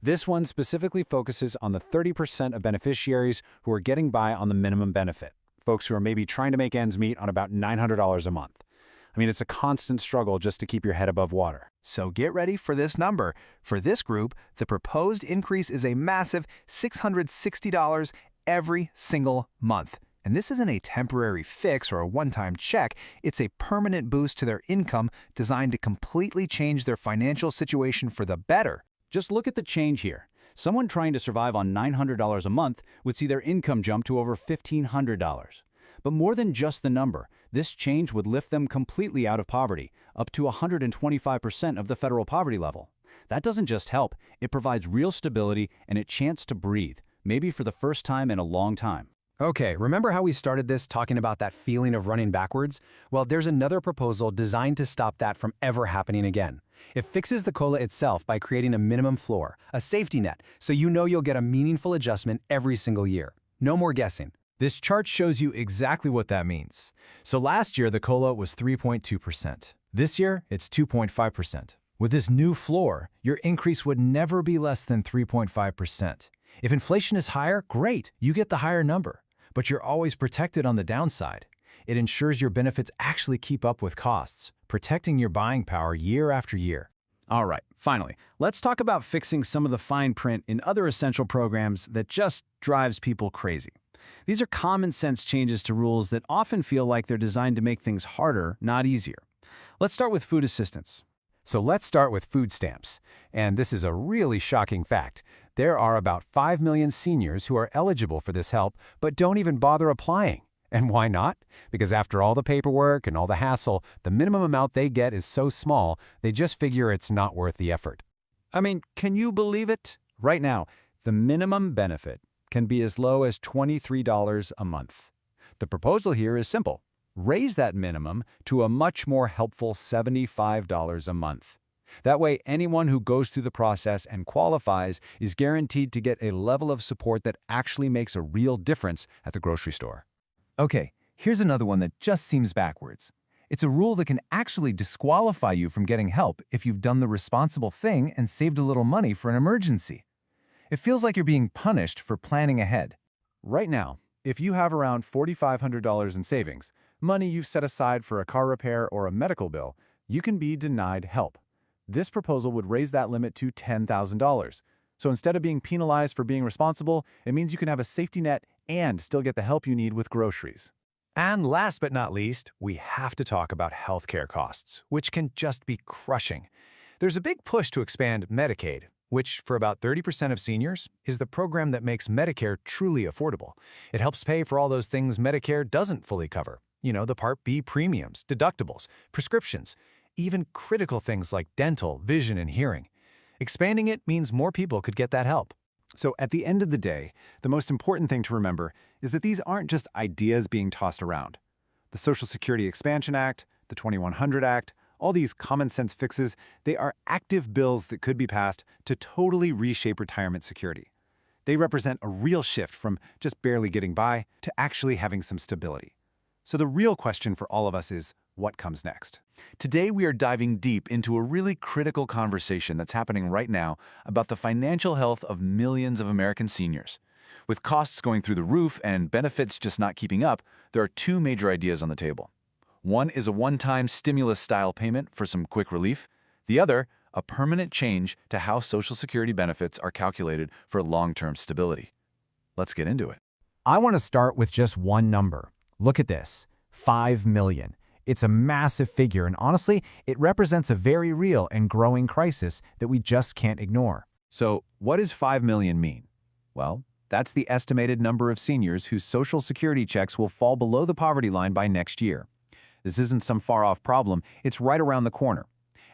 This one specifically focuses on the 30% of beneficiaries who are getting by on the minimum benefit, folks who are maybe trying to make ends meet on about $900 a month. I mean, it's a constant struggle just to keep your head above water. So get ready for this number. For this group, the proposed increase is a massive $660 every single month. And this isn't a temporary fix or a one-time check. It's a permanent boost to their income designed to completely change their financial situation for the better. Just look at the change here. Someone trying to survive on $900 a month would see their income jump to over $1,500. But more than just the number, this change would lift them completely out of poverty, up to 125% of the federal poverty level. That doesn't just help, it provides real stability and a chance to breathe, maybe for the first time in a long time. Okay, remember how we started this talking about that feeling of running backwards? Well, there's another proposal designed to stop that from ever happening again. It fixes the COLA itself by creating a minimum floor, a safety net, so you know you'll get a meaningful adjustment every single year. No more guessing. This chart shows you exactly what that means. So last year, the COLA was 3.2%. This year, it's 2.5%. With this new floor, your increase would never be less than 3.5%. If inflation is higher, great, you get the higher number. But you're always protected on the downside. It ensures your benefits actually keep up with costs, protecting your buying power year after year. All right, finally, let's talk about fixing some of the fine print in other essential programs that just drives people crazy. These are common sense changes to rules that often feel like they're designed to make things harder, not easier. Let's start with food assistance. So let's start with food stamps. And this is a really shocking fact. There are about 5 million seniors who are eligible for this help, but don't even bother applying. And why not? Because after all the paperwork and all the hassle, the minimum amount they get is so small, they just figure it's not worth the effort. I mean, can you believe it? Right now, the minimum benefit can be as low as $23 a month. The proposal here is simple. Raise that minimum to a much more helpful $75 a month. That way, anyone who goes through the process and qualifies is guaranteed to get a level of support that actually makes a real difference at the grocery store. Okay, here's another one that just seems backwards. It's a rule that can actually disqualify you from getting help if you've done the responsible thing and saved a little money for an emergency. It feels like you're being punished for planning ahead. Right now, if you have around $4,500 in savings, money you've set aside for a car repair or a medical bill, you can be denied help. This proposal would raise that limit to $10,000. So instead of being penalized for being responsible, it means you can have a safety net and still get the help you need with groceries. And last but not least, we have to talk about healthcare costs, which can just be crushing. There's a big push to expand Medicaid, which, for about 30% of seniors, is the program that makes Medicare truly affordable. It helps pay for all those things Medicare doesn't fully cover. You know, the Part B premiums, deductibles, prescriptions, even critical things like dental, vision, and hearing. Expanding it means more people could get that help. So at the end of the day, the most important thing to remember is that these aren't just ideas being tossed around. The Social Security Expansion Act, the 2100 Act, all these common sense fixes, they are active bills that could be passed to totally reshape retirement security. They represent a real shift from just barely getting by to actually having some stability. So the real question for all of us is, what comes next? Today, we are diving deep into a really critical conversation that's happening right now about the financial health of millions of American seniors. With costs going through the roof and benefits just not keeping up, there are two major ideas on the table. One is a one-time stimulus-style payment for some quick relief. The other, a permanent change to how Social Security benefits are calculated for long-term stability. Let's get into it. I want to start with just one number. Look at this, 5 million. It's a massive figure, and honestly, it represents a very real and growing crisis that we just can't ignore. So, what does 5 million mean? Well, that's the estimated number of seniors whose Social Security checks will fall below the poverty line by next year. This isn't some far-off problem, it's right around the corner.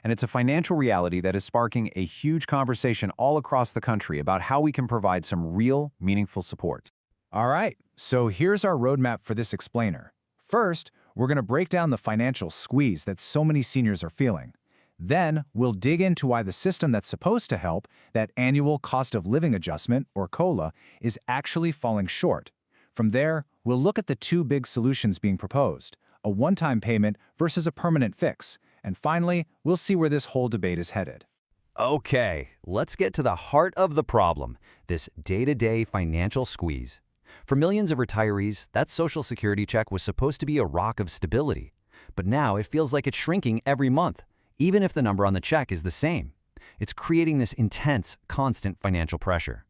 And it's a financial reality that is sparking a huge conversation all across the country about how we can provide some real, meaningful support. All right, so here's our roadmap for this explainer. First, We're going to break down the financial squeeze that so many seniors are feeling. Then, we'll dig into why the system that's supposed to help, that annual cost of living adjustment, or COLA, is actually falling short. From there, we'll look at the two big solutions being proposed, a one-time payment versus a permanent fix. And finally, we'll see where this whole debate is headed. Okay, let's get to the heart of the problem, this day-to-day financial squeeze. For millions of retirees, that Social Security check was supposed to be a rock of stability. But now it feels like it's shrinking every month, even if the number on the check is the same. It's creating this intense, constant financial pressure.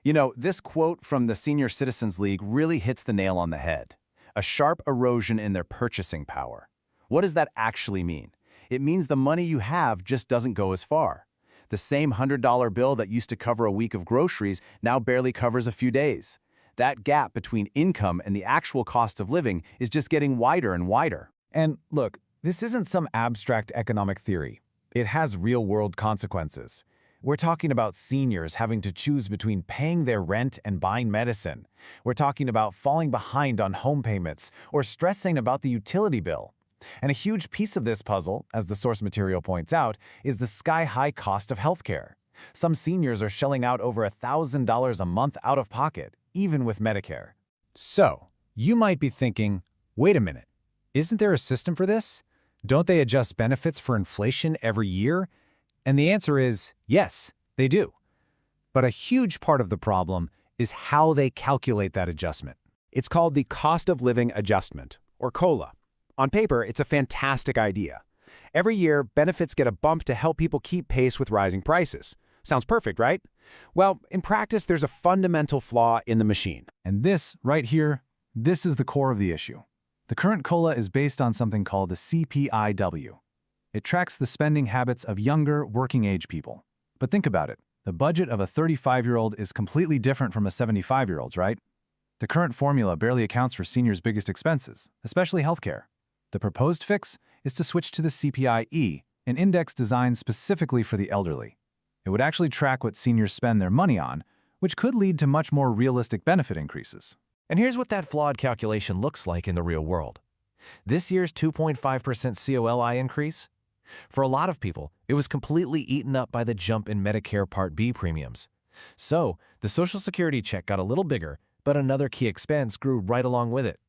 You know, this quote from the Senior Citizens League really hits the nail on the head. A sharp erosion in their purchasing power. What does that actually mean? It means the money you have just doesn't go as far. The same $100 bill that used to cover a week of groceries now barely covers a few days. That gap between income and the actual cost of living is just getting wider and wider. And look, this isn't some abstract economic theory. It has real-world consequences. We're talking about seniors having to choose between paying their rent and buying medicine. We're talking about falling behind on home payments or stressing about the utility bill. And a huge piece of this puzzle, as the source material points out, is the sky-high cost of healthcare. Some seniors are shelling out over $1,000 a month out of pocket, even with Medicare. So, you might be thinking, wait a minute, isn't there a system for this? Don't they adjust benefits for inflation every year? And the answer is yes, they do. But a huge part of the problem is how they calculate that adjustment. It's called the cost of living adjustment, or COLA. On paper, it's a fantastic idea. Every year, benefits get a bump to help people keep pace with rising prices. Sounds perfect, right? Well, in practice, there's a fundamental flaw in the machine. And this, right here, this is the core of the issue. The current COLA is based on something called the CPIW. It tracks the spending habits of younger, working-age people. But think about it. The budget of a 35-year-old is completely different from a 75-year-old's, right? The current formula barely accounts for seniors' biggest expenses, especially healthcare. The proposed fix is to switch to the CPI-E, an index designed specifically for the elderly. It would actually track what seniors spend their money on, which could lead to much more realistic benefit increases. And here's what that flawed calculation looks like in the real world. This year's 2.5% COLI increase? For a lot of people, it was completely eaten up by the jump in Medicare Part B premiums. So, the Social Security check got a little bigger, but another key expense grew right along with it.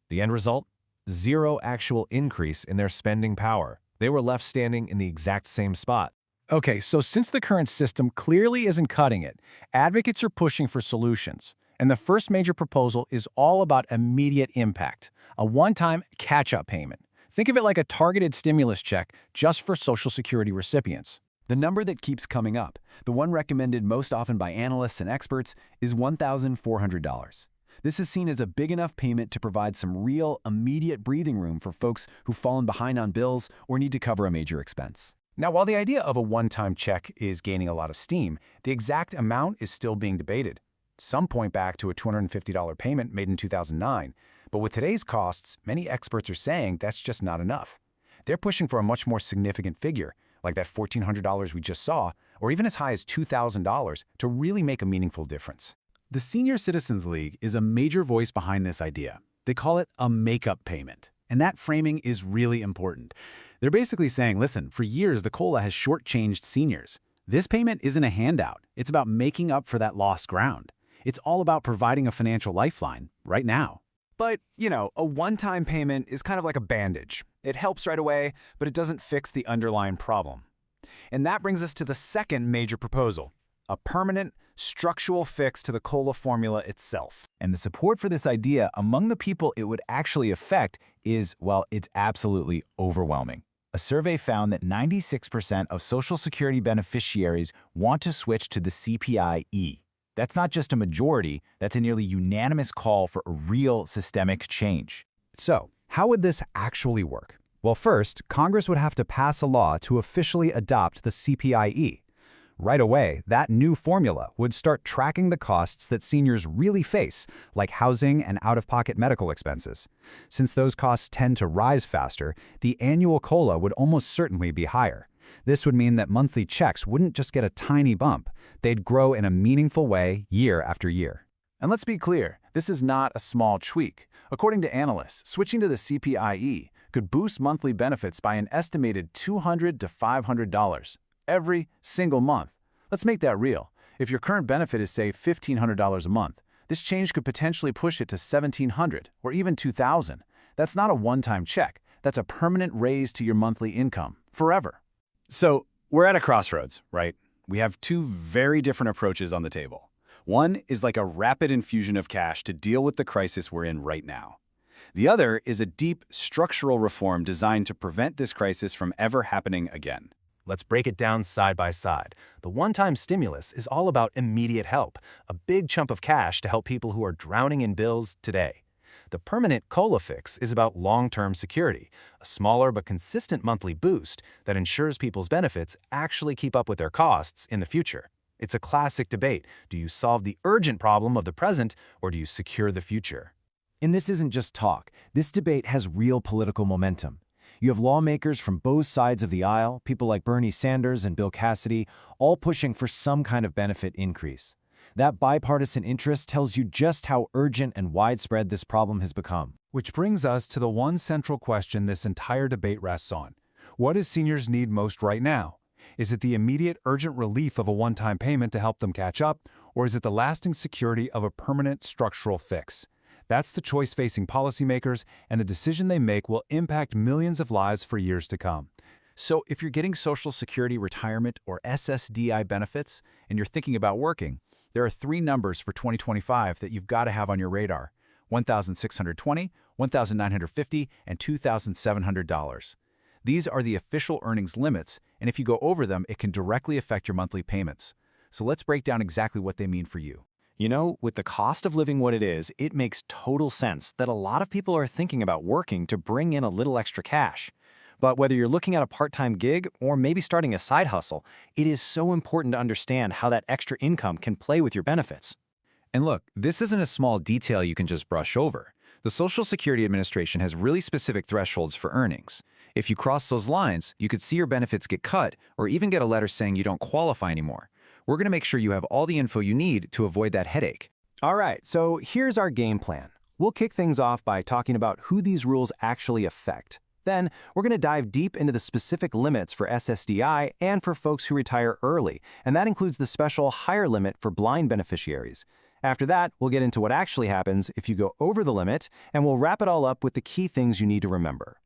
The end result? Zero actual increase in their spending power. They were left standing in the exact same spot. Okay, so since the current system clearly isn't cutting it, advocates are pushing for solutions. And the first major proposal is all about immediate impact, a one-time catch-up payment. Think of it like a targeted stimulus check just for Social Security recipients. The number that keeps coming up, the one recommended most often by analysts and experts, is $1,400. This is seen as a big enough payment to provide some real, immediate breathing room for folks who've fallen behind on bills or need to cover a major expense. Now, while the idea of a one-time check is gaining a lot of steam, the exact amount is still being debated. Some point back to a $250 payment made in 2009, but with today's costs, many experts are saying that's just not enough. They're pushing for a much more significant figure, like that $1,400 we just saw, or even as high as $2,000 to really make a meaningful difference. The Senior Citizens League is a major voice behind this idea. They call it a make-up payment, and that framing is really important. They're basically saying, listen, for years the COLA has shortchanged seniors. This payment isn't a handout. It's about making up for that lost ground. It's all about providing a financial lifeline right now. But, you know, a one-time payment is kind of like a bandage. It helps right away, but it doesn't fix the underlying problem. And that brings us to the second major proposal, a permanent, structural fix to the COLA formula itself. And the support for this idea among the people it would actually affect is, well, it's absolutely overwhelming. A survey found that 96% of Social Security beneficiaries want to switch to the CPI-E. That's not just a majority, that's a nearly unanimous call for a real systemic change. So, how would this actually work? Well, first, Congress would have to pass a law to officially adopt the CPI-E. Right away, that new formula would start tracking the costs that seniors really face, like housing and out-of-pocket medical expenses. Since those costs tend to rise faster, the annual COLA would almost certainly be higher. This would mean that monthly checks wouldn't just get a tiny bump, they'd grow in a meaningful way year after year. And let's be clear, this is not a small tweak. According to analysts, switching to the CPIE could boost monthly benefits by an estimated $200 to $500 every single month. Let's make that real. If your current benefit is, say, $1,500 a month, this change could potentially push it to $1,700 or even $2,000. That's not a one-time check. That's a permanent raise to your monthly income, forever. So we're at a crossroads, right? We have two very different approaches on the table. One is like a rapid infusion of cash to deal with the crisis we're in right now. The other is a deep structural reform designed to prevent this crisis from ever happening again. Let's break it down side by side. The one-time stimulus is all about immediate help, a big chunk of cash to help people who are drowning in bills today. The permanent COLA fix is about long-term security, a smaller but consistent monthly boost that ensures people's benefits actually keep up with their costs in the future. It's a classic debate. Do you solve the urgent problem of the present, or do you secure the future? And this isn't just talk. This debate has real political momentum. You have lawmakers from both sides of the aisle, people like Bernie Sanders and Bill Cassidy, all pushing for some kind of benefit increase. That bipartisan interest tells you just how urgent and widespread this problem has become. Which brings us to the one central question this entire debate rests on. What do seniors need most right now? Is it the immediate urgent relief of a one-time payment to help them catch up, or is it the lasting security of a permanent structural fix? That's the choice facing policymakers, and the decision they make will impact millions of lives for years to come. So if you're getting Social Security retirement or SSDI benefits and you're thinking about working, there are three numbers for 2025 that you've got to have on your radar: $1,620, $1,950, and $2,700. These are the official earnings limits, and if you go over them, it can directly affect your monthly payments. So let's break down exactly what they mean for you. You know, with the cost of living what it is, it makes total sense that a lot of people are thinking about working to bring in a little extra cash. But whether you're looking at a part-time gig or maybe starting a side hustle, it is so important to understand how that extra income can play with your benefits. And look, this isn't a small detail you can just brush over. The Social Security Administration has really specific thresholds for earnings. If you cross those lines, you could see your benefits get cut or even get a letter saying you don't qualify anymore. We're going to make sure you have all the info you need to avoid that headache. All right, so here's our game plan. We'll kick things off by talking about who these rules actually affect. Then, we're going to dive deep into the specific limits for SSDI and for folks who retire early, and that includes the special higher limit for blind beneficiaries. After that, we'll get into what actually happens if you go over the limit, and we'll wrap it all up with the key things you need to remember.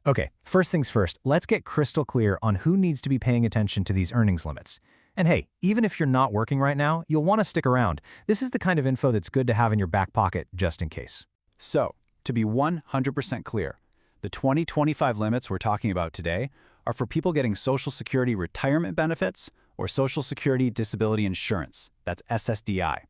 Okay, first things first, let's get crystal clear on who needs to be paying attention to these earnings limits. And hey, even if you're not working right now, you'll want to stick around. This is the kind of info that's good to have in your back pocket just in case. So, to be 100% clear, the 2025 limits we're talking about today are for people getting Social Security retirement benefits or Social Security Disability Insurance, that's SSDI.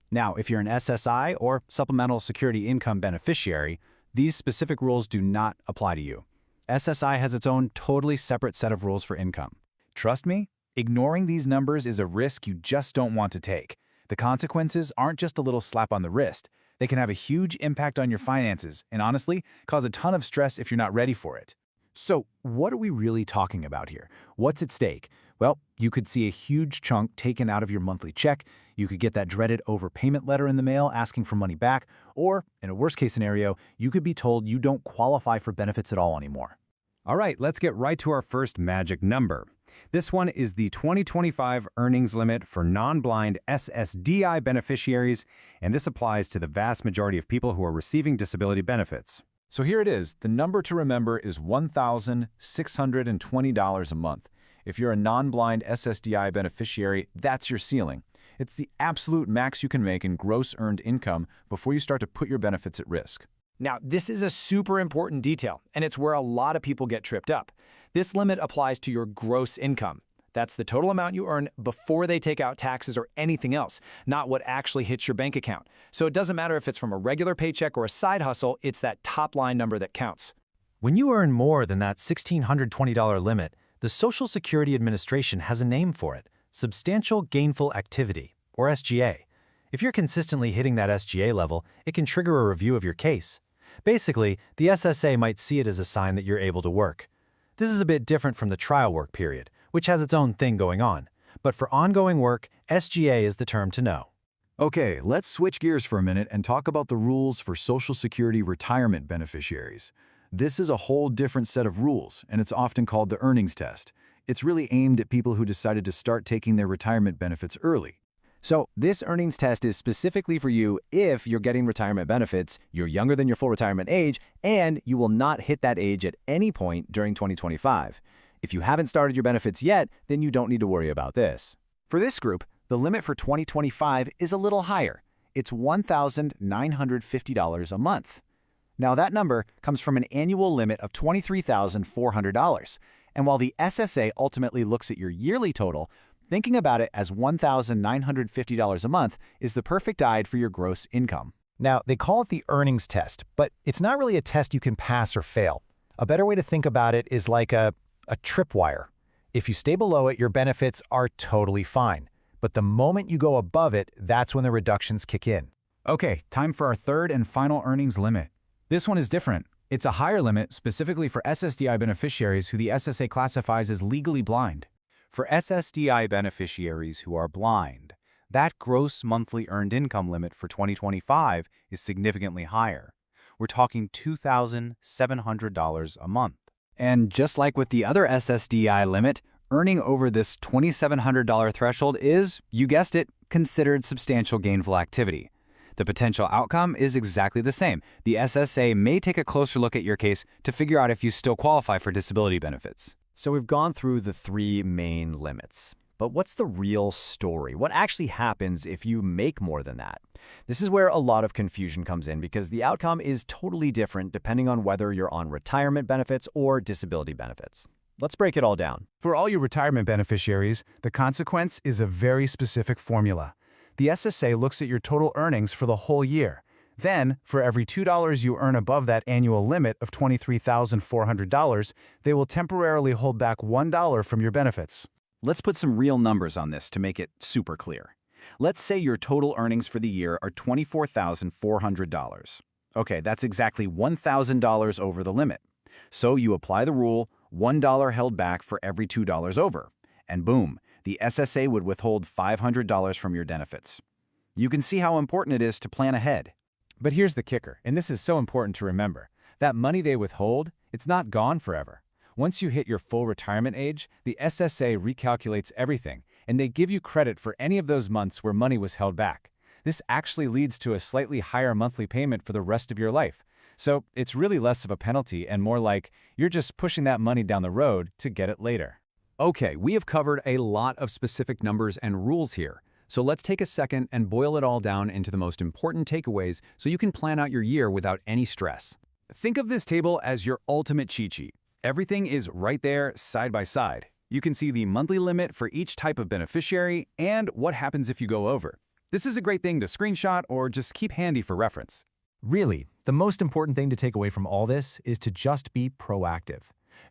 Now, if you're an SSI or Supplemental Security Income beneficiary, these specific rules do not apply to you. SSI has its own totally separate set of rules for income. Trust me, ignoring these numbers is a risk you just don't want to take. The consequences aren't just a little slap on the wrist. They can have a huge impact on your finances and honestly, cause a ton of stress if you're not ready for it. So, what are we really talking about here? What's at stake? Well, you could see a huge chunk taken out of your monthly check, you could get that dreaded overpayment letter in the mail asking for money back, or, in a worst-case scenario, you could be told you don't qualify for benefits at all anymore. All right, let's get right to our first magic number. This one is the 2025 earnings limit for non-blind SSDI beneficiaries, and this applies to the vast majority of people who are receiving disability benefits. So here it is. The number to remember is $1,620 a month. If you're a non-blind SSDI beneficiary, that's your ceiling. It's the absolute max you can make in gross earned income before you start to put your benefits at risk. Now, this is a super important detail, and it's where a lot of people get tripped up. This limit applies to your gross income. That's the total amount you earn before they take out taxes or anything else, not what actually hits your bank account. So it doesn't matter if it's from a regular paycheck or a side hustle, it's that top line number that counts. When you earn more than that $1,620 limit, the Social Security Administration has a name for it: Substantial Gainful Activity, or SGA. If you're consistently hitting that SGA level, it can trigger a review of your case. Basically, the SSA might see it as a sign that you're able to work. This is a bit different from the trial work period, which has its own thing going on. But for ongoing work, SGA is the term to know. Okay, let's switch gears for a minute and talk about the rules for Social Security retirement beneficiaries. This is a whole different set of rules, and it's often called the earnings test. It's really aimed at people who decided to start taking their retirement benefits early. So this earnings test is specifically for you if you're getting retirement benefits, you're younger than your full retirement age, and you will not hit that age at any point during 2025. If you haven't started your benefits yet, then you don't need to worry about this. For this group, the limit for 2025 is a little higher. It's $1,950 a month. Now that number comes from an annual limit of $23,400. And while the SSA ultimately looks at your yearly total, thinking about it as $1,950 a month is the perfect guide for your gross income. Now, they call it the earnings test, but it's not really a test you can pass or fail. A better way to think about it is like a tripwire. If you stay below it, your benefits are totally fine. But the moment you go above it, that's when the reductions kick in. Okay, time for our third and final earnings limit. This one is different. It's a higher limit specifically for SSDI beneficiaries who the SSA classifies as legally blind. For SSDI beneficiaries who are blind, that gross monthly earned income limit for 2025 is significantly higher. We're talking $2,700 a month. And just like with the other SSDI limit, earning over this $2,700 threshold is, you guessed it, considered substantial gainful activity. The potential outcome is exactly the same. The SSA may take a closer look at your case to figure out if you still qualify for disability benefits. So we've gone through the three main limits. But what's the real story? What actually happens if you make more than that? This is where a lot of confusion comes in because the outcome is totally different depending on whether you're on retirement benefits or disability benefits. Let's break it all down. For all your retirement beneficiaries, the consequence is a very specific formula. The SSA looks at your total earnings for the whole year. Then, for every $2 you earn above that annual limit of $23,400, they will temporarily hold back $1 from your benefits. Let's put some real numbers on this to make it super clear. Let's say your total earnings for the year are $24,400. Okay, that's exactly $1,000 over the limit. So you apply the rule, $1 held back for every $2 over. And boom, the SSA would withhold $500 from your benefits. You can see how important it is to plan ahead. But here's the kicker, and this is so important to remember. That money they withhold, it's not gone forever. Once you hit your full retirement age, the SSA recalculates everything, and they give you credit for any of those months where money was held back. This actually leads to a slightly higher monthly payment for the rest of your life. So it's really less of a penalty and more like you're just pushing that money down the road to get it later. Okay, we have covered a lot of specific numbers and rules here. So let's take a second and boil it all down into the most important takeaways so you can plan out your year without any stress. Think of this table as your ultimate cheat sheet. Everything is right there, side by side. You can see the monthly limit for each type of beneficiary and what happens if you go over. This is a great thing to screenshot or just keep handy for reference. Really, the most important thing to take away from all this is to just be proactive.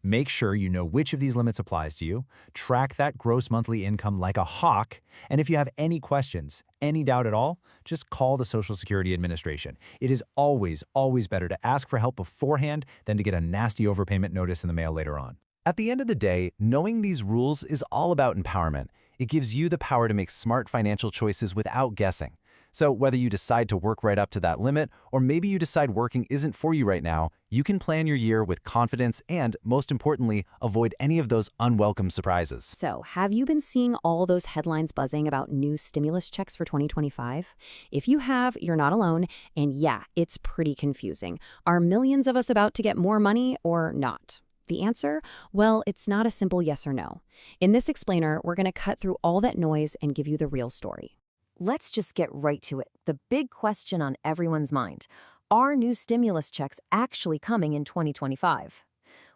Make sure you know which of these limits applies to you, track that gross monthly income like a hawk, and if you have any questions, any doubt at all, just call the Social Security Administration. It is always, always better to ask for help beforehand than to get a nasty overpayment notice in the mail later on. At the end of the day, knowing these rules is all about empowerment. It gives you the power to make smart financial choices without guessing. So whether you decide to work right up to that limit, or maybe you decide working isn't for you right now, you can plan your year with confidence and, most importantly, avoid any of those unwelcome surprises. So, have you been seeing all those headlines buzzing about new stimulus checks for 2025? If you have, you're not alone, and yeah, it's pretty confusing. Are millions of us about to get more money or not? The answer? Well, it's not a simple yes or no. In this explainer, we're going to cut through all that noise and give you the real story. Let's just get right to it. The big question on everyone's mind. Are new stimulus checks actually coming in 2025?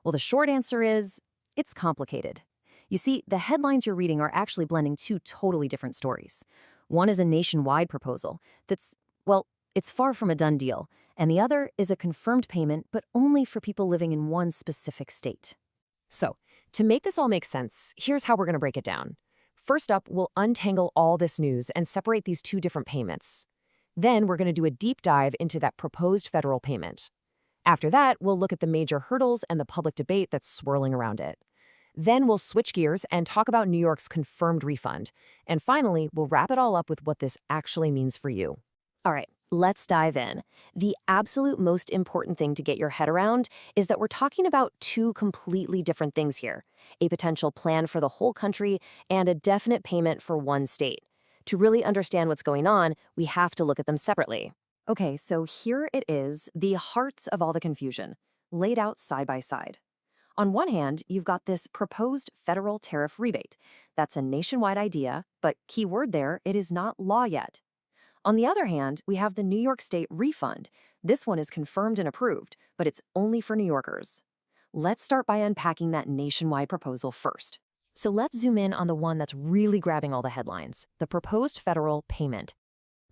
Well, the short answer is, it's complicated. You see, the headlines you're reading are actually blending two totally different stories. One is a nationwide proposal that's, well, it's far from a done deal, and the other is a confirmed payment, but only for people living in one specific state. So, to make this all make sense, here's how we're going to break it down. First up, we'll untangle all this news and separate these two different payments. Then we're going to do a deep dive into that proposed federal payment. After that, we'll look at the major hurdles and the public debate that's swirling around it. Then we'll switch gears and talk about New York's confirmed refund. And finally, we'll wrap it all up with what this actually means for you. All right, Let's dive in. The absolute most important thing to get your head around is that we're talking about two completely different things here: a potential plan for the whole country and a definite payment for one state. To really understand what's going on, we have to look at them separately. Okay, so here it is, the hearts of all the confusion, laid out side by side. On one hand, you've got this proposed federal tariff rebate. That's a nationwide idea, but key word there, it is not law yet. On the other hand, we have the New York State refund. This one is confirmed and approved, but it's only for New Yorkers. Let's start by unpacking that nationwide proposal first. So let's zoom in on the one that's really grabbing all the headlines, the proposed federal payment.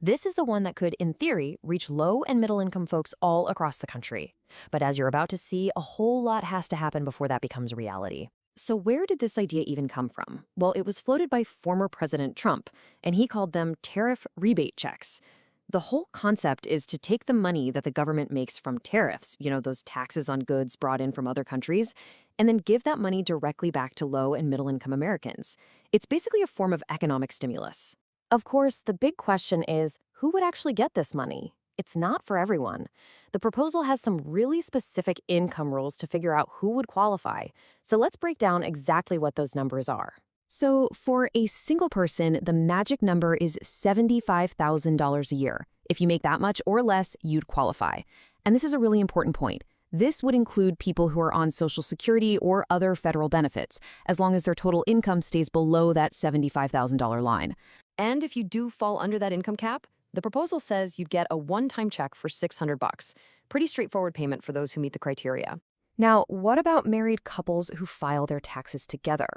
This is the one that could, in theory, reach low and middle income folks all across the country. But as you're about to see, a whole lot has to happen before that becomes reality. So where did this idea even come from? Well, it was floated by former President Trump, and he called them tariff rebate checks. The whole concept is to take the money that the government makes from tariffs, those taxes on goods brought in from other countries, and then give that money directly back to low and middle income Americans. It's basically a form of economic stimulus. Of course, the big question is, who would actually get this money? It's not for everyone. The proposal has some really specific income rules to figure out who would qualify. So let's break down exactly what those numbers are. So for a single person, the magic number is $75,000 a year. If you make that much or less, you'd qualify. And this is a really important point. This would include people who are on Social Security or other federal benefits, as long as their total income stays below that $75,000 line. And if you do fall under that income cap, the proposal says you'd get a one-time check for $600. Pretty straightforward payment for those who meet the criteria. Now, what about married couples who file their taxes together?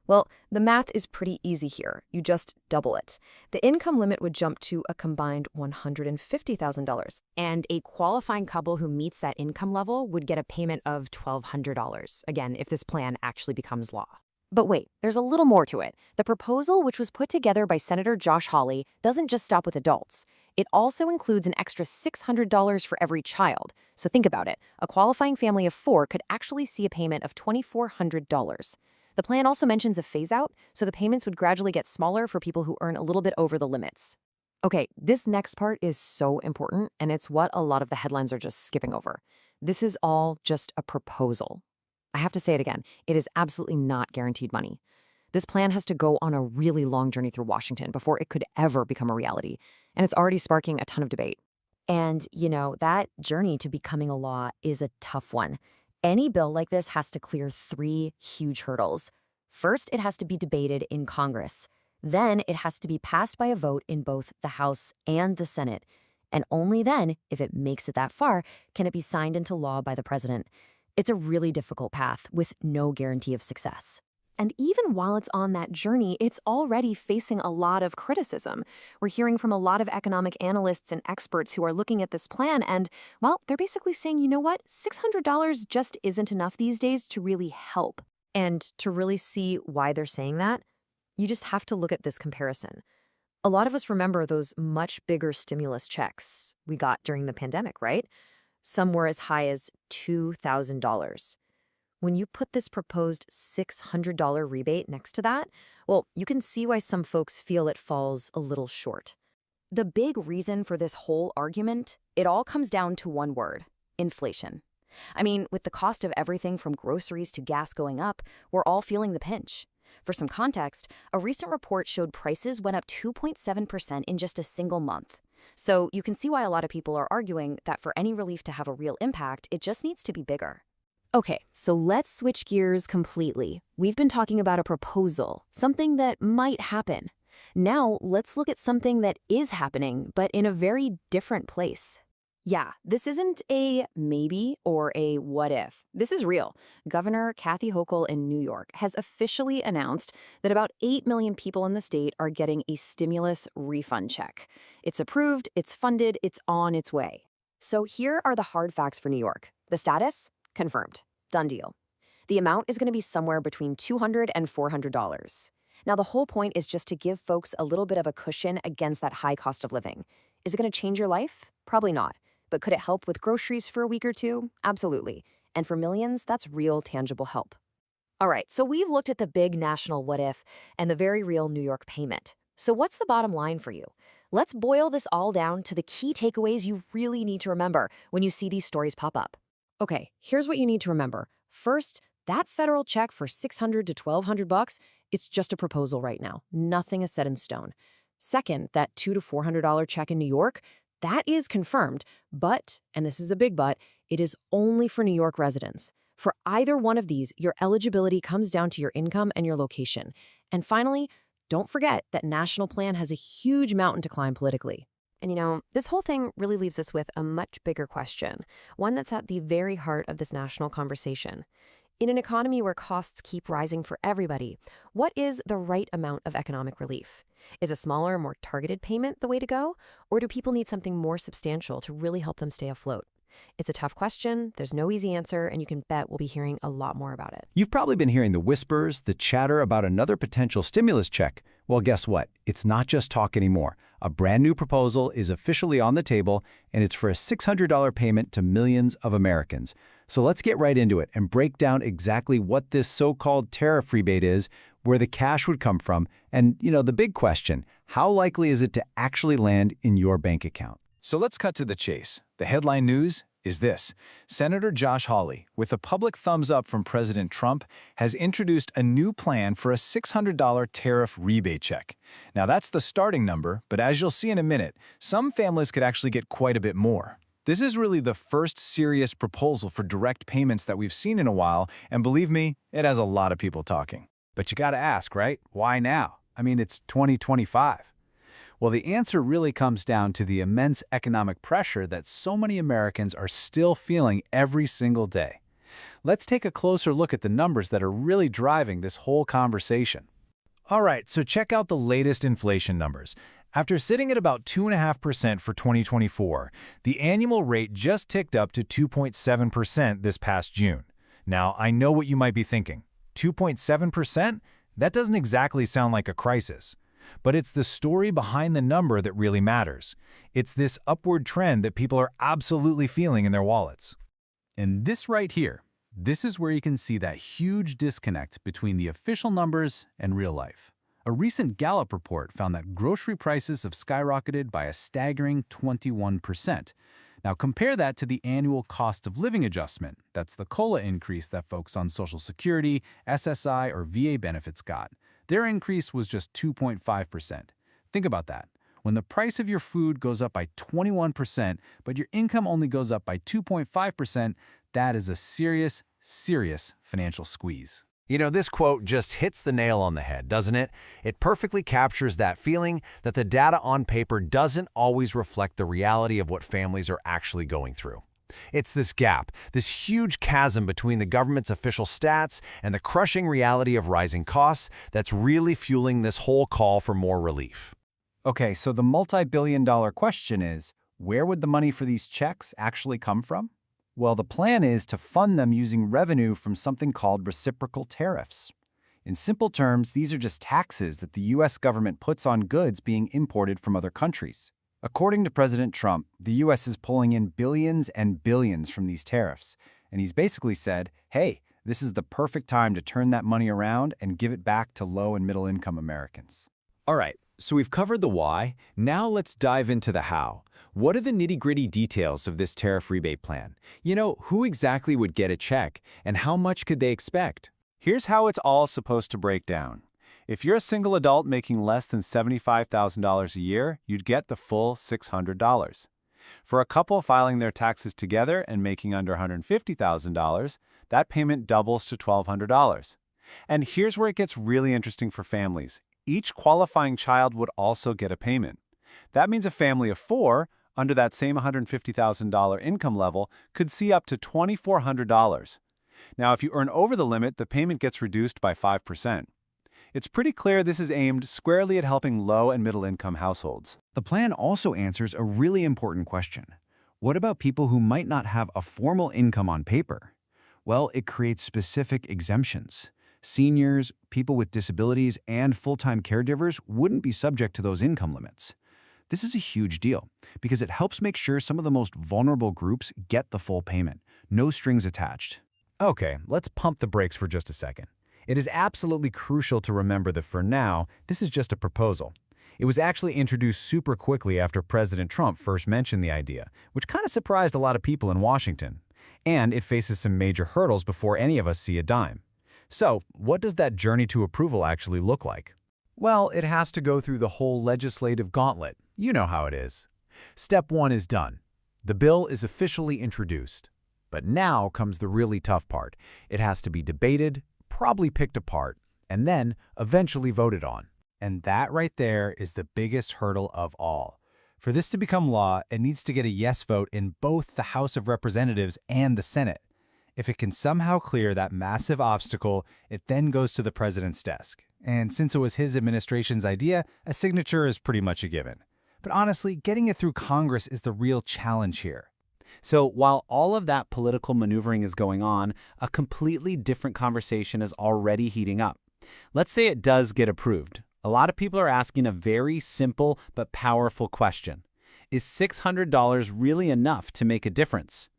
Well, the math is pretty easy here. You just double it. The income limit would jump to a combined $150,000, and a qualifying couple who meets that income level would get a payment of $1,200, again, if this plan actually becomes law. But wait, there's a little more to it. The proposal, which was put together by Senator Josh Hawley, doesn't just stop with adults. It also includes an extra $600 for every child. So think about it. A qualifying family of 4 could actually see a payment of $2,400. The plan also mentions a phase-out, so the payments would gradually get smaller for people who earn a little bit over the limits. Okay, this next part is so important, and it's what a lot of the headlines are just skipping over. This is all just a proposal. I have to say it again, it is absolutely not guaranteed money. This plan has to go on a really long journey through Washington before it could ever become a reality, and it's already sparking a ton of debate. And, that journey to becoming a law is a tough one. Any bill like this has to clear 3 huge hurdles. First, it has to be debated in Congress. Then, it has to be passed by a vote in both the House and the Senate. And only then, if it makes it that far, can it be signed into law by the president. It's a really difficult path with no guarantee of success. And even while it's on that journey, it's already facing a lot of criticism. We're hearing from a lot of economic analysts and experts who are looking at this plan and, well, they're basically saying, you know what, $600 just isn't enough these days to really help. And to really see why they're saying that, you just have to look at this comparison. A lot of us remember those much bigger stimulus checks we got during the pandemic, right? Some were as high as $2,000. When you put this proposed $600 rebate next to that, well, you can see why some folks feel it falls a little short. The big reason for this whole argument, it all comes down to one word: inflation. I mean, with the cost of everything from groceries to gas going up, we're all feeling the pinch. For some context, a recent report showed prices went up 2.7% in just a single month. So you can see why a lot of people are arguing that for any relief to have a real impact, it just needs to be bigger. Okay, so let's switch gears completely. We've been talking about a proposal, something that might happen. Now let's look at something that is happening, but in a very different place. Yeah, this isn't a maybe or a what if. This is real. Governor Kathy Hochul in New York has officially announced that about 8 million people in the state are getting a stimulus refund check. It's approved, it's funded, it's on its way. So here are the hard facts for New York. The status? Confirmed. Done deal. The amount is going to be somewhere between $200 and $400. Now, the whole point is just to give folks a little bit of a cushion against that high cost of living. Is it going to change your life? Probably not. But could it help with groceries for a week or two? Absolutely. And for millions, that's real, tangible help. All right, so we've looked at the big national what if and the very real New York payment. So what's the bottom line for you? Let's boil this all down to the key takeaways you really need to remember when you see these stories pop up. Okay, here's what you need to remember. First, that federal check for $600 to $1,200, it's just a proposal right now. Nothing is set in stone. Second, that $200 to $400 check in New York, that is confirmed, but, and this is a big but, it is only for New York residents. For either one of these, your eligibility comes down to your income and your location. And finally, don't forget that national plan has a huge mountain to climb politically. And this whole thing really leaves us with a much bigger question, one that's at the very heart of this national conversation. In an economy where costs keep rising for everybody, what is the right amount of economic relief? Is a smaller, more targeted payment the way to go? Or do people need something more substantial to really help them stay afloat? It's a tough question, there's no easy answer, and you can bet we'll be hearing a lot more about it. You've probably been hearing the whispers, the chatter about another potential stimulus check. Well, guess what? It's not just talk anymore. A brand new proposal is officially on the table, and it's for a $600 payment to millions of Americans. So let's get right into it and break down exactly what this so-called tariff rebate is, where the cash would come from, and, the big question, how likely is it to actually land in your bank account? So let's cut to the chase. The headline news is this. Senator Josh Hawley, with a public thumbs up from President Trump, has introduced a new plan for a $600 tariff rebate check. Now that's the starting number, but as you'll see in a minute, some families could actually get quite a bit more. This is really the first serious proposal for direct payments that we've seen in a while, and believe me, it has a lot of people talking. But you gotta ask, right? Why now? I mean, it's 2025. Well, the answer really comes down to the immense economic pressure that so many Americans are still feeling every single day. Let's take a closer look at the numbers that are really driving this whole conversation. All right, so check out the latest inflation numbers. After sitting at about 2.5% for 2024, the annual rate just ticked up to 2.7% this past June. Now, I know what you might be thinking. 2.7%? That doesn't exactly sound like a crisis. But it's the story behind the number that really matters. It's this upward trend that people are absolutely feeling in their wallets. And this right here, this is where you can see that huge disconnect between the official numbers and real life. A recent Gallup report found that grocery prices have skyrocketed by a staggering 21%. Now compare that to the annual cost of living adjustment. That's the COLA increase that folks on Social Security, SSI, or VA benefits got. Their increase was just 2.5%. Think about that. When the price of your food goes up by 21%, but your income only goes up by 2.5%, that is a serious, serious financial squeeze. This quote just hits the nail on the head, doesn't it? It perfectly captures that feeling that the data on paper doesn't always reflect the reality of what families are actually going through. It's this gap, this huge chasm between the government's official stats and the crushing reality of rising costs that's really fueling this whole call for more relief. Okay, so the multi-billion-dollar question is, where would the money for these checks actually come from? Well, the plan is to fund them using revenue from something called reciprocal tariffs. In simple terms, these are just taxes that the U.S. government puts on goods being imported from other countries. According to President Trump, the U.S. is pulling in billions and billions from these tariffs, and he's basically said, hey, this is the perfect time to turn that money around and give it back to low and middle income Americans. All right, so we've covered the why. Now let's dive into the how. What are the nitty-gritty details of this tariff rebate plan? Who exactly would get a check, and how much could they expect? Here's how it's all supposed to break down. If you're a single adult making less than $75,000 a year, you'd get the full $600. For a couple filing their taxes together and making under $150,000, that payment doubles to $1,200. And here's where it gets really interesting for families. Each qualifying child would also get a payment. That means a family of 4, under that same $150,000 income level, could see up to $2,400. Now, if you earn over the limit, the payment gets reduced by 5%. It's pretty clear this is aimed squarely at helping low and middle income households. The plan also answers a really important question. What about people who might not have a formal income on paper? Well, it creates specific exemptions. Seniors, people with disabilities, and full-time caregivers wouldn't be subject to those income limits. This is a huge deal because it helps make sure some of the most vulnerable groups get the full payment, no strings attached. Okay, let's pump the brakes for just a second. It is absolutely crucial to remember that for now, this is just a proposal. It was actually introduced super quickly after President Trump first mentioned the idea, which kind of surprised a lot of people in Washington. And it faces some major hurdles before any of us see a dime. So, what does that journey to approval actually look like? Well, it has to go through the whole legislative gauntlet. You know how it is. Step 1 is done. The bill is officially introduced. But now comes the really tough part. It has to be debated, probably picked apart, and then eventually voted on. And that right there is the biggest hurdle of all. For this to become law, it needs to get a yes vote in both the House of Representatives and the Senate. If it can somehow clear that massive obstacle, it then goes to the president's desk. And since it was his administration's idea, a signature is pretty much a given. But honestly, getting it through Congress is the real challenge here. So while all of that political maneuvering is going on, a completely different conversation is already heating up. Let's say it does get approved. A lot of people are asking a very simple but powerful question. Is $600 really enough to make a difference?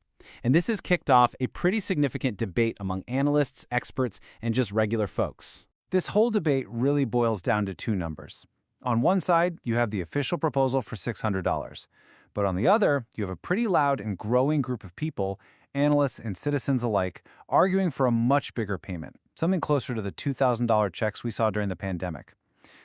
And this has kicked off a pretty significant debate among analysts, experts, and just regular folks. This whole debate really boils down to two numbers. On one side, you have the official proposal for $600. But on the other, you have a pretty loud and growing group of people, analysts and citizens alike, arguing for a much bigger payment, something closer to the $2,000 checks we saw during the pandemic.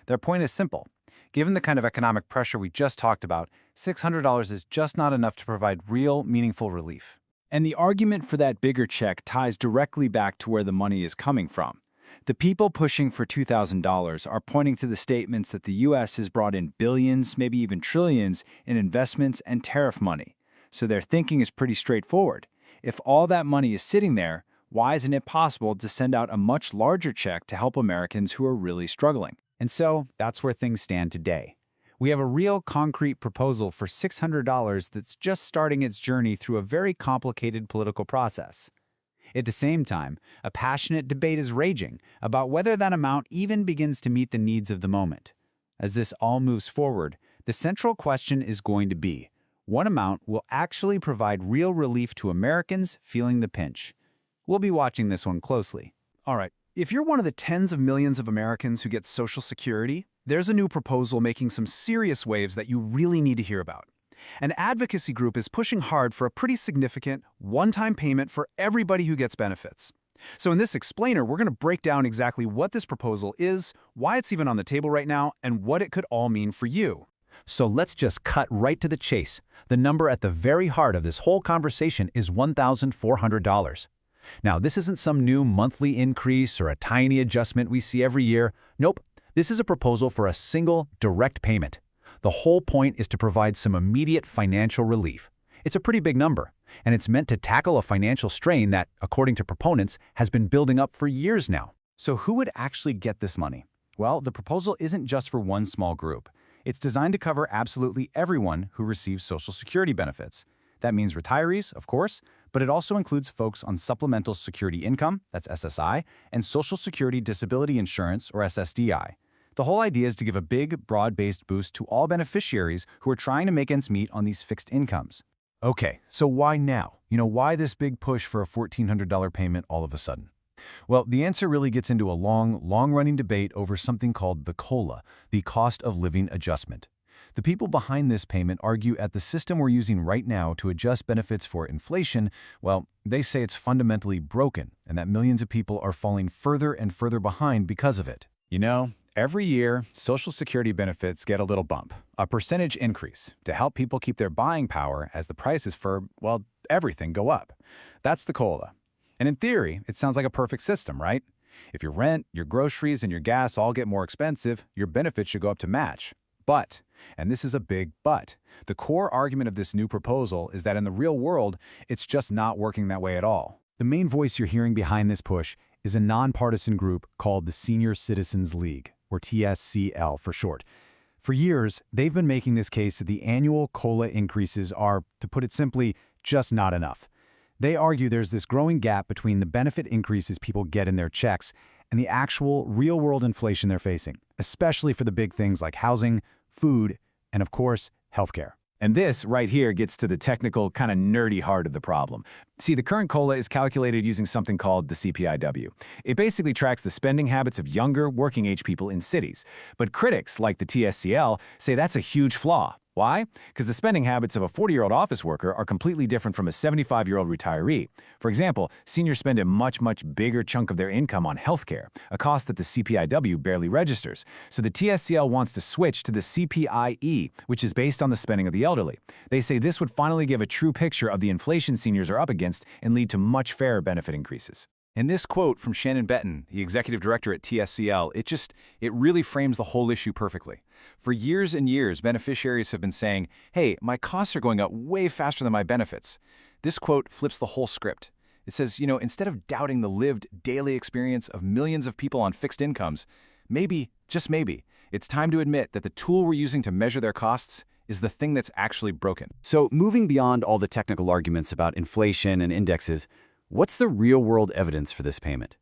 Their point is simple. Given the kind of economic pressure we just talked about, $600 is just not enough to provide real, meaningful relief. And the argument for that bigger check ties directly back to where the money is coming from. The people pushing for $2,000 are pointing to the statements that the U.S. has brought in billions, maybe even trillions, in investments and tariff money. So their thinking is pretty straightforward. If all that money is sitting there, why isn't it possible to send out a much larger check to help Americans who are really struggling? And so that's where things stand today. We have a real concrete proposal for $600 that's just starting its journey through a very complicated political process. At the same time, a passionate debate is raging about whether that amount even begins to meet the needs of the moment. As this all moves forward, the central question is going to be, what amount will actually provide real relief to Americans feeling the pinch? We'll be watching this one closely. All right, if you're one of the tens of millions of Americans who get Social Security, there's a new proposal making some serious waves that you really need to hear about. An advocacy group is pushing hard for a pretty significant, one-time payment for everybody who gets benefits. So in this explainer, we're going to break down exactly what this proposal is, why it's even on the table right now, and what it could all mean for you. So let's just cut right to the chase. The number at the very heart of this whole conversation is $1,400. Now, this isn't some new monthly increase or a tiny adjustment we see every year. Nope, this is a proposal for a single, direct payment. The whole point is to provide some immediate financial relief. It's a pretty big number, and it's meant to tackle a financial strain that, according to proponents, has been building up for years now. So who would actually get this money? Well, the proposal isn't just for one small group. It's designed to cover absolutely everyone who receives Social Security benefits. That means retirees, of course, but it also includes folks on Supplemental Security Income, that's SSI, and Social Security Disability Insurance, or SSDI. The whole idea is to give a big, broad-based boost to all beneficiaries who are trying to make ends meet on these fixed incomes. Okay, so why now? Why this big push for a $1,400 payment all of a sudden? Well, the answer really gets into a long-running debate over something called the COLA, the Cost of Living Adjustment. The people behind this payment argue at the system we're using right now to adjust benefits for inflation, well, they say it's fundamentally broken and that millions of people are falling further and further behind because of it. Every year, Social Security benefits get a little bump, a percentage increase, to help people keep their buying power as the prices for, well, everything go up. That's the COLA. And in theory, it sounds like a perfect system, right? If your rent, your groceries, and your gas all get more expensive, your benefits should go up to match. But, and this is a big but, the core argument of this new proposal is that in the real world, it's just not working that way at all. The main voice you're hearing behind this push is a nonpartisan group called the Senior Citizens League, or TSCL for short. For years, they've been making this case that the annual COLA increases are, to put it simply, just not enough. They argue there's this growing gap between the benefit increases people get in their checks and the actual real-world inflation they're facing, especially for the big things like housing, food, and of course, healthcare. And this right here gets to the technical, kind of nerdy heart of the problem. See, the current COLA is calculated using something called the CPIW. It basically tracks the spending habits of younger, working-age people in cities. But critics, like the TSCL, say that's a huge flaw. Why? Because the spending habits of a 40-year-old office worker are completely different from a 75-year-old retiree. For example, seniors spend a much bigger chunk of their income on healthcare, a cost that the CPIW barely registers. So the TSCL wants to switch to the CPIE, which is based on the spending of the elderly. They say this would finally give a true picture of the inflation seniors are up against and lead to much fairer benefit increases. And this quote from Shannon Benton, the executive director at TSCL, it really frames the whole issue perfectly. For years and years, beneficiaries have been saying, hey, my costs are going up way faster than my benefits. This quote flips the whole script. It says, instead of doubting the lived daily experience of millions of people on fixed incomes, maybe, just maybe, it's time to admit that the tool we're using to measure their costs is the thing that's actually broken. So moving beyond all the technical arguments about inflation and indexes, what's the real-world evidence for this payment?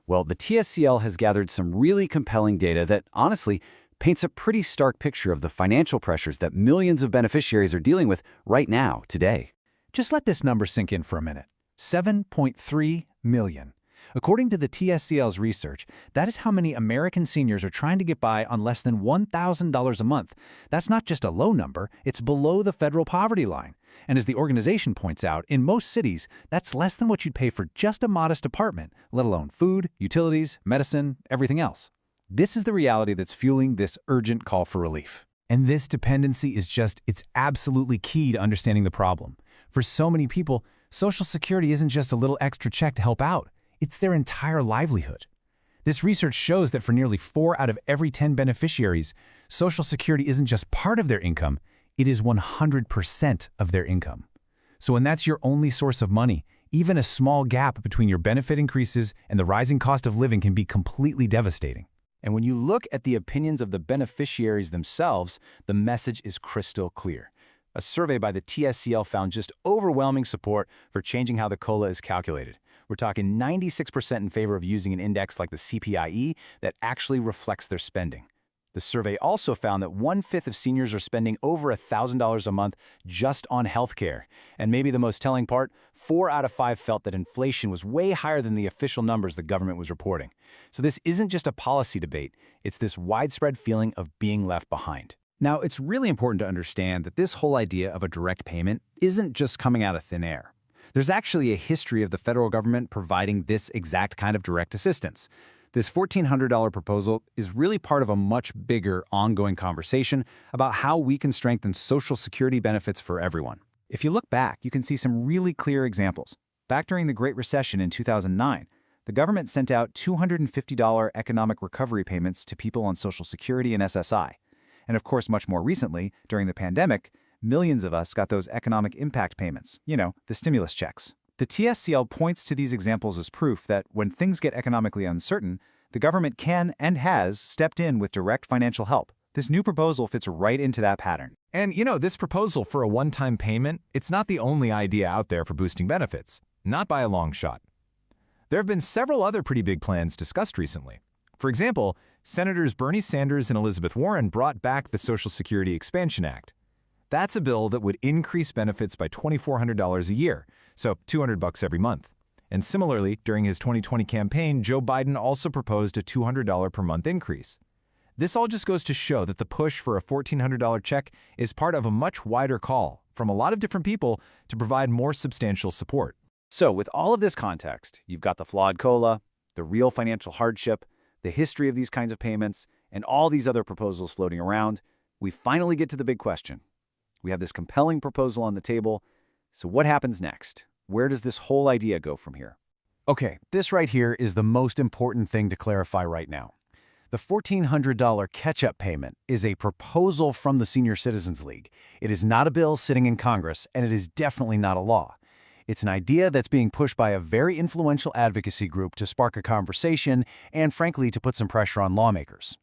Well, the TSCL has gathered some really compelling data that, honestly, paints a pretty stark picture of the financial pressures that millions of beneficiaries are dealing with right now, today. Just let this number sink in for a minute. 7.3 million. According to the TSCL's research, that is how many American seniors are trying to get by on less than $1,000 a month. That's not just a low number, it's below the federal poverty line. And as the organization points out, in most cities, that's less than what you'd pay for just a modest apartment, let alone food, utilities, medicine, everything else. This is the reality that's fueling this urgent call for relief. And this dependency it's absolutely key to understanding the problem. For so many people, Social Security isn't just a little extra check to help out. It's their entire livelihood. This research shows that for nearly 4 out of every 10 beneficiaries, Social Security isn't just part of their income, it is 100% of their income. So when that's your only source of money, even a small gap between your benefit increases and the rising cost of living can be completely devastating. And when you look at the opinions of the beneficiaries themselves, the message is crystal clear. A survey by the TSCL found just overwhelming support for changing how the COLA is calculated. We're talking 96% in favor of using an index like the CPIE that actually reflects their spending. The survey also found that 1/5 of seniors are spending over $1,000 a month just on healthcare. And maybe the most telling part, 4 out of 5 felt that inflation was way higher than the official numbers the government was reporting. So this isn't just a policy debate, it's this widespread feeling of being left behind. Now, it's really important to understand that this whole idea of a direct payment isn't just coming out of thin air. There's actually a history of the federal government providing this exact kind of direct assistance. This $1,400 proposal is really part of a much bigger ongoing conversation about how we can strengthen Social Security benefits for everyone. If you look back, you can see some really clear examples. Back during the Great Recession in 2009, the government sent out $250 economic recovery payments to people on Social Security and SSI. And of course, much more recently, during the pandemic, millions of us got those economic impact payments, the stimulus checks. The TSCL points to these examples as proof that when things get economically uncertain, the government can and has stepped in with direct financial help. This new proposal fits right into that pattern. And this proposal for a one-time payment, it's not the only idea out there for boosting benefits. Not by a long shot. There have been several other pretty big plans discussed recently. For example, Senators Bernie Sanders and Elizabeth Warren brought back the Social Security Expansion Act. That's a bill that would increase benefits by $2,400 a year, so $200 every month. And similarly, during his 2020 campaign, Joe Biden also proposed a $200 per month increase. This all just goes to show that the push for a $1,400 check is part of a much wider call from a lot of different people to provide more substantial support. So with all of this context, you've got the flawed COLA, the real financial hardship, the history of these kinds of payments, and all these other proposals floating around, we finally get to the big question. We have this compelling proposal on the table, so what happens next? Where does this whole idea go from here? Okay, this right here is the most important thing to clarify right now. The $1,400 catch-up payment is a proposal from the Senior Citizens League. It is not a bill sitting in Congress, and it is definitely not a law. It's an idea that's being pushed by a very influential advocacy group to spark a conversation and, frankly, to put some pressure on lawmakers.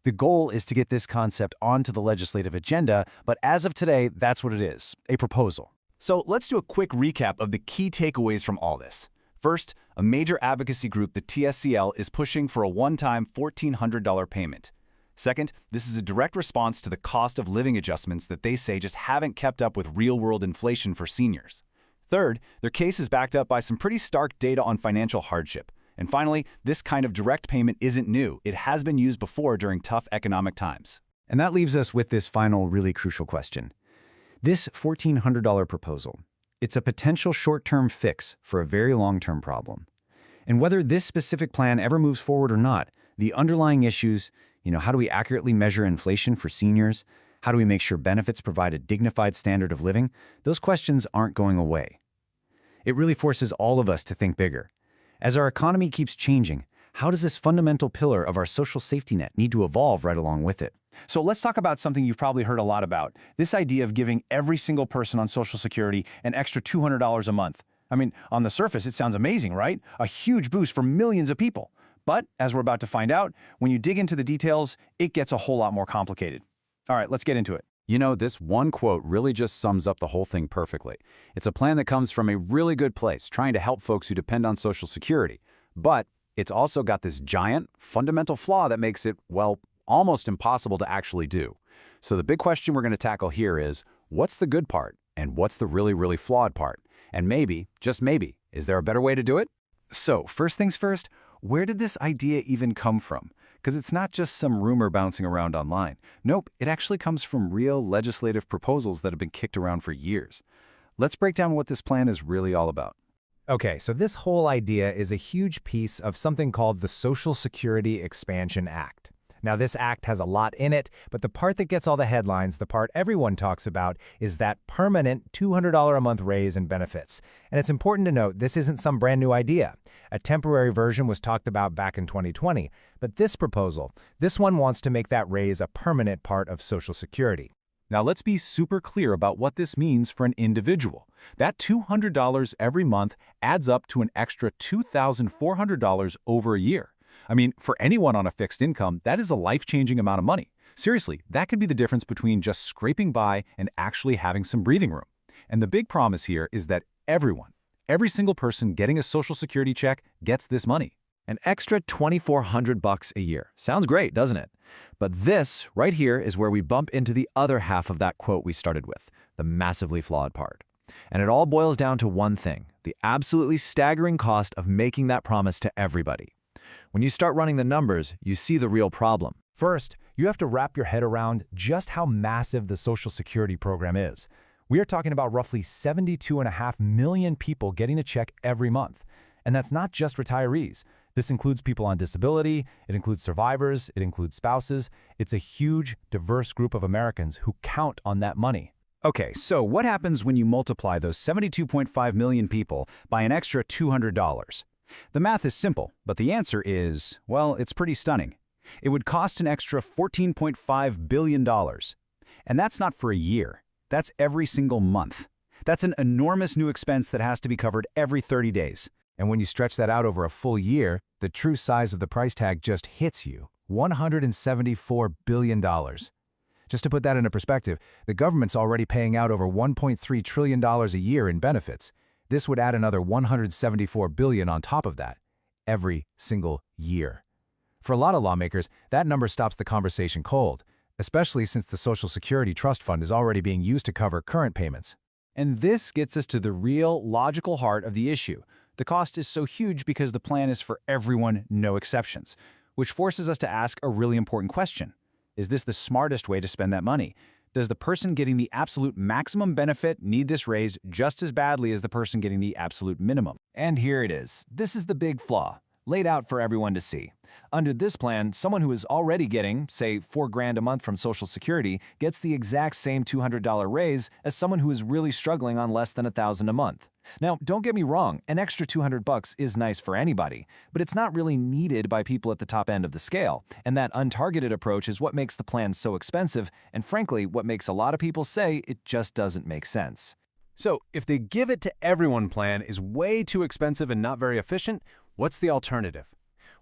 The goal is to get this concept onto the legislative agenda, but as of today, that's what it is, a proposal. So let's do a quick recap of the key takeaways from all this. First, a major advocacy group, the TSCL, is pushing for a one-time $1,400 payment. Second, this is a direct response to the cost of living adjustments that they say just haven't kept up with real-world inflation for seniors. Third, their case is backed up by some pretty stark data on financial hardship. And finally, this kind of direct payment isn't new. It has been used before during tough economic times. And that leaves us with this final really crucial question. This $1,400 proposal, it's a potential short-term fix for a very long-term problem. And whether this specific plan ever moves forward or not, the underlying issues, how do we accurately measure inflation for seniors? How do we make sure benefits provide a dignified standard of living? Those questions aren't going away. It really forces all of us to think bigger. As our economy keeps changing, how does this fundamental pillar of our social safety net need to evolve right along with it? So let's talk about something you've probably heard a lot about, this idea of giving every single person on Social Security an extra $200 a month. I mean, on the surface, it sounds amazing, right? A huge boost for millions of people. But, as we're about to find out, when you dig into the details, it gets a whole lot more complicated. All right, let's get into it. You know, this one quote really just sums up the whole thing perfectly. It's a plan that comes from a really good place, trying to help folks who depend on Social Security. But it's also got this giant, fundamental flaw that makes it, well, almost impossible to actually do. So the big question we're going to tackle here is, what's the good part? And what's the really, really flawed part? And maybe, just maybe, is there a better way to do it? So, first things first, where did this idea even come from? Because it's not just some rumor bouncing around online. Nope, it actually comes from real legislative proposals that have been kicked around for years. Let's break down what this plan is really all about. Okay, so this whole idea is a huge piece of something called the Social Security Expansion Act. Now, this act has a lot in it, but the part that gets all the headlines, the part everyone talks about, is that permanent $200 a month raise in benefits. And it's important to note this isn't some brand new idea. A temporary version was talked about back in 2020, but this proposal, this one wants to make that raise a permanent part of Social Security. Now let's be super clear about what this means for an individual. That $200 every month adds up to an extra $2,400 over a year. I mean, for anyone on a fixed income, that is a life-changing amount of money. Seriously, that could be the difference between just scraping by and actually having some breathing room. And the big promise here is that every single person getting a Social Security check gets this money. An extra $2,400 a year. Sounds great, doesn't it? But this right here is where we bump into the other half of that quote we started with, the massively flawed part. And it all boils down to one thing, the absolutely staggering cost of making that promise to everybody. When you start running the numbers, you see the real problem. First, you have to wrap your head around just how massive the Social Security program is. We are talking about roughly 72.5 million people getting a check every month. And that's not just retirees. This includes people on disability, it includes survivors, it includes spouses. It's a huge, diverse group of Americans who count on that money. Okay, so what happens when you multiply those 72.5 million people by an extra $200? The math is simple, but the answer is, well, it's pretty stunning. It would cost an extra $14.5 billion. And that's not for a year. That's every single month. That's an enormous new expense that has to be covered every 30 days. And when you stretch that out over a full year, the true size of the price tag just hits you, $174 billion. Just to put that into perspective, the government's already paying out over $1.3 trillion a year in benefits. This would add another $174 billion on top of that, every single year. For a lot of lawmakers, that number stops the conversation cold, especially since the Social Security Trust Fund is already being used to cover current payments. And this gets us to the real, logical heart of the issue. The cost is so huge because the plan is for everyone, no exceptions, which forces us to ask a really important question. Is this the smartest way to spend that money? Does the person getting the absolute maximum benefit need this raised just as badly as the person getting the absolute minimum? And here it is. This is the big flaw, laid out for everyone to see. Under this plan, someone who is already getting, say, $4,000 a month from Social Security gets the exact same $200 raise as someone who is really struggling on less than $1,000 a month. Now, don't get me wrong, an extra $200 is nice for anybody, but it's not really needed by people at the top end of the scale, and that untargeted approach is what makes the plan so expensive, and frankly, what makes a lot of people say it just doesn't make sense. So, if the Give It to Everyone plan is way too expensive and not very efficient, what's the alternative?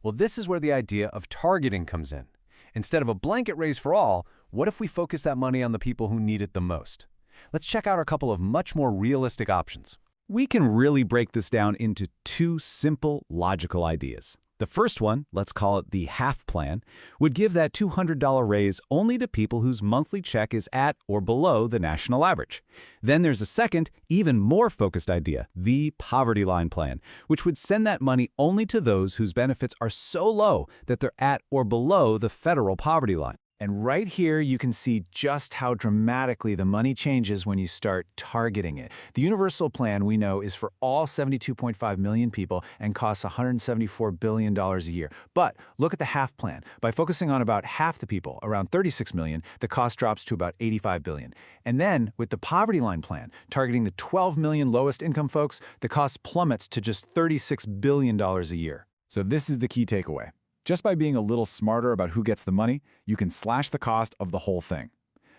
Well, this is where the idea of targeting comes in. Instead of a blanket raise for all, what if we focus that money on the people who need it the most? Let's check out a couple of much more realistic options. We can really break this down into two simple, logical ideas. The first one, let's call it the half plan, would give that $200 raise only to people whose monthly check is at or below the national average. Then there's a second, even more focused idea, the poverty line plan, which would send that money only to those whose benefits are so low that they're at or below the federal poverty line. And right here, you can see just how dramatically the money changes when you start targeting it. The universal plan, we know, is for all 72.5 million people and costs $174 billion a year. But look at the half plan. By focusing on about half the people, around 36 million, the cost drops to about 85 billion. And then, with the poverty line plan, targeting the 12 million lowest income folks, the cost plummets to just $36 billion a year. So this is the key takeaway. Just by being a little smarter about who gets the money, you can slash the cost of the whole thing.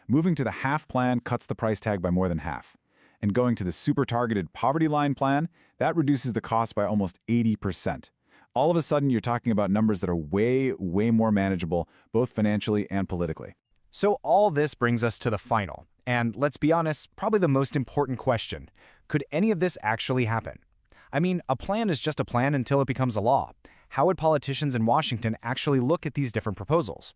Moving to the half plan cuts the price tag by more than half. And going to the super targeted poverty line plan, that reduces the cost by almost 80%. All of a sudden, you're talking about numbers that are way, way more manageable, both financially and politically. So all this brings us to the final, and let's be honest, probably the most important question. Could any of this actually happen? I mean, a plan is just a plan until it becomes a law. How would politicians in Washington actually look at these different proposals?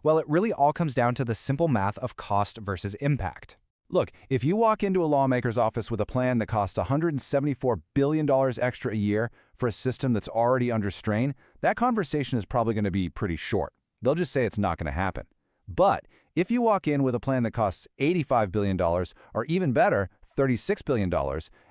Well, it really all comes down to the simple math of cost versus impact. Look, if you walk into a lawmaker's office with a plan that costs $174 billion extra a year for a system that's already under strain, that conversation is probably going to be pretty short. They'll just say it's not going to happen. But if you walk in with a plan that costs $85 billion, or even better, $36 billion,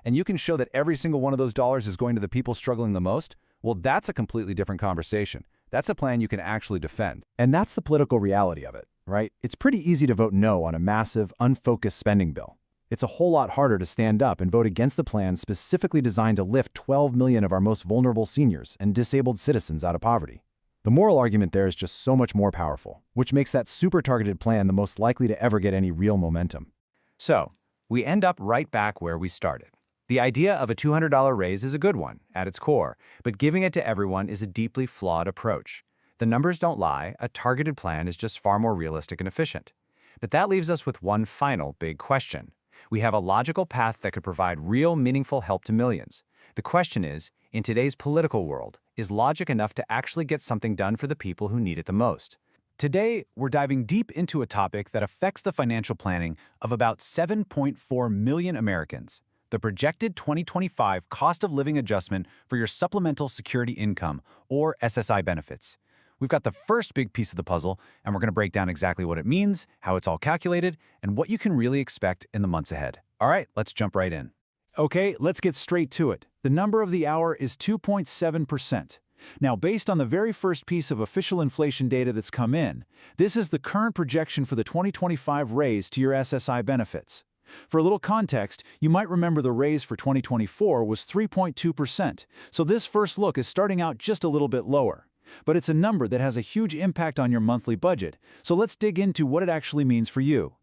and you can show that every single one of those dollars is going to the people struggling the most, well, that's a completely different conversation. That's a plan you can actually defend. And that's the political reality of it, right? It's pretty easy to vote no on a massive, unfocused spending bill. It's a whole lot harder to stand up and vote against the plan specifically designed to lift 12 million of our most vulnerable seniors and disabled citizens out of poverty. The moral argument there is just so much more powerful, which makes that super targeted plan the most likely to ever get any real momentum. So, we end up right back where we started. The idea of a $200 raise is a good one at its core, but giving it to everyone is a deeply flawed approach. The numbers don't lie, a targeted plan is just far more realistic and efficient. But that leaves us with one final big question. We have a logical path that could provide real, meaningful help to millions. The question is, in today's political world, is logic enough to actually get something done for the people who need it the most? Today, we're diving deep into a topic that affects the financial planning of about 7.4 million Americans. The projected 2025 cost of living adjustment for your supplemental security income, or SSI benefits. We've got the first big piece of the puzzle, and we're going to break down exactly what it means, how it's all calculated, and what you can really expect in the months ahead. All right, let's jump right in. Okay, let's get straight to it. The number of the hour is 2.7%. Now, based on the very first piece of official inflation data that's come in, this is the current projection for the 2025 raise to your SSI benefits. For a little context, you might remember the raise for 2024 was 3.2%, so this first look is starting out just a little bit lower. But it's a number that has a huge impact on your monthly budget, so let's dig into what it actually means for you.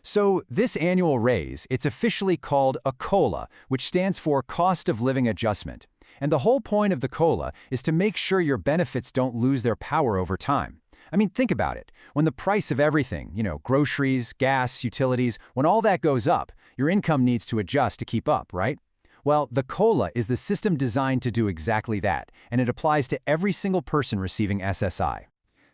So this annual raise, it's officially called a COLA, which stands for Cost of Living Adjustment. And the whole point of the COLA is to make sure your benefits don't lose their power over time. I mean, think about it. When the price of everything, groceries, gas, utilities, when all that goes up, your income needs to adjust to keep up, right? Well, the COLA is the system designed to do exactly that, and it applies to every single person receiving SSI.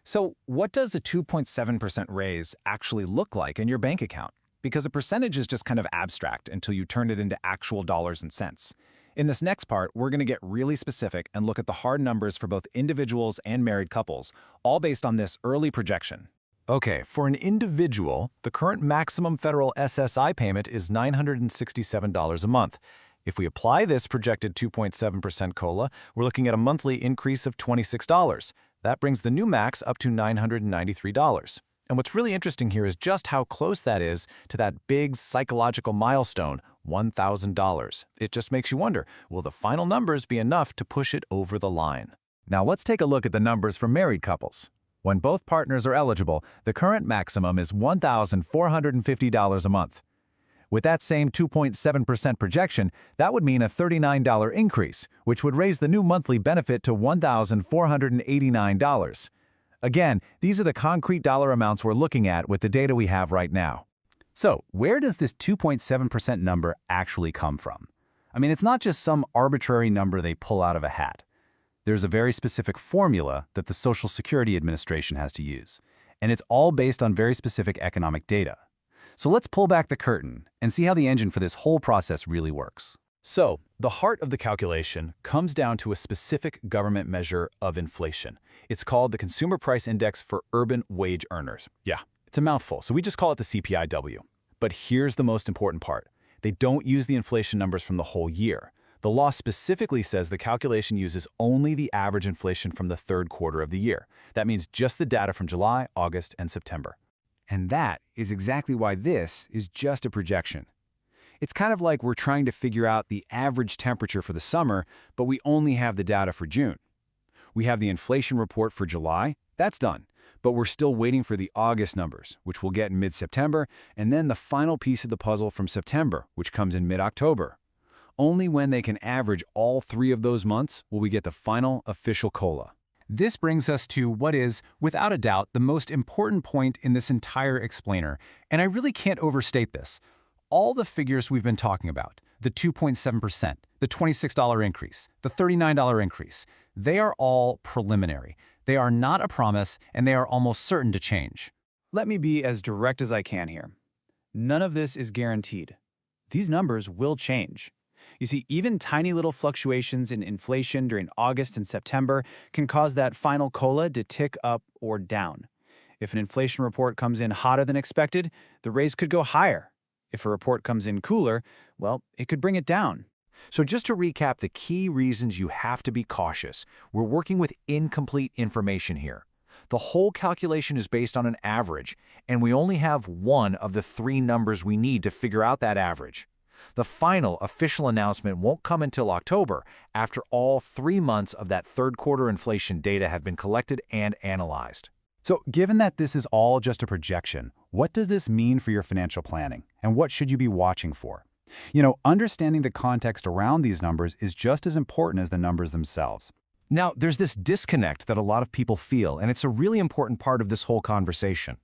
So what does a 2.7% raise actually look like in your bank account? Because a percentage is just kind of abstract until you turn it into actual dollars and cents. In this next part, we're going to get really specific and look at the hard numbers for both individuals and married couples, all based on this early projection. Okay, for an individual, the current maximum federal SSI payment is $967 a month. If we apply this projected 2.7% COLA, we're looking at a monthly increase of $26. That brings the new max up to $993. And what's really interesting here is just how close that is to that big psychological milestone, $1,000. It just makes you wonder, will the final numbers be enough to push it over the line? Now let's take a look at the numbers for married couples. When both partners are eligible, the current maximum is $1,450 a month. With that same 2.7% projection, that would mean a $39 increase, which would raise the new monthly benefit to $1,489. Again, these are the concrete dollar amounts we're looking at with the data we have right now. So, where does this 2.7% number actually come from? I mean, it's not just some arbitrary number they pull out of a hat. There's a very specific formula that the Social Security Administration has to use, and it's all based on very specific economic data. So let's pull back the curtain and see how the engine for this whole process really works. So, the heart of the calculation comes down to a specific government measure of inflation. It's called the Consumer Price Index for Urban Wage Earners. Yeah, it's a mouthful, so we just call it the CPIW. But here's the most important part. They don't use the inflation numbers from the whole year. The law specifically says the calculation uses only the average inflation from the third quarter of the year. That means just the data from July, August, and September. And that is exactly why this is just a projection. It's kind of like we're trying to figure out the average temperature for the summer, but we only have the data for June. We have the inflation report for July, that's done, but we're still waiting for the August numbers, which we'll get in mid-September, and then the final piece of the puzzle from September, which comes in mid-October. Only when they can average all 3 of those months will we get the final official COLA. This brings us to what is, without a doubt, the most important point in this entire explainer, and I really can't overstate this. All the figures we've been talking about, the 2.7%, the $26 increase, the $39 increase, they are all preliminary. They are not a promise, and they are almost certain to change. Let me be as direct as I can here. None of this is guaranteed. These numbers will change. You see, even tiny little fluctuations in inflation during August and September can cause that final COLA to tick up or down. If an inflation report comes in hotter than expected, the raise could go higher. If a report comes in cooler, well, it could bring it down. So just to recap the key reasons you have to be cautious, we're working with incomplete information here. The whole calculation is based on an average, and we only have one of the 3 numbers we need to figure out that average. The final official announcement won't come until October, after all 3 months of that third quarter inflation data have been collected and analyzed. So given that this is all just a projection, what does this mean for your financial planning? And what should you be watching for? Understanding the context around these numbers is just as important as the numbers themselves. Now, there's this disconnect that a lot of people feel, and it's a really important part of this whole conversation.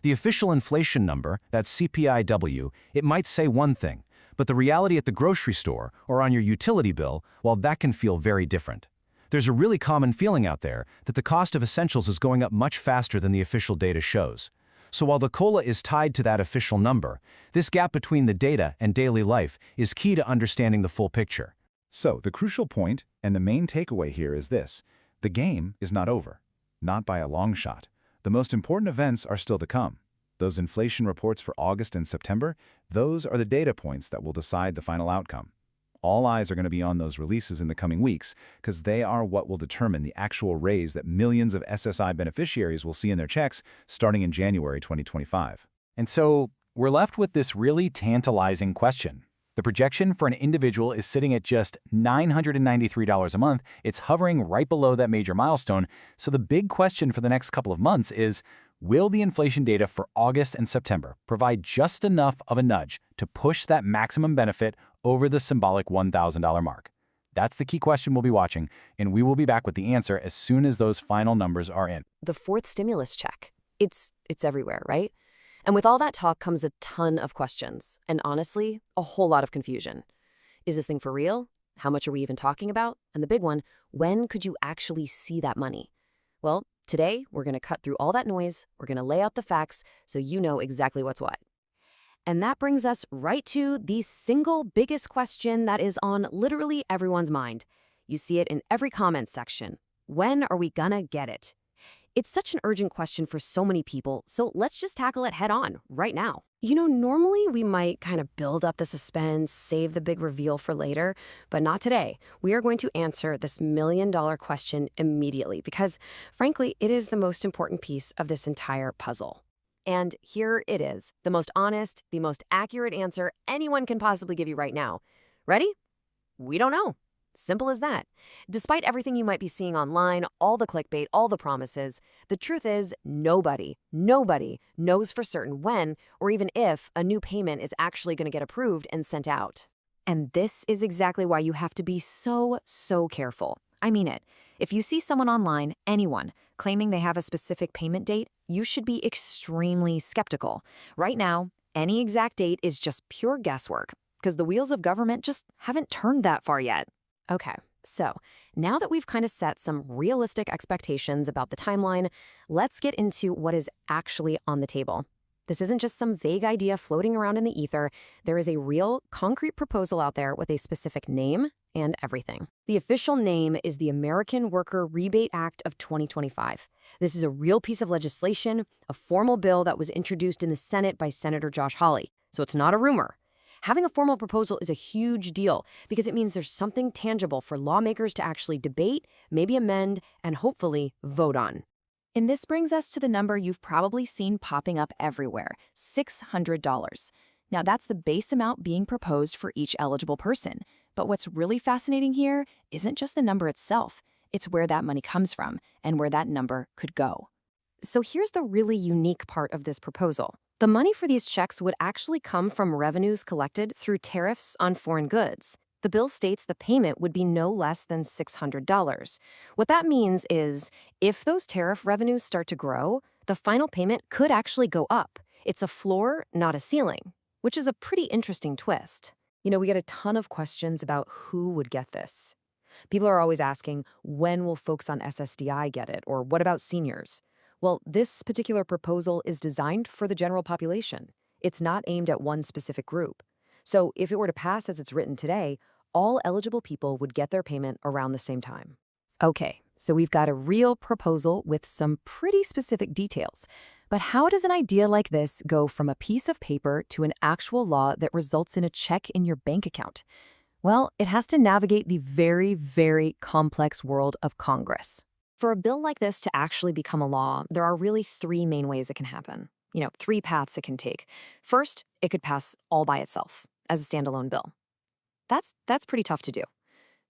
The official inflation number, that CPIW, it might say one thing, but the reality at the grocery store or on your utility bill, well, that can feel very different. There's a really common feeling out there that the cost of essentials is going up much faster than the official data shows. So while the COLA is tied to that official number, this gap between the data and daily life is key to understanding the full picture. So the crucial point and the main takeaway here is this: the game is not over, not by a long shot. The most important events are still to come. Those inflation reports for August and September, those are the data points that will decide the final outcome. All eyes are going to be on those releases in the coming weeks because they are what will determine the actual raise that millions of SSI beneficiaries will see in their checks starting in January 2025. And so we're left with this really tantalizing question. The projection for an individual is sitting at just $993 a month. It's hovering right below that major milestone. So the big question for the next couple of months is, will the inflation data for August and September provide just enough of a nudge to push that maximum benefit over the symbolic $1,000 mark? That's the key question we'll be watching, and we will be back with the answer as soon as those final numbers are in. The 4th stimulus check. It's everywhere, right? And with all that talk comes a ton of questions, and honestly, a whole lot of confusion. Is this thing for real? How much are we even talking about? And the big one, when could you actually see that money? Well, today, we're going to cut through all that noise, we're going to lay out the facts so you know exactly what's what. And that brings us right to the single biggest question that is on literally everyone's mind. You see it in every comments section. When are we gonna get it? It's such an urgent question for so many people, so let's just tackle it head on, right now. Normally we might kind of build up the suspense, save the big reveal for later, but not today. We are going to answer this million-dollar question immediately because, frankly, it is the most important piece of this entire puzzle. And here it is, the most honest, the most accurate answer anyone can possibly give you right now. Ready? We don't know. Simple as that. Despite everything you might be seeing online, all the clickbait, all the promises, the truth is nobody knows for certain when or even if a new payment is actually going to get approved and sent out. And this is exactly why you have to be so careful. I mean it. If you see someone online, anyone, claiming they have a specific payment date, you should be extremely skeptical. Right now, any exact date is just pure guesswork because the wheels of government just haven't turned that far yet. Okay, So, now that we've kind of set some realistic expectations about the timeline, let's get into what is actually on the table. This isn't just some vague idea floating around in the ether. There is a real, concrete proposal out there with a specific name and everything. The official name is the American Worker Rebate Act of 2025. This is a real piece of legislation, a formal bill that was introduced in the Senate by Senator Josh Hawley. So it's not a rumor. Having a formal proposal is a huge deal because it means there's something tangible for lawmakers to actually debate, maybe amend, and hopefully vote on. And this brings us to the number you've probably seen popping up everywhere, $600. Now, that's the base amount being proposed for each eligible person. But what's really fascinating here isn't just the number itself, it's where that money comes from and where that number could go. So here's the really unique part of this proposal. The money for these checks would actually come from revenues collected through tariffs on foreign goods. The bill states the payment would be no less than $600. What that means is, if those tariff revenues start to grow, the final payment could actually go up. It's a floor, not a ceiling, which is a pretty interesting twist. You know, we get a ton of questions about who would get this. People are always asking, when will folks on SSDI get it? Or what about seniors? Well, this particular proposal is designed for the general population. It's not aimed at one specific group. So if it were to pass as it's written today, all eligible people would get their payment around the same time. Okay, so we've got a real proposal with some pretty specific details. But how does an idea like this go from a piece of paper to an actual law that results in a check in your bank account? Well, it has to navigate the very, very complex world of Congress. For a bill like this to actually become a law, there are really three main ways it can happen. Three paths it can take. First, it could pass all by itself as a standalone bill. That's pretty tough to do.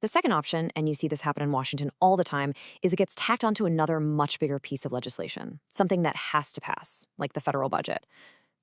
The second option, and you see this happen in Washington all the time, is it gets tacked onto another much bigger piece of legislation, something that has to pass, like the federal budget.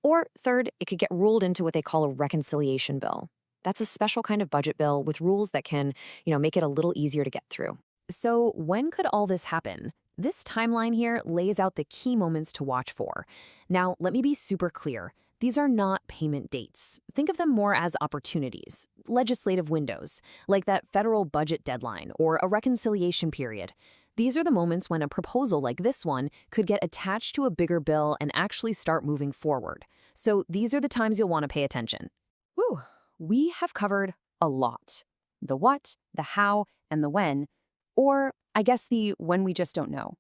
Or third, it could get ruled into what they call a reconciliation bill. That's a special kind of budget bill with rules that can, make it a little easier to get through. So when could all this happen? This timeline here lays out the key moments to watch for. Now, let me be super clear. These are not payment dates. Think of them more as opportunities, legislative windows, like that federal budget deadline or a reconciliation period. These are the moments when a proposal like this one could get attached to a bigger bill and actually start moving forward. So these are the times you'll want to pay attention. Whew, we have covered a lot. The what, the how, and the when, or I guess the when we just don't know.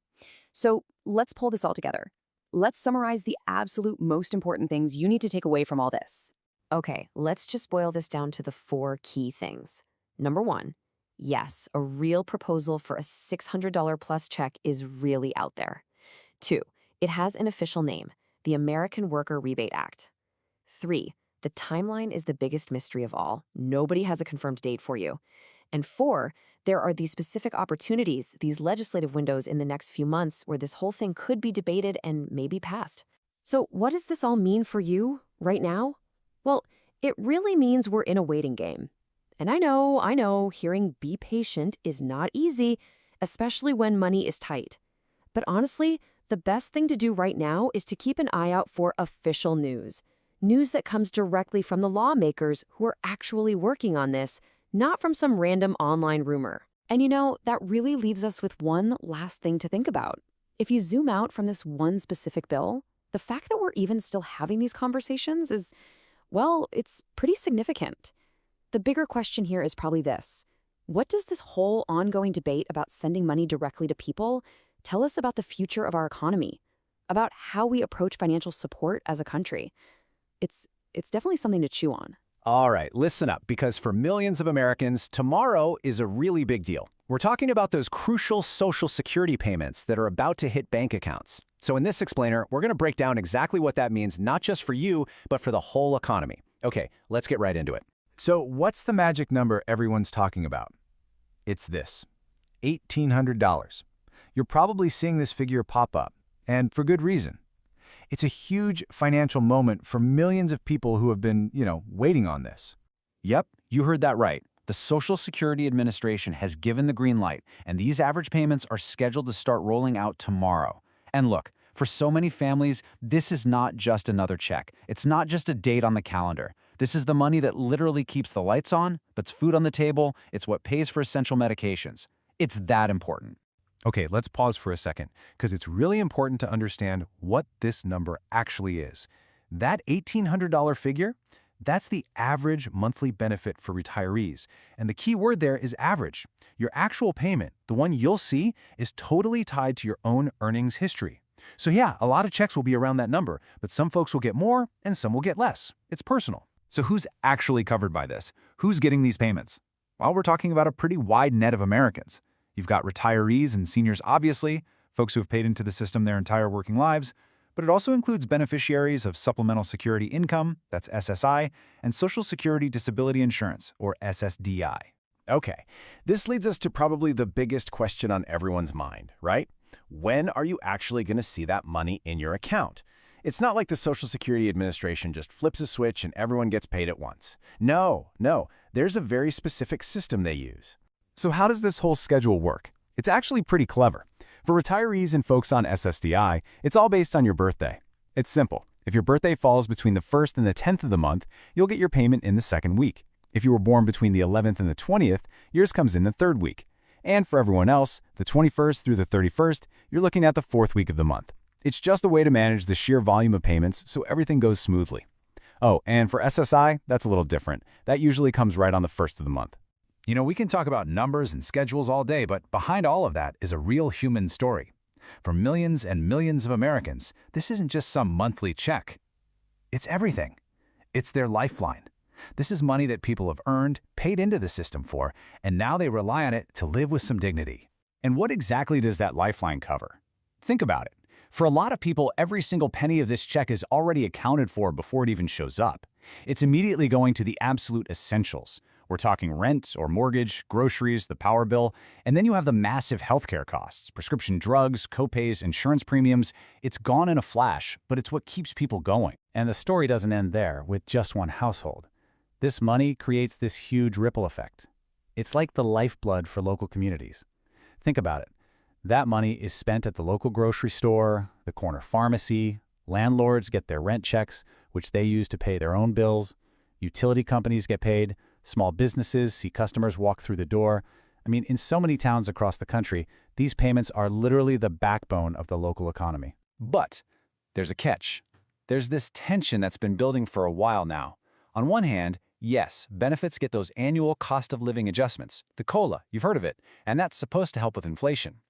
So let's pull this all together. Let's summarize the absolute most important things you need to take away from all this. Okay, let's just boil this down to the four key things. Number one, yes, a real proposal for a $600 plus check is really out there. Two, it has an official name, the American Worker Rebate Act. Three, the timeline is the biggest mystery of all. Nobody has a confirmed date for you. And four, there are these specific opportunities, these legislative windows in the next few months where this whole thing could be debated and maybe passed. So what does this all mean for you right now? Well, it really means we're in a waiting game. And I know, hearing be patient is not easy, especially when money is tight. But honestly, the best thing to do right now is to keep an eye out for official news. News that comes directly from the lawmakers who are actually working on this, not from some random online rumor. And that really leaves us with one last thing to think about. If you zoom out from this one specific bill, the fact that we're even still having these conversations is, well, it's pretty significant. The bigger question here is probably this. What does this whole ongoing debate about sending money directly to people tell us about the future of our economy? About how we approach financial support as a country? It's definitely something to chew on. All right, listen up, because for millions of Americans, tomorrow is a really big deal. We're talking about those crucial Social Security payments that are about to hit bank accounts. So in this explainer, we're going to break down exactly what that means, not just for you, but for the whole economy. Okay, let's get right into it. So what's the magic number everyone's talking about? It's this, $1,800. You're probably seeing this figure pop up, and for good reason. It's a huge financial moment for millions of people who have been, waiting on this. Yep, you heard that right. The Social Security Administration has given the green light, and these average payments are scheduled to start rolling out tomorrow. And look, for so many families, this is not just another check. It's not just a date on the calendar. This is the money that literally keeps the lights on, puts food on the table, it's what pays for essential medications. It's that important. Okay, let's pause for a second, because it's really important to understand what this number actually is. That $1,800 figure, that's the average monthly benefit for retirees. And the key word there is average. Your actual payment, the one you'll see, is totally tied to your own earnings history. So yeah, a lot of checks will be around that number, but some folks will get more and some will get less. It's personal. So who's actually covered by this? Who's getting these payments? Well, we're talking about a pretty wide net of Americans. You've got retirees and seniors, obviously, folks who have paid into the system their entire working lives, but it also includes beneficiaries of Supplemental Security Income, that's SSI, and Social Security Disability Insurance, or SSDI. Okay, this leads us to probably the biggest question on everyone's mind, right? When are you actually going to see that money in your account? It's not like the Social Security Administration just flips a switch and everyone gets paid at once. No, there's a very specific system they use. So how does this whole schedule work? It's actually pretty clever. For retirees and folks on SSDI, it's all based on your birthday. It's simple. If your birthday falls between the 1st and the 10th of the month, you'll get your payment in the 2nd week. If you were born between the 11th and the 20th, yours comes in the 3rd week. And for everyone else, the 21st through the 31st, you're looking at the 4th week of the month. It's just a way to manage the sheer volume of payments so everything goes smoothly. Oh, and for SSI, that's a little different. That usually comes right on the 1st of the month. You know, we can talk about numbers and schedules all day, but behind all of that is a real human story. For millions and millions of Americans, this isn't just some monthly check. It's everything. It's their lifeline. This is money that people have earned, paid into the system for, and now they rely on it to live with some dignity. And what exactly does that lifeline cover? Think about it. For a lot of people, every single penny of this check is already accounted for before it even shows up. It's immediately going to the absolute essentials. We're talking rent or mortgage, groceries, the power bill, and then you have the massive healthcare costs, prescription drugs, copays, insurance premiums. It's gone in a flash, but it's what keeps people going. And the story doesn't end there with just one household. This money creates this huge ripple effect. It's like the lifeblood for local communities. Think about it. That money is spent at the local grocery store, the corner pharmacy, landlords get their rent checks, which they use to pay their own bills, utility companies get paid, small businesses see customers walk through the door. I mean, in so many towns across the country, these payments are literally the backbone of the local economy. But there's a catch. There's this tension that's been building for a while now. On one hand, yes, benefits get those annual cost of living adjustments, the COLA, you've heard of it, and that's supposed to help with inflation.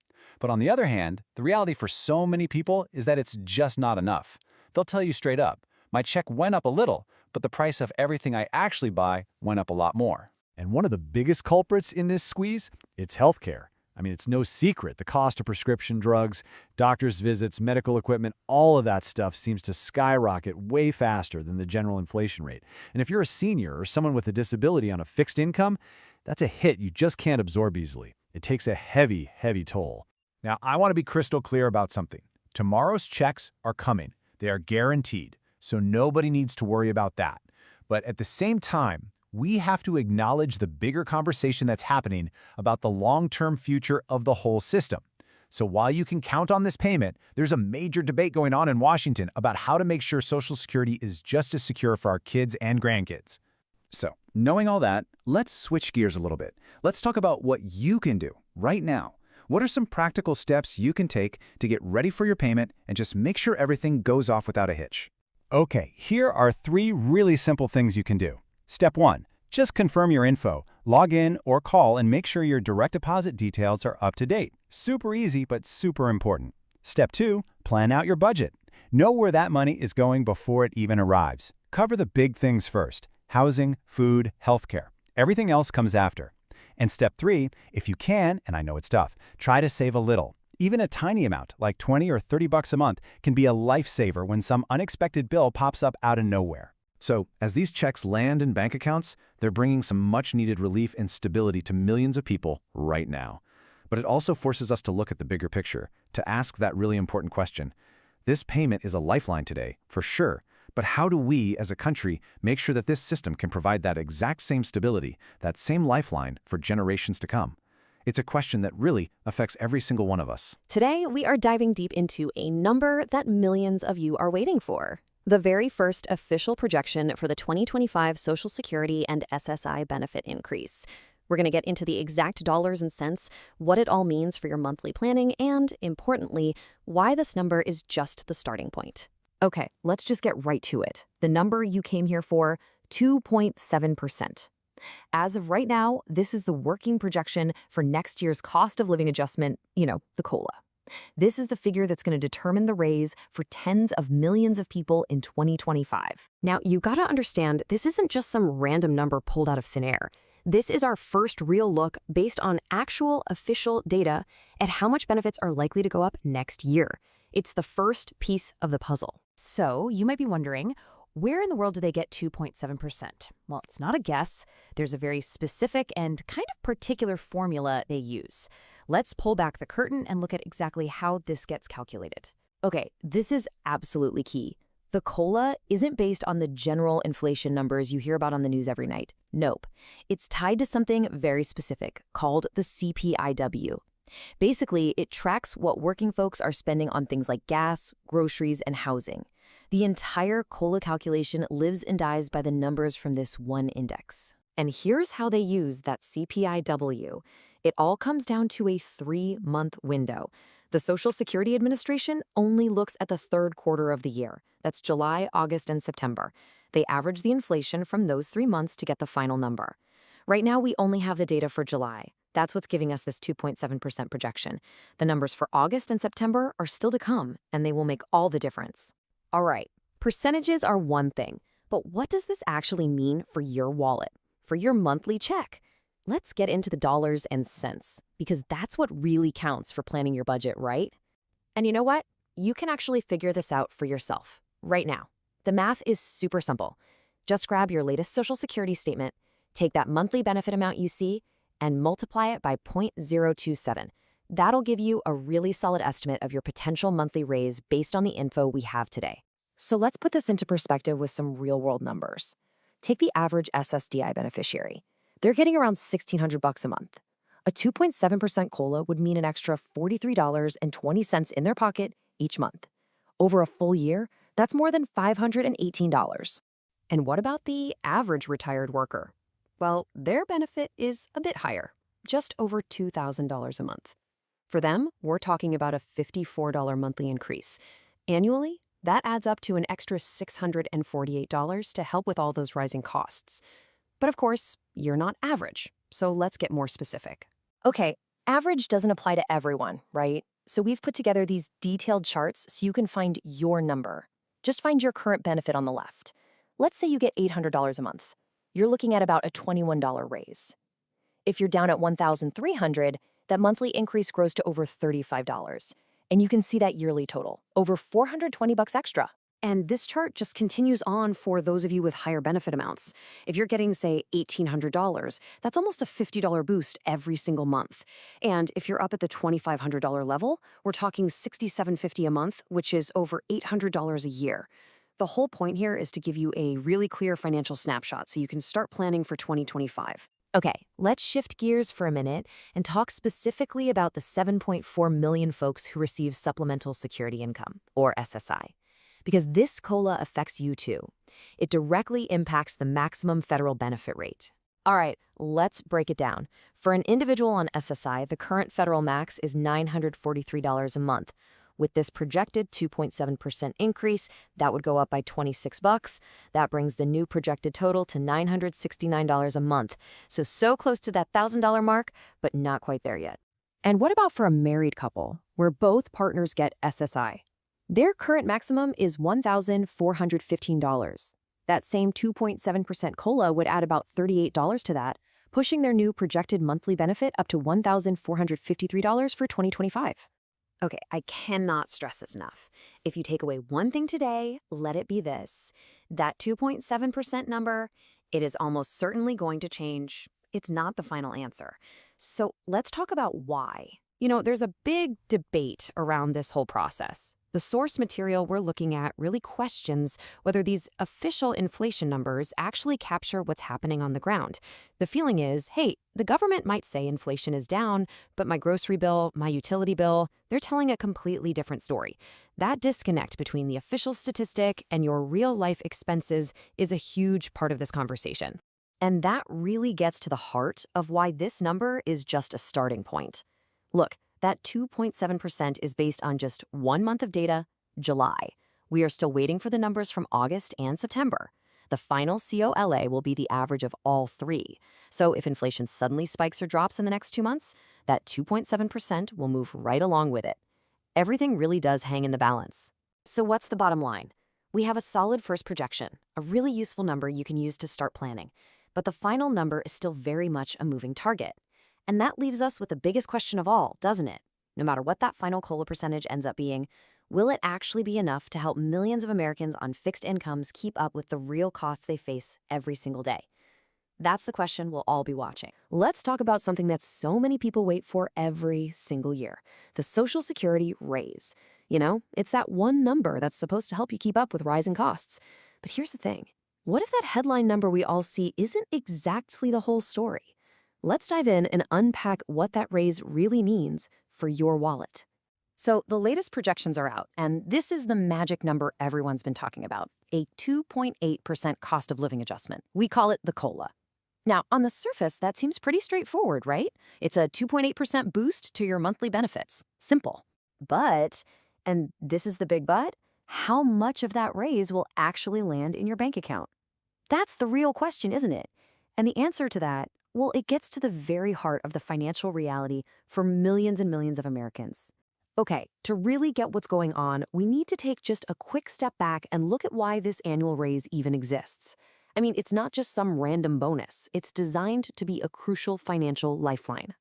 But on the other hand, the reality for so many people is that it's just not enough. They'll tell you straight up, my check went up a little, but the price of everything I actually buy went up a lot more. And one of the biggest culprits in this squeeze, it's healthcare. I mean, it's no secret. The cost of prescription drugs, doctor's visits, medical equipment, all of that stuff seems to skyrocket way faster than the general inflation rate. And if you're a senior or someone with a disability on a fixed income, that's a hit you just can't absorb easily. It takes a heavy, heavy toll. Now, I want to be crystal clear about something. Tomorrow's checks are coming. They are guaranteed, so nobody needs to worry about that. But at the same time, we have to acknowledge the bigger conversation that's happening about the long-term future of the whole system. So while you can count on this payment, there's a major debate going on in Washington about how to make sure Social Security is just as secure for our kids and grandkids. So, knowing all that, let's switch gears a little bit. Let's talk about what you can do right now. What are some practical steps you can take to get ready for your payment and just make sure everything goes off without a hitch? Okay, here are 3 really simple things you can do. Step 1. Just confirm your info. Log in or call and make sure your direct deposit details are up to date. Super easy, but super important. Step 2. Plan out your budget. Know where that money is going before it even arrives. Cover the big things first: housing, food, healthcare. Everything else comes after. And step 3, if you can, and I know it's tough, try to save a little. Even a tiny amount, like $20 or $30 a month, can be a lifesaver when some unexpected bill pops up out of nowhere. So, as these checks land in bank accounts, they're bringing some much-needed relief and stability to millions of people right now. But it also forces us to look at the bigger picture, to ask that really important question. This payment is a lifeline today, for sure, but how do we, as a country, make sure that this system can provide that exact same stability, that same lifeline for generations to come? It's a question that really affects every single one of us. Today, we are diving deep into a number that millions of you are waiting for. The very first official projection for the 2025 Social Security and SSI benefit increase. We're going to get into the exact dollars and cents, what it all means for your monthly planning, and, importantly, why this number is just the starting point. Okay, let's just get right to it. The number you came here for, 2.7%. As of right now, this is the working projection for next year's cost of living adjustment, the COLA. This is the figure that's going to determine the raise for tens of millions of people in 2025. Now, you got to understand, this isn't just some random number pulled out of thin air. This is our first real look based on actual official data at how much benefits are likely to go up next year. It's the first piece of the puzzle. So you might be wondering, where in the world do they get 2.7%? Well, it's not a guess. There's a very specific and kind of particular formula they use. Let's pull back the curtain and look at exactly how this gets calculated. Okay, this is absolutely key. The COLA isn't based on the general inflation numbers you hear about on the news every night. Nope. It's tied to something very specific called the CPIW. Basically, it tracks what working folks are spending on things like gas, groceries, and housing. The entire COLA calculation lives and dies by the numbers from this one index. And here's how they use that CPIW. It all comes down to a 3-month window. The Social Security Administration only looks at the third quarter of the year. That's July, August, and September. They average the inflation from those 3 months to get the final number. Right now, we only have the data for July. That's what's giving us this 2.7% projection. The numbers for August and September are still to come, and they will make all the difference. All right, percentages are one thing, but what does this actually mean for your wallet, for your monthly check? Let's get into the dollars and cents, because that's what really counts for planning your budget, right? And you know what? You can actually figure this out for yourself right now. The math is super simple. Just grab your latest Social Security statement, take that monthly benefit amount you see, and multiply it by 0.027. That'll give you a really solid estimate of your potential monthly raise based on the info we have today. So let's put this into perspective with some real-world numbers. Take the average SSDI beneficiary. They're getting around $1,600 a month. A 2.7% COLA would mean an extra $43.20 in their pocket each month. Over a full year, that's more than $518. And what about the average retired worker? Well, their benefit is a bit higher, just over $2,000 a month. For them, we're talking about a $54 monthly increase. Annually, that adds up to an extra $648 to help with all those rising costs. But of course, you're not average, so let's get more specific. Okay, average doesn't apply to everyone, right? So we've put together these detailed charts so you can find your number. Just find your current benefit on the left. Let's say you get $800 a month. You're looking at about a $21 raise. If you're down at $1,300, that monthly increase grows to over $35. And you can see that yearly total, over $420 extra. And this chart just continues on for those of you with higher benefit amounts. If you're getting, say, $1,800, that's almost a $50 boost every single month. And if you're up at the $2,500 level, we're talking $6,750 a month, which is over $800 a year. The whole point here is to give you a really clear financial snapshot so you can start planning for 2025. Okay, let's shift gears for a minute and talk specifically about the 7.4 million folks who receive Supplemental Security Income, or SSI. Because this COLA affects you too. It directly impacts the maximum federal benefit rate. All right, let's break it down. For an individual on SSI, the current federal max is $943 a month. With this projected 2.7% increase, that would go up by $26. That brings the new projected total to $969 a month. So close to that $1,000 mark, but not quite there yet. And what about for a married couple, where both partners get SSI? Their current maximum is $1,415. That same 2.7% COLA would add about $38 to that, pushing their new projected monthly benefit up to $1,453 for 2025. Okay, I cannot stress this enough. If you take away one thing today, let it be this. That 2.7% number, it is almost certainly going to change. It's not the final answer. So let's talk about why. There's a big debate around this whole process. The source material we're looking at really questions whether these official inflation numbers actually capture what's happening on the ground. The feeling is, hey, the government might say inflation is down, but my grocery bill, my utility bill, they're telling a completely different story. That disconnect between the official statistic and your real-life expenses is a huge part of this conversation. And that really gets to the heart of why this number is just a starting point. Look, that 2.7% is based on just 1 month of data, July. We are still waiting for the numbers from August and September. The final COLA will be the average of all three. So if inflation suddenly spikes or drops in the next 2 months, that 2.7% will move right along with it. Everything really does hang in the balance. So what's the bottom line? We have a solid first projection, a really useful number you can use to start planning. But the final number is still very much a moving target. And that leaves us with the biggest question of all, doesn't it? No matter what that final COLA percentage ends up being, will it actually be enough to help millions of Americans on fixed incomes keep up with the real costs they face every single day? That's the question we'll all be watching. Let's talk about something that so many people wait for every single year, the Social Security raise. You know, it's that one number that's supposed to help you keep up with rising costs. But here's the thing. What if that headline number we all see isn't exactly the whole story? Let's dive in and unpack what that raise really means for your wallet. So the latest projections are out, and this is the magic number everyone's been talking about, a 2.8% cost of living adjustment. We call it the COLA. Now, on the surface, that seems pretty straightforward, right? It's a 2.8% boost to your monthly benefits. Simple. But, and this is the big but, how much of that raise will actually land in your bank account? That's the real question, isn't it? And the answer to that, well, it gets to the very heart of the financial reality for millions and millions of Americans. Okay, to really get what's going on, we need to take just a quick step back and look at why this annual raise even exists. I mean, it's not just some random bonus. It's designed to be a crucial financial lifeline.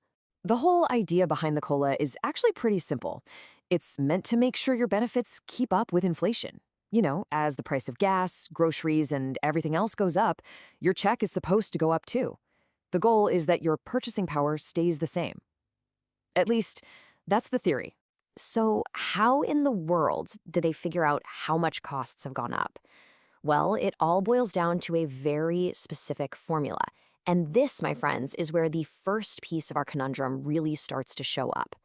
The whole idea behind the COLA is actually pretty simple. It's meant to make sure your benefits keep up with inflation. You know, as the price of gas, groceries, and everything else goes up, your check is supposed to go up too. The goal is that your purchasing power stays the same. At least, that's the theory. So how in the world did they figure out how much costs have gone up? Well, it all boils down to a very specific formula. And this, my friends, is where the first piece of our conundrum really starts to show up.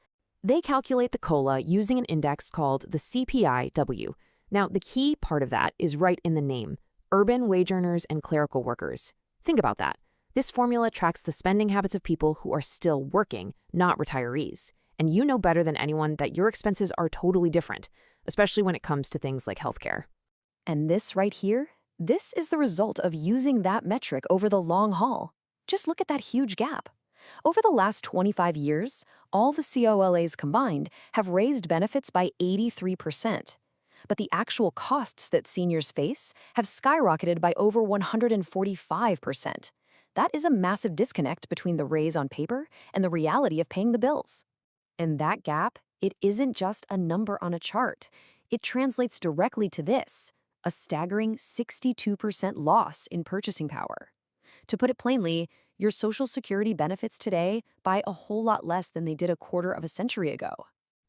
They calculate the COLA using an index called the CPI-W. Now, the key part of that is right in the name, urban wage earners and clerical workers. Think about that. This formula tracks the spending habits of people who are still working, not retirees. And you know better than anyone that your expenses are totally different, especially when it comes to things like healthcare. And this right here, this is the result of using that metric over the long haul. Just look at that huge gap. Over the last 25 years, all the COLAs combined have raised benefits by 83%. But the actual costs that seniors face have skyrocketed by over 145%. That is a massive disconnect between the raise on paper and the reality of paying the bills. And that gap, it isn't just a number on a chart. It translates directly to this, a staggering 62% loss in purchasing power. To put it plainly, your Social Security benefits today by a whole lot less than they did a quarter of a century ago.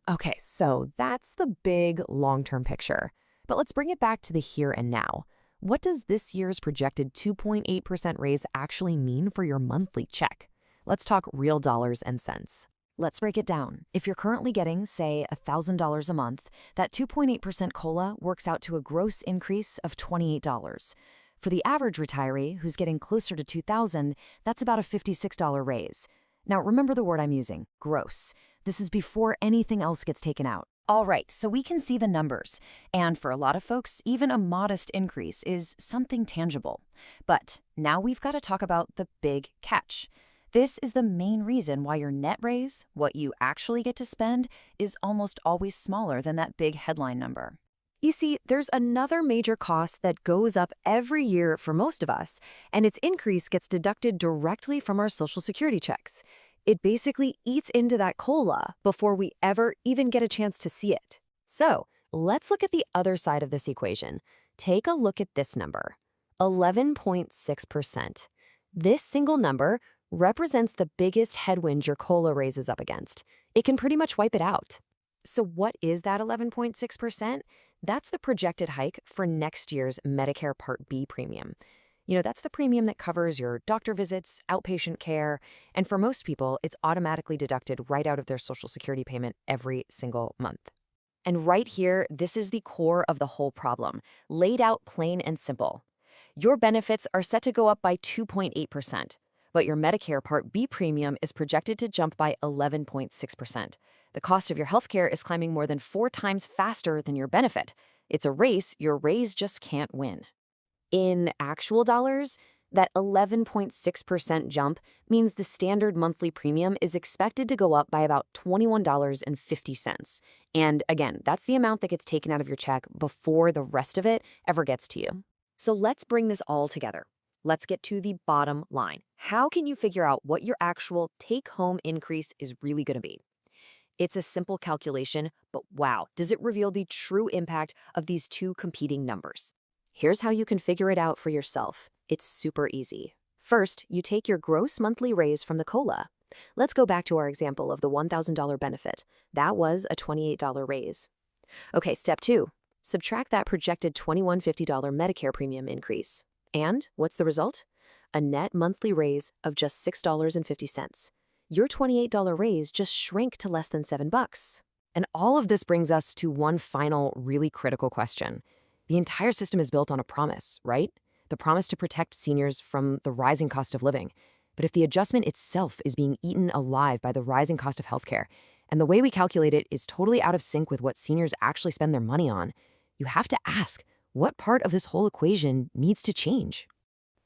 Okay, so that's the big long-term picture. But let's bring it back to the here and now. What does this year's projected 2.8% raise actually mean for your monthly check? Let's talk real dollars and cents. Let's break it down. If you're currently getting, say, $1,000 a month, that 2.8% COLA works out to a gross increase of $28. For the average retiree who's getting closer to $2,000, that's about a $56 raise. Now, remember the word I'm using, gross. This is before anything else gets taken out. All right, so we can see the numbers. And for a lot of folks, even a modest increase is something tangible. But now we've got to talk about the big catch. This is the main reason why your net raise, what you actually get to spend, is almost always smaller than that big headline number. You see, there's another major cost that goes up every year for most of us, and its increase gets deducted directly from our Social Security checks. It basically eats into that COLA before we ever even get a chance to see it. So, let's look at the other side of this equation. Take a look at this number, 11.6%. This single number represents the biggest headwind your COLA raises up against. It can pretty much wipe it out. So what is that 11.6%? That's the projected hike for next year's Medicare Part B premium. That's the premium that covers your doctor visits, outpatient care, and for most people, it's automatically deducted right out of their Social Security payment every single month. And right here, this is the core of the whole problem, laid out plain and simple. Your benefits are set to go up by 2.8%, but your Medicare Part B premium is projected to jump by 11.6%. The cost of your healthcare is climbing more than 4 times faster than your benefit. It's a race your raise just can't win. In actual dollars, that 11.6% jump means the standard monthly premium is expected to go up by about $21.50. And again, that's the amount that gets taken out of your check before the rest of it ever gets to you. So let's bring this all together. Let's get to the bottom line. How can you figure out what your actual take-home increase is really going to be? It's a simple calculation, but wow, does it reveal the true impact of these two competing numbers? Here's how you can figure it out for yourself. It's super easy. First, you take your gross monthly raise from the COLA. Let's go back to our example of the $1,000 benefit. That was a $28 raise. Okay, step 2. Subtract that projected $2,150 Medicare premium increase. And what's the result? A net monthly raise of just $6.50. Your $28 raise just shrank to less than $7. And all of this brings us to one final, really critical question. The entire system is built on a promise, right? The promise to protect seniors from the rising cost of living. But if the adjustment itself is being eaten alive by the rising cost of healthcare, and the way we calculate it is totally out of sync with what seniors actually spend their money on, you have to ask, what part of this whole equation needs to change?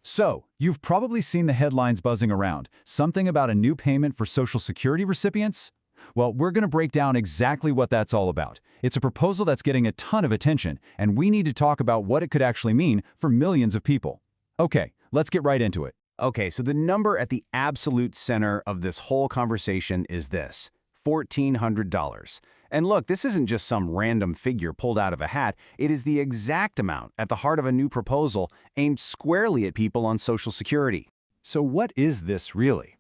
So, you've probably seen the headlines buzzing around. Something about a new payment for Social Security recipients? Well, we're going to break down exactly what that's all about. It's a proposal that's getting a ton of attention, and we need to talk about what it could actually mean for millions of people. Okay, let's get right into it. Okay, so the number at the absolute center of this whole conversation is this: $1,400. And look, this isn't just some random figure pulled out of a hat. It is the exact amount at the heart of a new proposal aimed squarely at people on Social Security. So what is this really?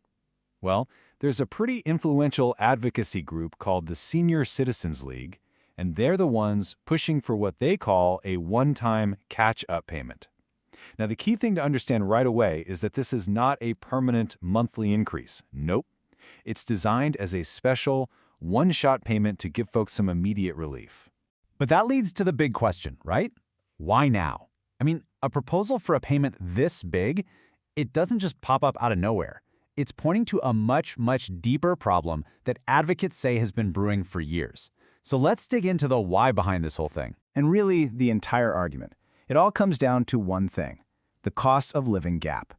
Well, there's a pretty influential advocacy group called the Senior Citizens League, and they're the ones pushing for what they call a one-time catch-up payment. Now, the key thing to understand right away is that this is not a permanent monthly increase. Nope. It's designed as a special, one-shot payment to give folks some immediate relief. But that leads to the big question, right? Why now? I mean, a proposal for a payment this big, it doesn't just pop up out of nowhere. It's pointing to a much, much deeper problem that advocates say has been brewing for years. So let's dig into the why behind this whole thing. And really, the entire argument. It all comes down to one thing: the cost of living gap.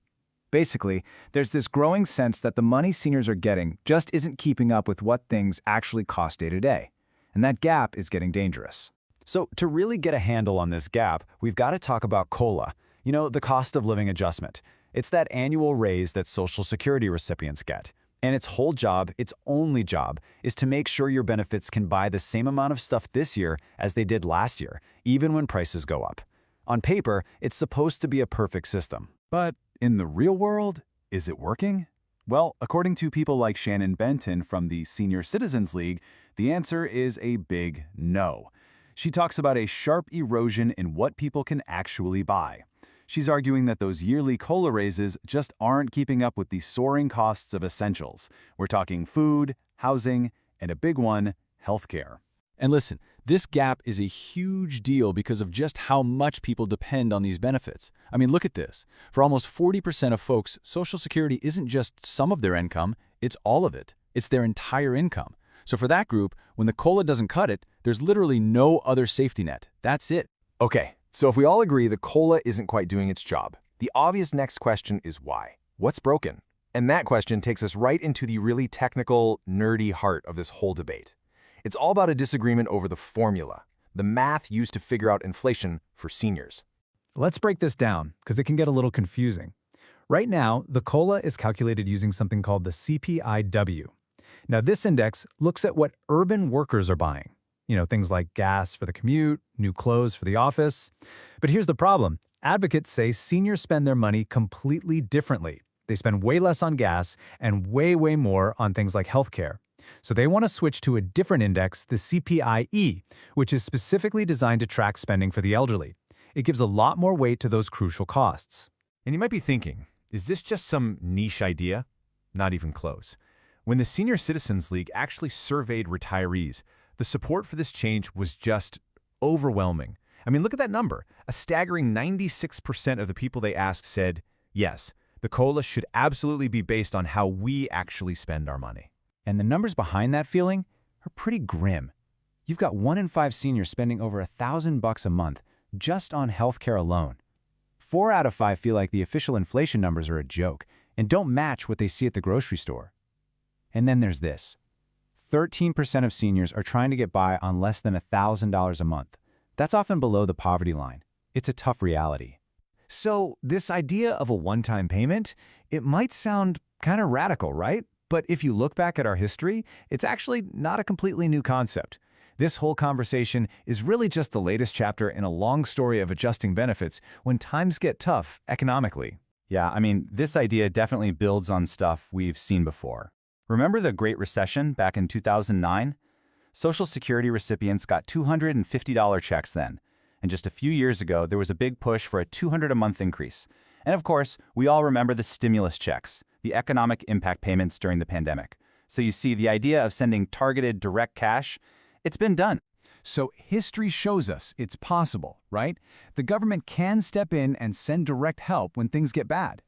Basically, there's this growing sense that the money seniors are getting just isn't keeping up with what things actually cost day to day. And that gap is getting dangerous. So to really get a handle on this gap, we've got to talk about COLA, the cost of living adjustment. It's that annual raise that Social Security recipients get. And its whole job, its only job, is to make sure your benefits can buy the same amount of stuff this year as they did last year, even when prices go up. On paper, it's supposed to be a perfect system. But in the real world, is it working? Well, according to people like Shannon Benton from the Senior Citizens League, the answer is a big no. She talks about a sharp erosion in what people can actually buy. She's arguing that those yearly COLA raises just aren't keeping up with the soaring costs of essentials. We're talking food, housing, and a big one, healthcare. And listen, this gap is a huge deal because of just how much people depend on these benefits. I mean, look at this. For almost 40% of folks, Social Security isn't just some of their income, it's all of it. It's their entire income. So for that group, when the COLA doesn't cut it, there's literally no other safety net. That's it. Okay, so if we all agree the COLA isn't quite doing its job, the obvious next question is why? What's broken? And that question takes us right into the really technical, nerdy heart of this whole debate. It's all about a disagreement over the formula, the math used to figure out inflation for seniors. Let's break this down, because it can get a little confusing. Right now, the COLA is calculated using something called the CPIW. Now, this index looks at what urban workers are buying. Things like gas for the commute, new clothes for the office. But here's the problem. Advocates say seniors spend their money completely differently. They spend way less on gas and way more on things like healthcare. So they want to switch to a different index, the CPIE, which is specifically designed to track spending for the elderly. It gives a lot more weight to those crucial costs. And you might be thinking, is this just some niche idea? Not even close. When the Senior Citizens League actually surveyed retirees, the support for this change was just overwhelming. I mean, look at that number. A staggering 96% of the people they asked said, yes, the COLA should absolutely be based on how we actually spend our money. And the numbers behind that feeling are pretty grim. You've got 1 in 5 seniors spending over $1,000 a month just on healthcare alone. 4 out of 5 feel like the official inflation numbers are a joke and don't match what they see at the grocery store. And then there's this. 13% of seniors are trying to get by on less than $1,000 a month. That's often below the poverty line. It's a tough reality. So this idea of a one-time payment, it might sound kind of radical, right? But if you look back at our history, it's actually not a completely new concept. This whole conversation is really just the latest chapter in a long story of adjusting benefits when times get tough economically. Yeah, I mean, this idea definitely builds on stuff we've seen before. Remember the Great Recession back in 2009? Social Security recipients got $250 checks then. And just a few years ago, there was a big push for a $200 a month increase. And of course, we all remember the stimulus checks, the economic impact payments during the pandemic. So you see, the idea of sending targeted direct cash, it's been done. So history shows us it's possible, right? The government can step in and send direct help when things get bad.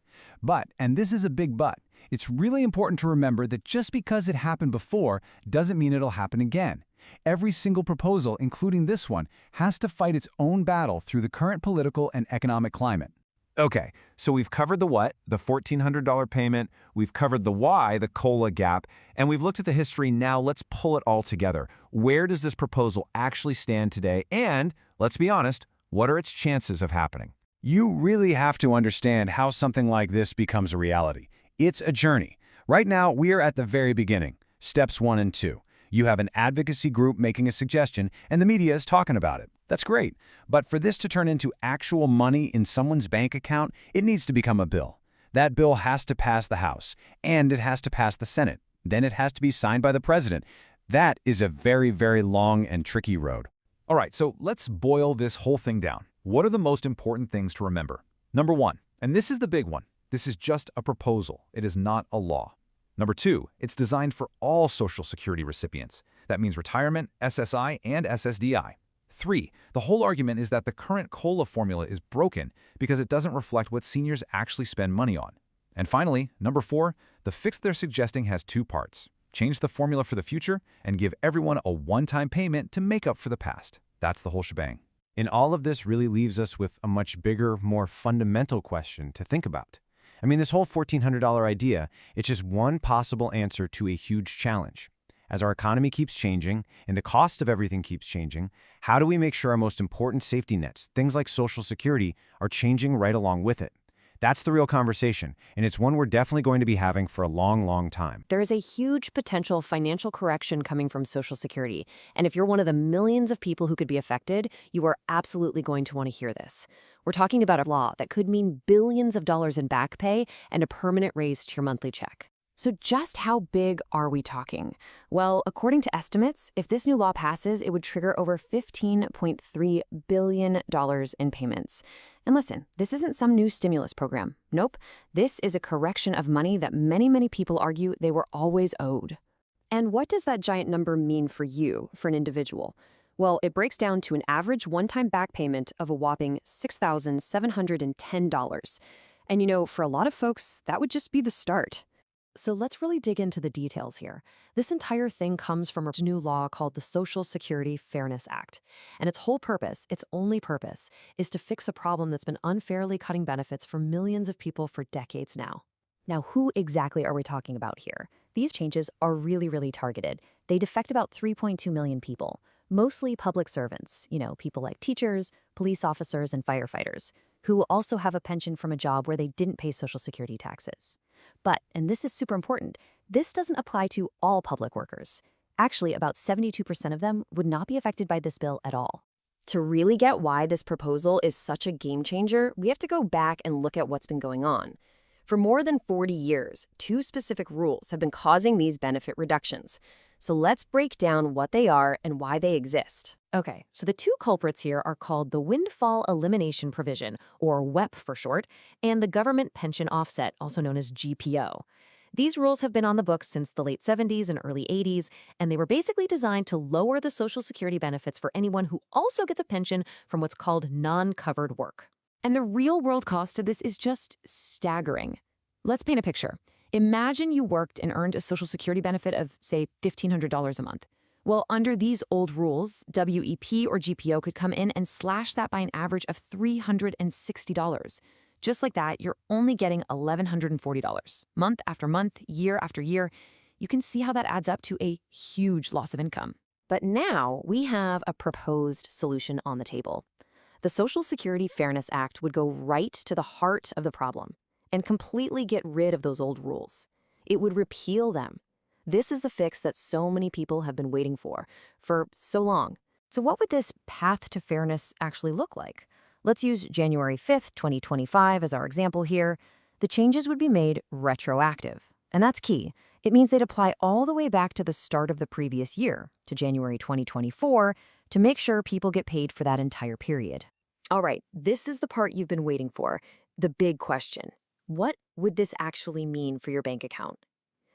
But, and this is a big but, it's really important to remember that just because it happened before doesn't mean it'll happen again. Every single proposal, including this one, has to fight its own battle through the current political and economic climate. Okay, so we've covered the what, the $1,400 payment, we've covered the why, the COLA gap, and we've looked at the history. Now let's pull it all together. Where does this proposal actually stand today? And, let's be honest, what are its chances of happening? You really have to understand how something like this becomes a reality. It's a journey. Right now, we are at the very beginning, steps 1 and 2. You have an advocacy group making a suggestion, and the media is talking about it. That's great. But for this to turn into actual money in someone's bank account, it needs to become a bill. That bill has to pass the House, and it has to pass the Senate. Then it has to be signed by the president. That is a very, very long and tricky road. All right, so let's boil this whole thing down. What are the most important things to remember? Number 1, and this is the big one, this is just a proposal. It is not a law. Number 2, it's designed for all Social Security recipients. That means retirement, SSI, and SSDI. 3, the whole argument is that the current COLA formula is broken because it doesn't reflect what seniors actually spend money on. And finally, number 4, the fix they're suggesting has 2 parts. Change the formula for the future and give everyone a one-time payment to make up for the past. That's the whole shebang. And all of this really leaves us with a much bigger, more fundamental question to think about. I mean, this whole $1,400 idea, it's just one possible answer to a huge challenge. As our economy keeps changing and the cost of everything keeps changing, how do we make sure our most important safety nets, things like Social Security, are changing right along with it? That's the real conversation, and it's one we're definitely going to be having for a long, long time. There is a huge potential financial correction coming from Social Security, and if you're one of the millions of people who could be affected, you are absolutely going to want to hear this. We're talking about a law that could mean billions of dollars in back pay and a permanent raise to your monthly check. So just how big are we talking? Well, according to estimates, if this new law passes, it would trigger over $15.3 billion in payments. And listen, this isn't some new stimulus program. Nope. This is a correction of money that many, many people argue they were always owed. And what does that giant number mean for you, for an individual? Well, it breaks down to an average one-time back payment of a whopping $6,710. And you know, for a lot of folks, that would just be the start. So let's really dig into the details here. This entire thing comes from a new law called the Social Security Fairness Act. And its whole purpose, its only purpose, is to fix a problem that's been unfairly cutting benefits for millions of people for decades now. Now, who exactly are we talking about here? These changes are really, really targeted. They affect about 3.2 million people, mostly public servants, you know, people like teachers, police officers, and firefighters, who also have a pension from a job where they didn't pay Social Security taxes. But, and this is super important, this doesn't apply to all public workers. Actually, about 72% of them would not be affected by this bill at all. To really get why this proposal is such a game changer, we have to go back and look at what's been going on. For more than 40 years, 2 specific rules have been causing these benefit reductions. So let's break down what they are and why they exist. Okay, so the two culprits here are called the windfall elimination provision, or WEP for short, and the government pension offset, also known as GPO. These rules have been on the books since the late 70s and early 80s, and they were basically designed to lower the Social Security benefits for anyone who also gets a pension from what's called non-covered work. And the real-world cost of this is just staggering. Let's paint a picture. Imagine you worked and earned a Social Security benefit of, say, $1,500 a month. Well, under these old rules, WEP or GPO could come in and slash that by an average of $360. Just like that, you're only getting $1,140. Month after month, year after year, you can see how that adds up to a huge loss of income. But now we have a proposed solution on the table. The Social Security Fairness Act would go right to the heart of the problem and completely get rid of those old rules. It would repeal them. This is the fix that so many people have been waiting for so long. So what would this path to fairness actually look like? Let's use January 5th, 2025 as our example here. The changes would be made retroactive. And that's key. It means they'd apply all the way back to the start of the previous year, to January 2024, to make sure people get paid for that entire period. All right, this is the part you've been waiting for, the big question. What would this actually mean for your bank account?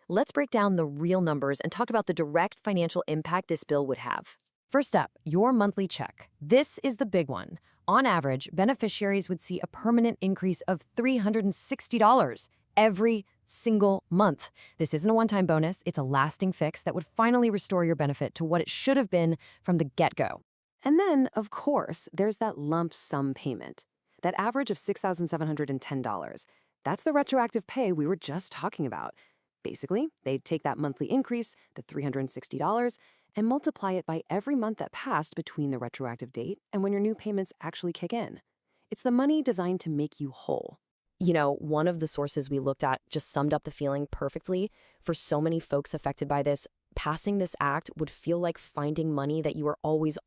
Let's break down the real numbers and talk about the direct financial impact this bill would have. First up, your monthly check. This is the big one. On average, beneficiaries would see a permanent increase of $360 every single month. This isn't a one-time bonus, it's a lasting fix that would finally restore your benefit to what it should have been from the get-go. And then, of course, there's that lump sum payment. That average of $6,710. That's the retroactive pay we were just talking about. Basically, they'd take that monthly increase, the $360, and multiply it by every month that passed between the retroactive date and when your new payments actually kick in. It's the money designed to make you whole. You know, one of the sources we looked at just summed up the feeling perfectly. For so many folks affected by this, passing this act would feel like finding money that you were always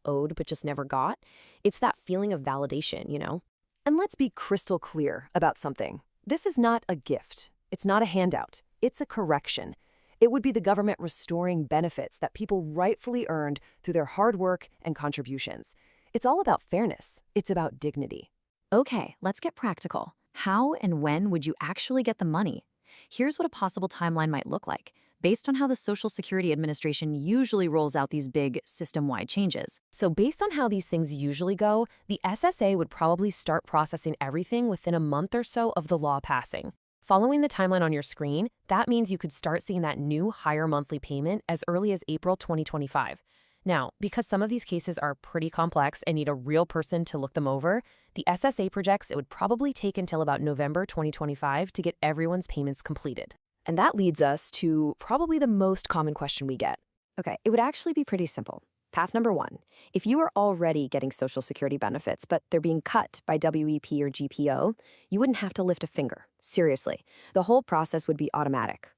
owed but just never got. It's that feeling of validation, you know? And let's be crystal clear about something. This is not a gift. It's not a handout. It's a correction. It would be the government restoring benefits that people rightfully earned through their hard work and contributions. It's all about fairness. It's about dignity. Okay, let's get practical. How and when would you actually get the money? Here's what a possible timeline might look like, based on how the Social Security Administration usually rolls out these big system-wide changes. So based on how these things usually go, the SSA would probably start processing everything within a month or so of the law passing. Following the timeline on your screen, that means you could start seeing that new higher monthly payment as early as April 2025. Now, because some of these cases are pretty complex and need a real person to look them over, the SSA projects it would probably take until about November 2025 to get everyone's payments completed. And that leads us to probably the most common question we get. Okay, it would actually be pretty simple. Path number one, if you are already getting Social Security benefits, but they're being cut by WEP or GPO, you wouldn't have to lift a finger. Seriously, the whole process would be automatic.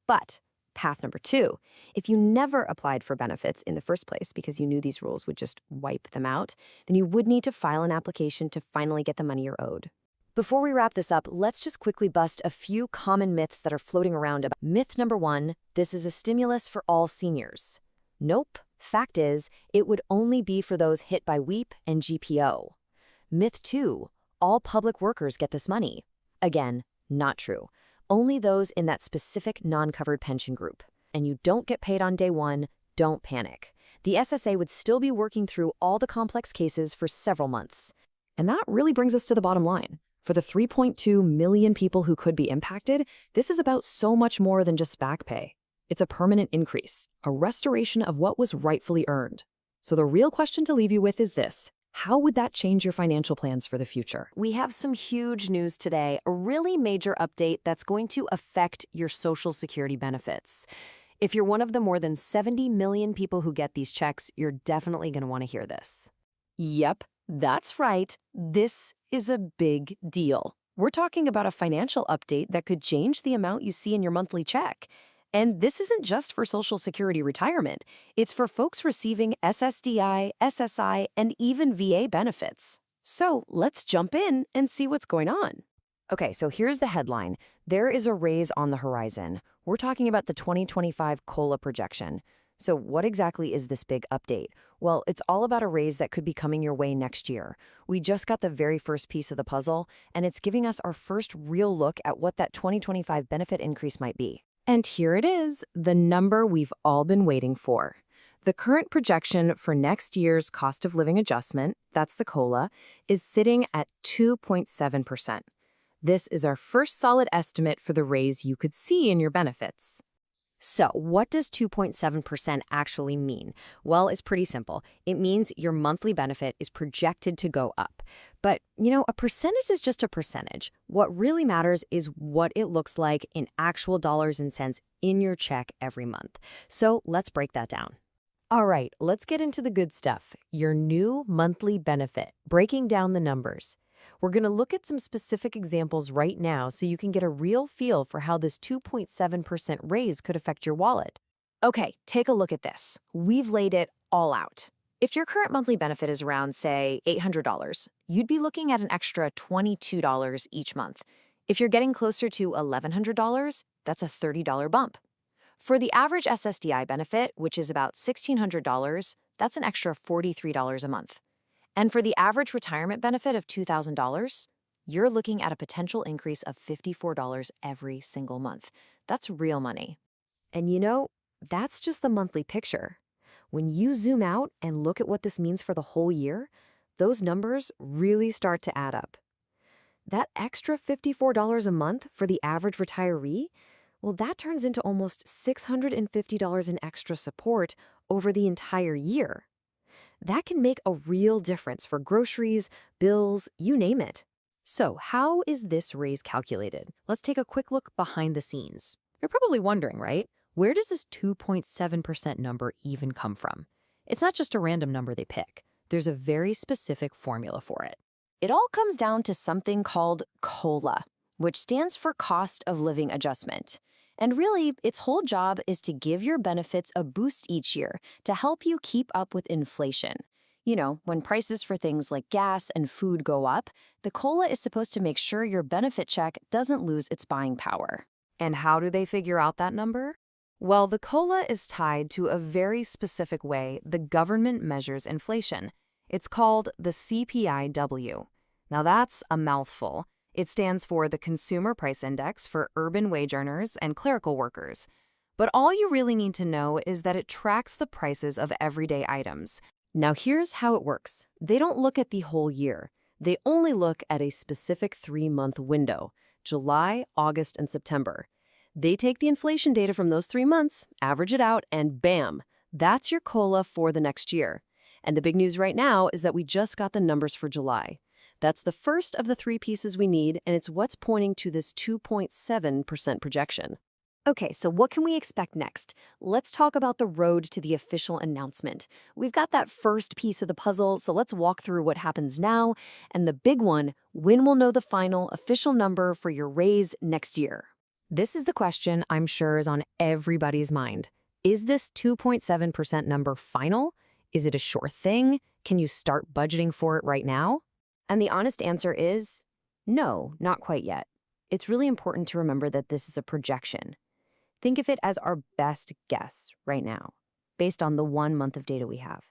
But path number two, if you never applied for benefits in the first place because you knew these rules would just wipe them out, then you would need to file an application to finally get the money you're owed. Before we wrap this up, let's just quickly bust a few common myths that are floating around about. Myth number one, this is a stimulus for all seniors. Nope. Fact is, it would only be for those hit by WEP and GPO. Myth 2, all public workers get this money. Again, not true. Only those in that specific non-covered pension group. And you don't get paid on day one, don't panic. The SSA would still be working through all the complex cases for several months. And that really brings us to the bottom line. For the 3.2 million people who could be impacted, this is about so much more than just back pay. It's a permanent increase, a restoration of what was rightfully earned. So the real question to leave you with is this. How would that change your financial plans for the future? We have some huge news today, a really major update that's going to affect your Social Security benefits. If you're one of the more than 70 million people who get these checks, you're definitely going to want to hear this. Yep, that's right. This is a big deal. We're talking about a financial update that could change the amount you see in your monthly check. And this isn't just for Social Security retirement. It's for folks receiving SSDI, SSI, and even VA benefits. So let's jump in and see what's going on. Okay, so here's the headline. There is a raise on the horizon. We're talking about the 2025 COLA projection. So what exactly is this big update? Well, it's all about a raise that could be coming your way next year. We just got the very first piece of the puzzle, and it's giving us our first real look at what that 2025 benefit increase might be. And here it is, the number we've all been waiting for. The current projection for next year's cost of living adjustment, that's the COLA, is sitting at 2.7%. This is our first solid estimate for the raise you could see in your benefits. So, what does 2.7% actually mean? Well, it's pretty simple. It means your monthly benefit is projected to go up. But, a percentage is just a percentage. What really matters is what it looks like in actual dollars and cents in your check every month. So, let's break that down. All right, let's get into the good stuff. Your new monthly benefit, breaking down the numbers. We're going to look at some specific examples right now so you can get a real feel for how this 2.7% raise could affect your wallet. Okay, take a look at this. We've laid it all out. If your current monthly benefit is around, say, $800, you'd be looking at an extra $22 each month. If you're getting closer to $1,100, that's a $30 bump. For the average SSDI benefit, which is about $1,600, that's an extra $43 a month. And for the average retirement benefit of $2,000, you're looking at a potential increase of $54 every single month. That's real money. And that's just the monthly picture. When you zoom out and look at what this means for the whole year, those numbers really start to add up. That extra $54 a month for the average retiree, well, that turns into almost $650 in extra support over the entire year. That can make a real difference for groceries, bills, you name it. So how is this raise calculated? Let's take a quick look behind the scenes. You're probably wondering, right? Where does this 2.7% number even come from? It's not just a random number they pick. There's a very specific formula for it. It all comes down to something called COLA, which stands for Cost of Living Adjustment. And really, its whole job is to give your benefits a boost each year to help you keep up with inflation. When prices for things like gas and food go up, the COLA is supposed to make sure your benefit check doesn't lose its buying power. And how do they figure out that number? Well, the COLA is tied to a very specific way the government measures inflation. It's called the CPIW. Now that's a mouthful. It stands for the Consumer Price Index for urban wage earners and clerical workers. But all you really need to know is that it tracks the prices of everyday items. Now here's how it works. They don't look at the whole year. They only look at a specific 3-month window, July, August, and September. They take the inflation data from those 3 months, average it out, and bam, that's your COLA for the next year. And the big news right now is that we just got the numbers for July. That's the first of the 3 pieces we need, and it's what's pointing to this 2.7% projection. Okay, so what can we expect next? Let's talk about the road to the official announcement. We've got that first piece of the puzzle, so let's walk through what happens now. And the big one, when we'll know the final official number for your raise next year. This is the question I'm sure is on everybody's mind. Is this 2.7% number final? Is it a sure thing? Can you start budgeting for it right now? And the honest answer is no, not quite yet. It's really important to remember that this is a projection. Think of it as our best guess right now, based on the 1 month of data we have.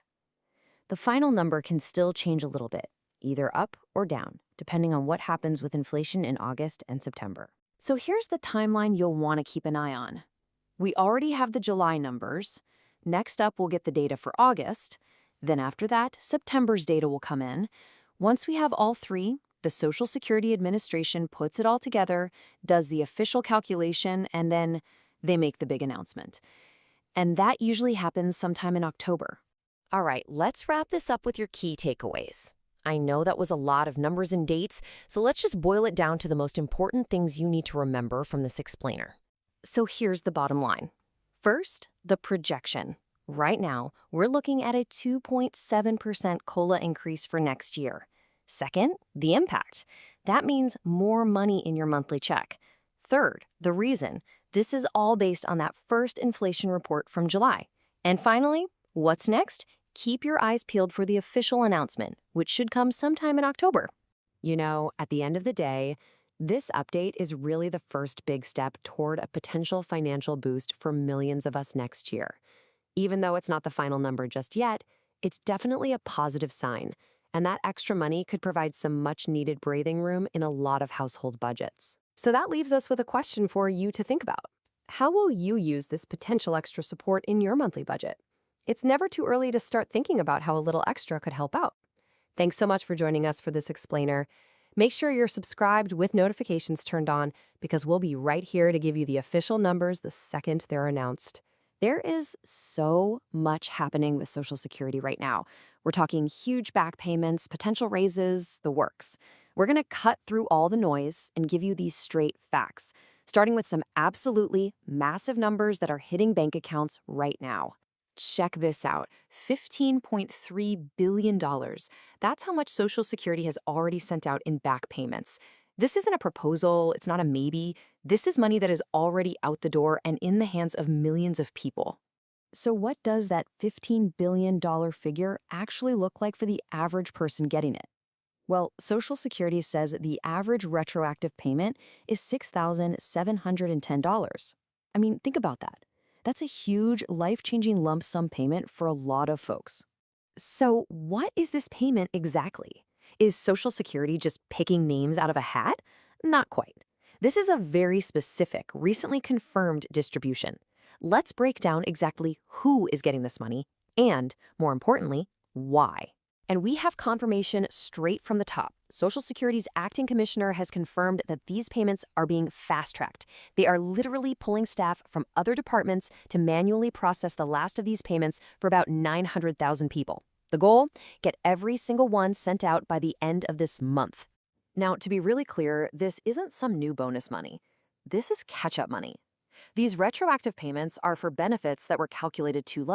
The final number can still change a little bit, either up or down, depending on what happens with inflation in August and September. So here's the timeline you'll want to keep an eye on. We already have the July numbers. Next up, we'll get the data for August. Then after that, September's data will come in. Once we have all 3, the Social Security Administration puts it all together, does the official calculation, and then they make the big announcement. And that usually happens sometime in October. All right, let's wrap this up with your key takeaways. I know that was a lot of numbers and dates, so let's just boil it down to the most important things you need to remember from this explainer. So here's the bottom line. First, the projection. Right now, we're looking at a 2.7% COLA increase for next year. Second, the impact. That means more money in your monthly check. Third, the reason. This is all based on that first inflation report from July. And finally, what's next? Keep your eyes peeled for the official announcement, which should come sometime in October. At the end of the day, This update is really the first big step toward a potential financial boost for millions of us next year. Even though it's not the final number just yet, it's definitely a positive sign, and that extra money could provide some much-needed breathing room in a lot of household budgets. So that leaves us with a question for you to think about. How will you use this potential extra support in your monthly budget? It's never too early to start thinking about how a little extra could help out. Thanks so much for joining us for this explainer. Make sure you're subscribed with notifications turned on because we'll be right here to give you the official numbers the second they're announced. There is so much happening with Social Security right now. We're talking huge back payments, potential raises, the works. We're going to cut through all the noise and give you these straight facts, starting with some absolutely massive numbers that are hitting bank accounts right now. Check this out, $15.3 billion. That's how much Social Security has already sent out in back payments. This isn't a proposal, it's not a maybe. This is money that is already out the door and in the hands of millions of people. So what does that $15 billion figure actually look like for the average person getting it? Well, Social Security says the average retroactive payment is $6,710. I mean, think about that. That's a huge, life-changing lump sum payment for a lot of folks. So what is this payment exactly? Is Social Security just picking names out of a hat? Not quite. This is a very specific, recently confirmed distribution. Let's break down exactly who is getting this money and, more importantly, why. And we have confirmation straight from the top. Social Security's acting commissioner has confirmed that these payments are being fast-tracked. They are literally pulling staff from other departments to manually process the last of these payments for about 900,000 people. The goal? Get every single one sent out by the end of this month. Now, to be really clear, this isn't some new bonus money. This is catch-up money. These retroactive payments are for benefits that were calculated too low.